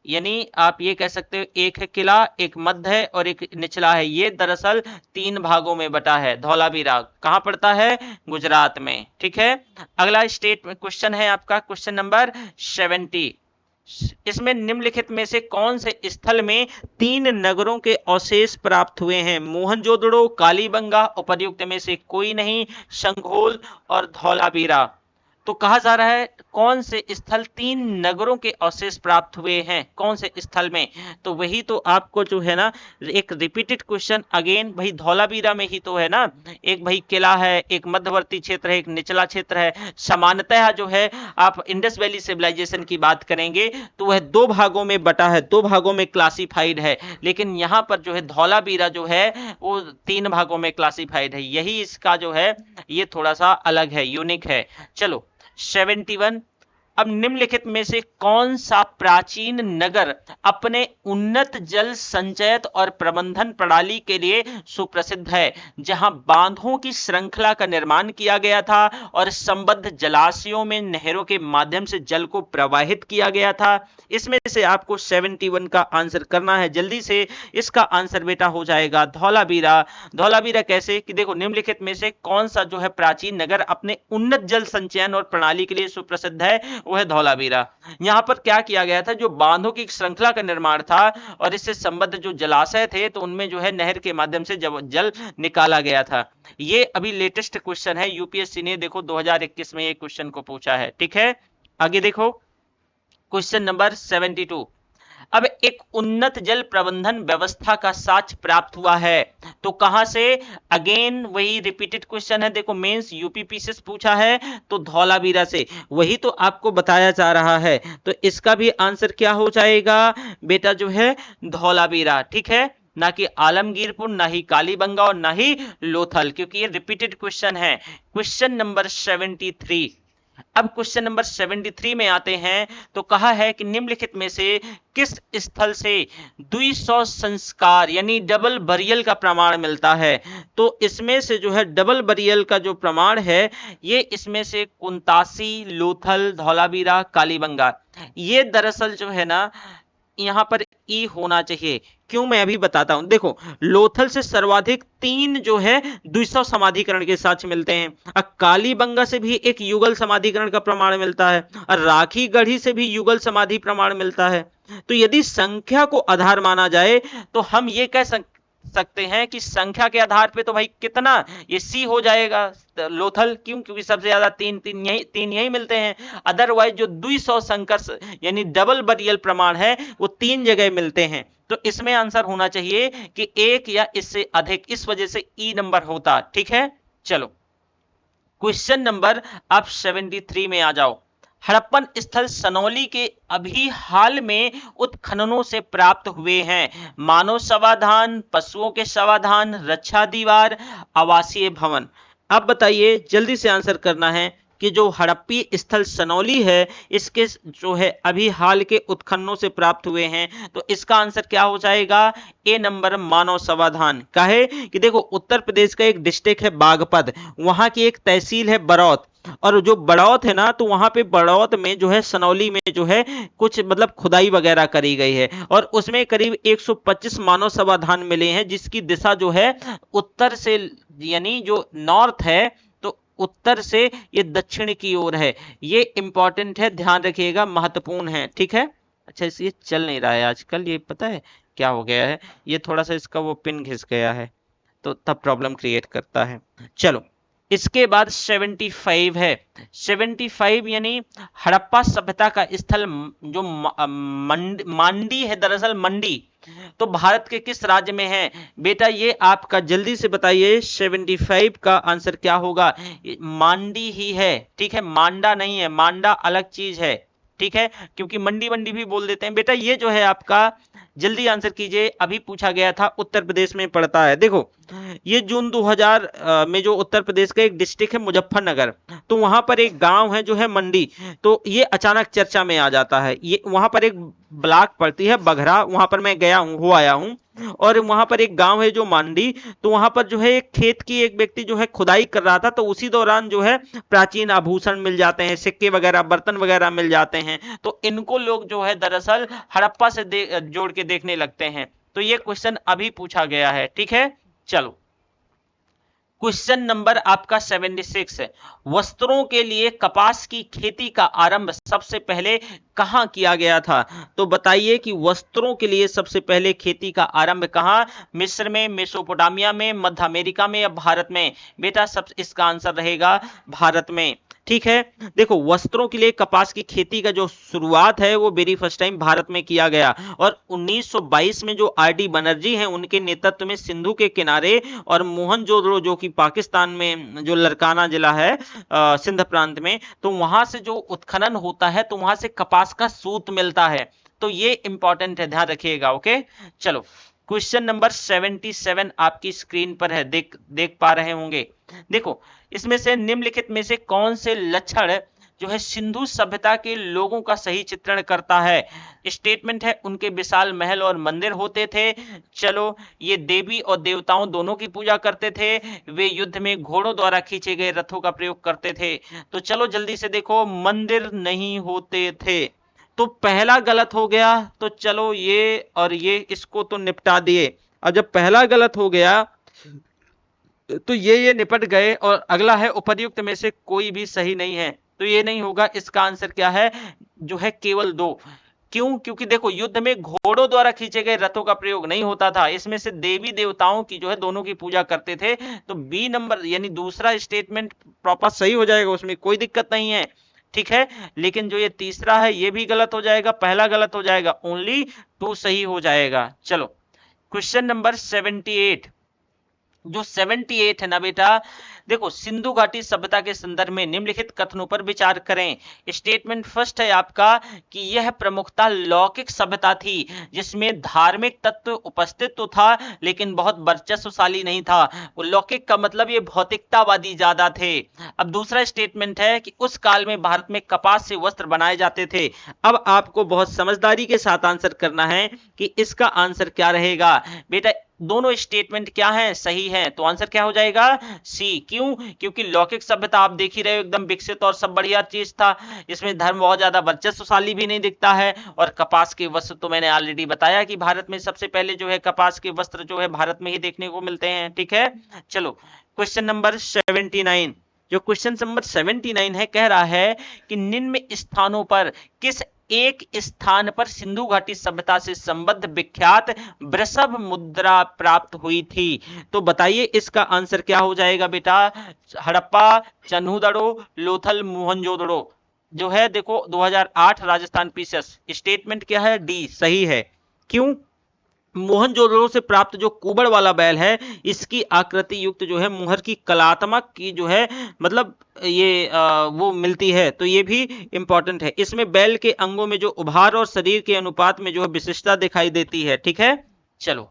यानी आप ये कह सकते हो एक है किला, एक मध्य है और एक निचला है। ये दरअसल 3 भागों में बटा है। धौलावीरा कहां पड़ता है? गुजरात में। ठीक है, अगला स्टेट में क्वेश्चन है आपका क्वेश्चन नंबर 70। इसमें निम्नलिखित में से कौन से स्थल में 3 नगरों के अवशेष प्राप्त हुए हैं? मोहनजोदड़ो, कालीबंगा, उपर्युक्त में से कोई नहीं, संघोल और धौलावीरा। तो कहा जा रहा है कौन से स्थल 3 नगरों के अवशेष प्राप्त हुए हैं, कौन से स्थल में? तो वही तो आपको जो है ना एक रिपीटेड क्वेश्चन अगेन, भाई धौलावीरा में ही तो है ना, एक भाई किला है, एक मध्यवर्ती क्षेत्र है, एक निचला क्षेत्र है। सामान्यतः जो है आप इंडस वैली सिविलाइजेशन की बात करेंगे तो वह 2 भागों में बटा है, 2 भागों में क्लासिफाइड है, लेकिन यहाँ पर जो है धौलावीरा जो है वो 3 भागों में क्लासिफाइड है। यही इसका जो है ये थोड़ा सा अलग है, यूनिक है। चलो 71। अब निम्नलिखित में से कौन सा प्राचीन नगर अपने उन्नत जल संचयत और प्रबंधन प्रणाली के लिए सुप्रसिद्ध है, जहां बांधों की श्रृंखला का निर्माण किया गया था और संबद्ध जलाशयों में नहरों के माध्यम से जल को प्रवाहित किया गया था? इसमें से आपको 71 का आंसर करना है जल्दी से। इसका आंसर बेटा हो जाएगा धौलावीरा। धौलावीरा कैसे कि देखो निम्नलिखित में से कौन सा जो है प्राचीन नगर अपने उन्नत जल संचयन और प्रणाली के लिए सुप्रसिद्ध है? वो है धौलावीरा। यहाँ पर क्या किया गया था, जो बांधों की श्रृंखला का निर्माण था और इससे संबद्ध जो जलाशय थे तो उनमें जो है नहर के माध्यम से जल निकाला गया था। ये अभी लेटेस्ट क्वेश्चन है, यूपीएससी ने देखो 2021 में ये क्वेश्चन को पूछा है। ठीक है, आगे देखो क्वेश्चन नंबर 72। अब एक उन्नत जल प्रबंधन व्यवस्था का साक्ष्य प्राप्त हुआ है, तो कहां से? अगेन वही रिपीटेड क्वेश्चन है, देखो मेंस यूपीपीसीएस पूछा है तो धौलावीरा से, वही तो आपको बताया जा रहा है। तो इसका भी आंसर क्या हो जाएगा बेटा, जो है धौलावीरा। ठीक है, ना कि आलमगीरपुर, ना ही कालीबंगा और ना ही लोथल, क्योंकि ये रिपीटेड क्वेश्चन है। Question number 73। अब क्वेश्चन नंबर 73 में आते हैं, तो कहा है कि निम्नलिखित में से किस स्थल से 200 संस्कार यानी डबल बरियल का प्रमाण मिलता है? तो इसमें से जो है डबल बरियल का जो प्रमाण है, ये इसमें से कुंतासी, लोथल, धौलावीरा, कालीबंगा, ये दरअसल जो है ना यहां पर ई होना चाहिए। क्यों, मैं अभी बताता हूं। देखो लोथल से सर्वाधिक 3 जो है 200 समाधिकरण के साक्ष्य मिलते हैं, और कालीबंगा से भी एक युगल समाधिकरण का प्रमाण मिलता है, और राखी गढ़ी से भी युगल समाधि प्रमाण मिलता है। तो यदि संख्या को आधार माना जाए तो हम ये कह सकते हैं कि संख्या के आधार पे तो भाई कितना, ये सी हो जाएगा लोथल। क्यों? क्योंकि सबसे ज्यादा तीन यही मिलते हैं। अदरवाइज जो 200 संकर यानी डबल बरियल प्रमाण है वो 3 जगह मिलते हैं। तो इसमें आंसर होना चाहिए कि 1 या इससे अधिक, इस वजह से ई नंबर होता। ठीक है, चलो क्वेश्चन नंबर अब 73 में आ जाओ। हड़प्पन स्थल सनौली के अभी हाल में उत्खननों से प्राप्त हुए हैं। मानव समाधान, पशुओं के समाधान, रक्षा दीवार, आवासीय भवन। अब बताइए, जल्दी से आंसर करना है कि जो हड़प्पी स्थल सनौली है, इसके जो है अभी हाल के उत्खननों से प्राप्त हुए हैं, तो इसका आंसर क्या हो जाएगा? ए नंबर, मानव समाधान। काहे कि देखो उत्तर प्रदेश का एक डिस्ट्रिक्ट है बागपत, वहां की एक तहसील है बड़ौत, और जो बड़ौत है ना, तो वहां पे बड़ौत में जो है सनौली में जो है कुछ मतलब खुदाई वगैरह करी गई है, और उसमें करीब 125 मानव समाधान मिले हैं, जिसकी दिशा जो है उत्तर से, यानी जो नॉर्थ है तो उत्तर से ये दक्षिण की ओर है। ये इंपॉर्टेंट है, ध्यान रखिएगा, महत्वपूर्ण है। ठीक है, अच्छा ये चल नहीं रहा है आजकल, ये पता है क्या हो गया है, ये थोड़ा सा इसका वो पिन घिस गया है तो तब प्रॉब्लम क्रिएट करता है। चलो इसके बाद 75 है। 75 यानी हड़प्पा सभ्यता का स्थल जो मांडी है, दरअसल मंडी, तो भारत के किस राज्य में है? बेटा ये आपका जल्दी से बताइए, 75 का आंसर क्या होगा? मांडी ही है। ठीक है, मांडा नहीं है, मांडा अलग चीज है। ठीक है, क्योंकि मंडी मंडी भी बोल देते हैं। बेटा ये जो है आपका, जल्दी आंसर कीजिए, अभी पूछा गया था, उत्तर प्रदेश में पड़ता है। देखो ये जून 2000 में जो उत्तर प्रदेश का एक डिस्ट्रिक्ट है मुजफ्फरनगर, तो वहां पर एक गांव है जो है मंडी, तो ये अचानक चर्चा में आ जाता है। ये वहां पर एक ब्लॉक पड़ती है बघरा, वहां पर मैं गया हूँ, हो आया हूँ, और वहां पर एक गांव है जो मांडी, तो वहां पर जो है एक खेत की एक व्यक्ति जो है खुदाई कर रहा था, तो उसी दौरान जो है प्राचीन आभूषण मिल जाते हैं, सिक्के वगैरह, बर्तन वगैरह मिल जाते हैं, तो इनको लोग जो है दरअसल हड़प्पा से जोड़ के देखने लगते हैं। तो ये क्वेश्चन अभी पूछा गया है। ठीक है, चलो क्वेश्चन नंबर आपका 76 है। वस्त्रों के लिए कपास की खेती का आरंभ सबसे पहले कहां किया गया था? तो बताइए कि वस्त्रों के लिए सबसे पहले खेती का आरंभ कहां? मिस्र में, मेसोपोटामिया में, मध्य अमेरिका में या भारत में? बेटा सब इसका आंसर रहेगा भारत में। ठीक है, देखो वस्त्रों के लिए कपास की खेती का जो शुरुआत है वो वेरी फर्स्ट टाइम भारत में किया गया, और 1922 में जो आर.डी. बनर्जी हैं उनके नेतृत्व में सिंधु के किनारे और मोहनजोदड़ो जो कि पाकिस्तान में जो लरकाना जिला है सिंध प्रांत में, तो वहां से जो उत्खनन होता है तो वहां से कपास का सूत मिलता है। तो ये इंपॉर्टेंट है, ध्यान रखिएगा। ओके, चलो क्वेश्चन नंबर 77 आपकी स्क्रीन पर है, देख पा रहे होंगे। देखो इसमें से निम्नलिखित में से कौन से लक्षण जो है सिंधु सभ्यता के लोगों का सही चित्रण करता है? स्टेटमेंट है, उनके विशाल महल और मंदिर होते थे। चलो, ये देवी और देवताओं दोनों की पूजा करते थे। वे युद्ध में घोड़ों द्वारा खींचे गए रथों का प्रयोग करते थे। तो चलो जल्दी से देखो, मंदिर नहीं होते थे, तो पहला गलत हो गया। तो चलो ये और ये इसको तो निपटा दिए। अब जब पहला गलत हो गया तो ये निपट गए, और अगला है उपर्युक्त में से कोई भी सही नहीं है। तो ये नहीं होगा। इसका आंसर क्या है जो है केवल 2। क्यों? क्योंकि देखो युद्ध में घोड़ों द्वारा खींचे गए रथों का प्रयोग नहीं होता था, इसमें से देवी देवताओं की जो है दोनों की पूजा करते थे। तो बी नंबर यानी दूसरा स्टेटमेंट प्रॉपर सही हो जाएगा, उसमें कोई दिक्कत नहीं है, ठीक है। लेकिन जो ये तीसरा है ये भी गलत हो जाएगा, पहला गलत हो जाएगा, ओनली 2 सही हो जाएगा। चलो क्वेश्चन नंबर 78। जो 78 है ना बेटा, देखो सिंधु घाटी सभ्यता के संदर्भ में निम्नलिखित कथनों पर विचार करें। स्टेटमेंट फर्स्ट है आपका कि यह प्रमुखता लौकिक सभ्यता थी जिसमें धार्मिक तत्व उपस्थित तो था लेकिन बहुत वर्चस्वशाली नहीं था। वो लौकिक का मतलब ये भौतिकतावादी ज्यादा थे। अब दूसरा स्टेटमेंट है कि उस काल में भारत में कपास से वस्त्र बनाए जाते थे। अब आपको बहुत समझदारी के साथ आंसर करना है कि इसका आंसर क्या रहेगा। बेटा दोनों स्टेटमेंट क्या है, सही है, तो आंसर क्या हो जाएगा सी। क्यों? क्योंकि लौकिक सभ्यता आप देख ही रहे हो एकदम विकसित और सब बढ़िया चीज था, इसमें धर्म बहुत ज्यादा वर्चस्वशाली भी नहीं दिखता है। और कपास के वस्त्र तो मैंने ऑलरेडी बताया कि भारत में सबसे पहले जो है कपास के वस्त्र जो है भारत में ही देखने को मिलते हैं, ठीक है। चलो क्वेश्चन नंबर 79। जो क्वेश्चन नंबर 79 है कह रहा है कि निम्न स्थानों पर किस एक स्थान पर सिंधु घाटी सभ्यता से संबद्ध विख्यात वृषभ मुद्रा प्राप्त हुई थी। तो बताइए इसका आंसर क्या हो जाएगा बेटा। हड़प्पा, चन्हूदड़ो, लोथल, मोहनजोदड़ो। जो है देखो 2008 राजस्थान पीसीएस। स्टेटमेंट क्या है, डी सही है। क्यों? मोहनजोदड़ो से प्राप्त जो कुबड़ वाला बैल है इसकी आकृति युक्त जो है मुहर की कलात्मक की जो है मतलब ये वो मिलती है, तो ये भी इंपॉर्टेंट है। इसमें बैल के अंगों में जो उभार और शरीर के अनुपात में जो है विशिष्टता दिखाई देती है, ठीक है। चलो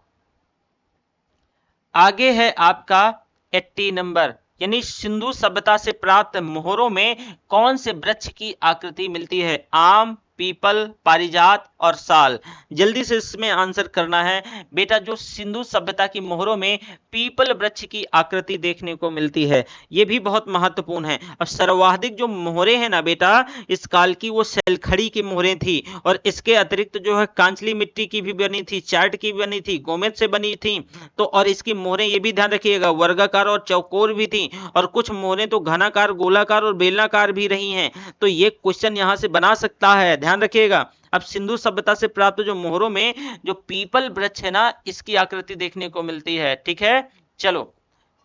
आगे है आपका 80 नंबर, यानी सिंधु सभ्यता से प्राप्त मोहरों में कौन से वृक्ष की आकृति मिलती है। आम, पीपल, पारिजात और साल। जल्दी से इसमें आंसर करना है बेटा। जो सिंधु सभ्यता की मोहरों में पीपल वृक्ष की आकृति देखने को मिलती है, यह भी बहुत महत्वपूर्ण है। और सर्वाधिक जो मोहरे हैं ना बेटा इस काल की, वो सैलखड़ी की मोहरें थी। और इसके अतिरिक्त जो है कांचली मिट्टी की भी बनी थी, चाट की भी बनी थी, गोमेद से बनी थी। तो और इसकी मोहरें ये भी ध्यान रखिएगा वर्गाकार और चौकोर भी थी, और कुछ मोहरें तो घनाकार, गोलाकार और बेलनाकार भी रही हैं। तो ये क्वेश्चन यहां से बना सकता है, ध्यान रखिएगा। अब सिंधु सभ्यता से प्राप्त जो मोहरों में जो पीपल वृक्ष है ना इसकी आकृति देखने को मिलती है, ठीक है। चलो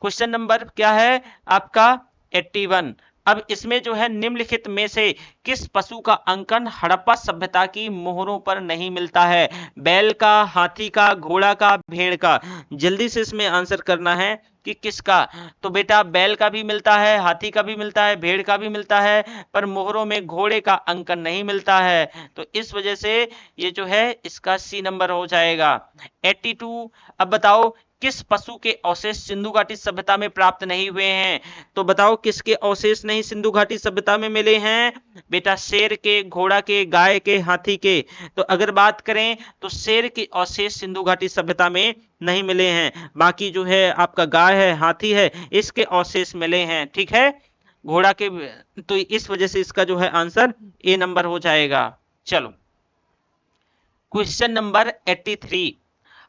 क्वेश्चन नंबर क्या है आपका 81। अब इसमें जो है निम्नलिखित में से किस पशु का अंकन हड़प्पा सभ्यता की मोहरों पर नहीं मिलता है। बैल का, हाथी का, घोड़ा का, भेड़ का। जल्दी से इसमें आंसर करना है कि किसका। तो बेटा बैल का भी मिलता है, हाथी का भी मिलता है, भेड़ का भी मिलता है, पर मोहरों में घोड़े का अंकन नहीं मिलता है। तो इस वजह से ये जो है इसका सी नंबर हो जाएगा 82। अब बताओ किस पशु के अवशेष सिंधु घाटी सभ्यता में प्राप्त नहीं हुए हैं। तो बताओ किसके अवशेष नहीं सिंधु घाटी सभ्यता में मिले हैं। बेटा शेर के, घोड़ा के, गाय के, हाथी के। तो अगर बात करें तो शेर के अवशेष सिंधु घाटी सभ्यता में नहीं मिले हैं, बाकी जो है आपका गाय है, हाथी है, इसके अवशेष मिले हैं, ठीक है। घोड़ा के, तो इस वजह से इसका जो है आंसर ए नंबर हो जाएगा। चलो क्वेश्चन नंबर 83।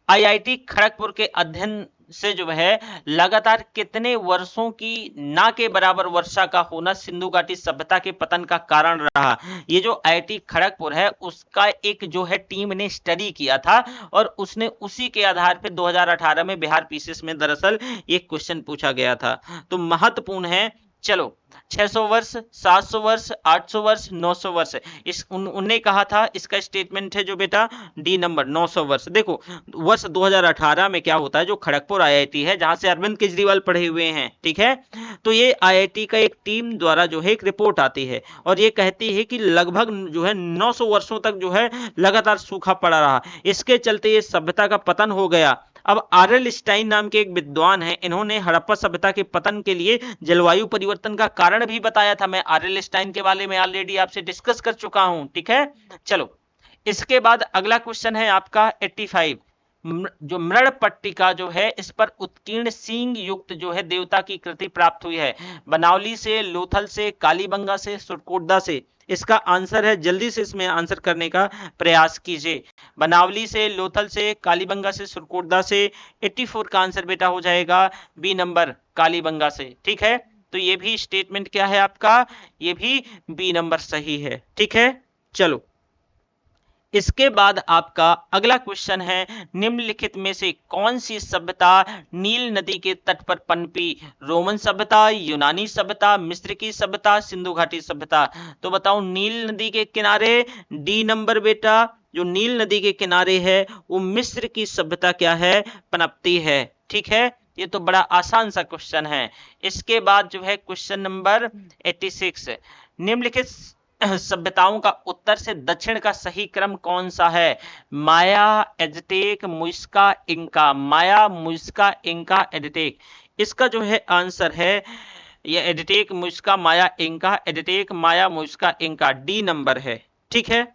आईआईटी खड़गपुर के अध्ययन से जो है लगातार कितने वर्षों की ना के बराबर वर्षा का होना सिंधु घाटी सभ्यता के पतन का कारण रहा। ये जो आईआईटी खड़गपुर है उसका एक जो है टीम ने स्टडी किया था और उसने उसी के आधार पर 2018 में बिहार पीसीएस में दरअसल एक क्वेश्चन पूछा गया था, तो महत्वपूर्ण है। चलो 600 वर्ष, 700 वर्ष, 800 वर्ष, 900 वर्ष। उनने कहा था, इसका स्टेटमेंट है जो बेटा डी नंबर 900 वर्ष। देखो वर्ष 2018 में क्या होता है, जो खड़गपुर आईआईटी है जहां से अरविंद केजरीवाल पढ़े हुए हैं, ठीक है। तो ये आईआईटी का एक टीम द्वारा जो है एक रिपोर्ट आती है और ये कहती है कि लगभग जो है 900 वर्षों तक जो है लगातार सूखा पड़ा रहा, इसके चलते ये सभ्यता का पतन हो गया। अब आरएल स्टाइन नाम के एक विद्वान हैं, इन्होंने हड़प्पा सभ्यता के पतन के लिए जलवायु परिवर्तन का कारण भी बताया था। मैं आरएल स्टाइन के बारे में ऑलरेडी आपसे डिस्कस कर चुका हूं, ठीक है। चलो इसके बाद अगला क्वेश्चन है आपका 85। जो मृण पट्टिका जो है इस पर उत्कीर्ण सींग युक्त जो है देवता की कृति प्राप्त हुई है। बनावली से, लोथल से, कालीबंगा से, सुरकोटदा से। इसका आंसर है, जल्दी से इसमें आंसर करने का प्रयास कीजिए। बनावली से, लोथल से, कालीबंगा से, सुरकोटदा से। 84 का आंसर बेटा हो जाएगा बी नंबर कालीबंगा से, ठीक है। तो ये भी स्टेटमेंट क्या है आपका, ये भी बी नंबर सही है। ठीक है, चलो इसके बाद आपका अगला क्वेश्चन है, निम्नलिखित में से कौन सी सभ्यता नील नदी के तट पर पनपी? रोमन सभ्यता, यूनानी सभ्यता, मिस्र की सभ्यता, सिंधु घाटी सभ्यता। तो बताओ नील नदी के किनारे, डी नंबर बेटा, जो नील नदी के किनारे है वो मिस्र की सभ्यता क्या है, पनपती है। ठीक है, ये तो बड़ा आसान सा क्वेश्चन है। इसके बाद जो है क्वेश्चन नंबर 86, निम्नलिखित सभ्यताओं का उत्तर से दक्षिण का सही क्रम कौन सा है? माया, एज़टेक, मुइस्का, इंका। माया, मुइस्का, इंका, एज़टेक। इसका जो है आंसर है ये एज़टेक, मुइस्का, माया, इंका। एज़टेक, माया, मुइस्का, इंका, डी नंबर है। ठीक है,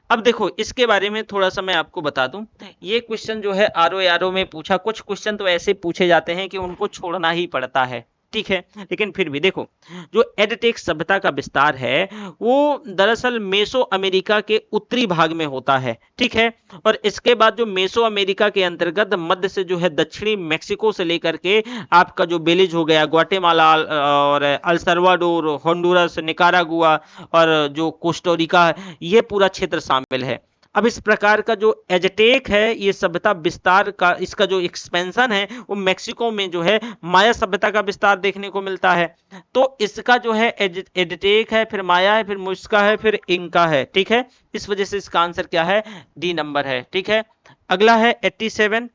अब देखो इसके बारे में थोड़ा सा मैं आपको बता दूं। ये क्वेश्चन जो है आरओ में पूछा, कुछ क्वेश्चन तो ऐसे पूछे जाते हैं कि उनको छोड़ना ही पड़ता है। ठीक है, लेकिन फिर भी देखो, जो एज़टेक सभ्यता का विस्तार है वो दरअसल मेसो अमेरिका के उत्तरी भाग में होता है। ठीक है, और इसके बाद जो मेसो अमेरिका के अंतर्गत मध्य से जो है दक्षिणी मेक्सिको से लेकर के आपका जो बेलीज हो गया, ग्वाटेमाला और अल सल्वाडोर, होंडुरस, निकारागुआ और जो कोस्टारिका, ये पूरा क्षेत्र शामिल है। अब इस प्रकार का जो एज़टेक है, ये सभ्यता विस्तार का, इसका जो एक्सपेंशन है वो मेक्सिको में जो है माया सभ्यता का विस्तार देखने को मिलता है। तो इसका जो है एज़टेक है, फिर माया है, फिर मुइस्का है, फिर इंका है। ठीक है, इस वजह से इसका आंसर क्या है, डी नंबर है। ठीक है, अगला है 87,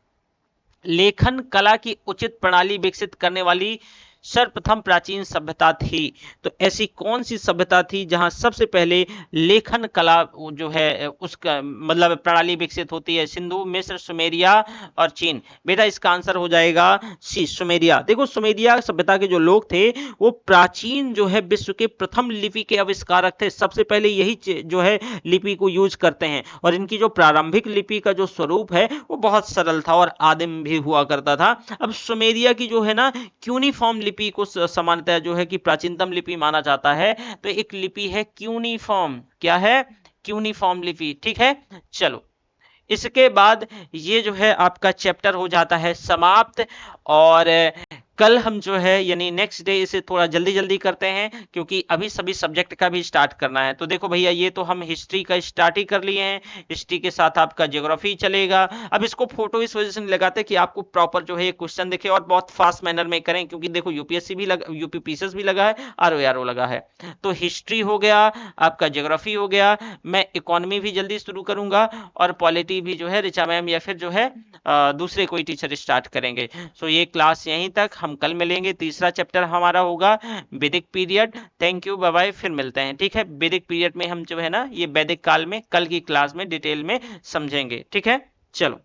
लेखन कला की उचित प्रणाली विकसित करने वाली सर्वप्रथम प्राचीन सभ्यता थी। तो ऐसी कौन सी सभ्यता थी जहां सबसे पहले लेखन कला जो है उसका मतलब प्रणाली विकसित होती है? सिंधु, मिस्र, सुमेरिया और चीन। बेटा इसका आंसर हो जाएगा सी, सुमेरिया। देखो सुमेरिया सभ्यता के जो लोग थे वो प्राचीन जो है विश्व के प्रथम लिपि के आविष्कारक थे। सबसे पहले यही जो है लिपि को यूज करते हैं, और इनकी जो प्रारंभिक लिपि का जो स्वरूप है वो बहुत सरल था और आदिम भी हुआ करता था। अब सुमेरिया की जो है ना क्यूनिफॉर्म लिपि को सामान्यतः जो है कि प्राचीनतम लिपि माना जाता है। तो एक लिपि है क्यूनिफॉर्म, क्या है, क्यूनिफॉर्म लिपि। ठीक है, चलो इसके बाद ये जो है आपका चैप्टर हो जाता है समाप्त, और कल हम जो है यानी नेक्स्ट डे इसे थोड़ा जल्दी जल्दी करते हैं क्योंकि अभी सभी सब्जेक्ट का भी स्टार्ट करना है। तो देखो भैया ये तो हम हिस्ट्री का स्टार्ट ही कर लिए हैं, हिस्ट्री के साथ आपका ज्योग्राफी चलेगा। अब इसको फोटो इस वजह से नहीं लगाते कि आपको प्रॉपर जो है ये क्वेश्चन दिखे और बहुत फास्ट मैनर में करें, क्योंकि देखो यूपीएससी भी लगा, यूपीपीसीएस भी लगा है, आरओ लगा है। तो हिस्ट्री हो गया, आपका ज्योग्राफी हो गया, मैं इकोनॉमी भी जल्दी शुरू करूंगा, और पॉलिटी भी जो है ऋचा मैम या फिर जो है दूसरे कोई टीचर स्टार्ट करेंगे। सो ये क्लास यहीं तक, हम कल मिलेंगे। तीसरा चैप्टर हमारा होगा Vedic period. Thank you, bye bye, फिर मिलते हैं। ठीक है, वैदिक पीरियड में हम जो है ना ये वैदिक काल में कल की क्लास में डिटेल में समझेंगे। ठीक है, चलो।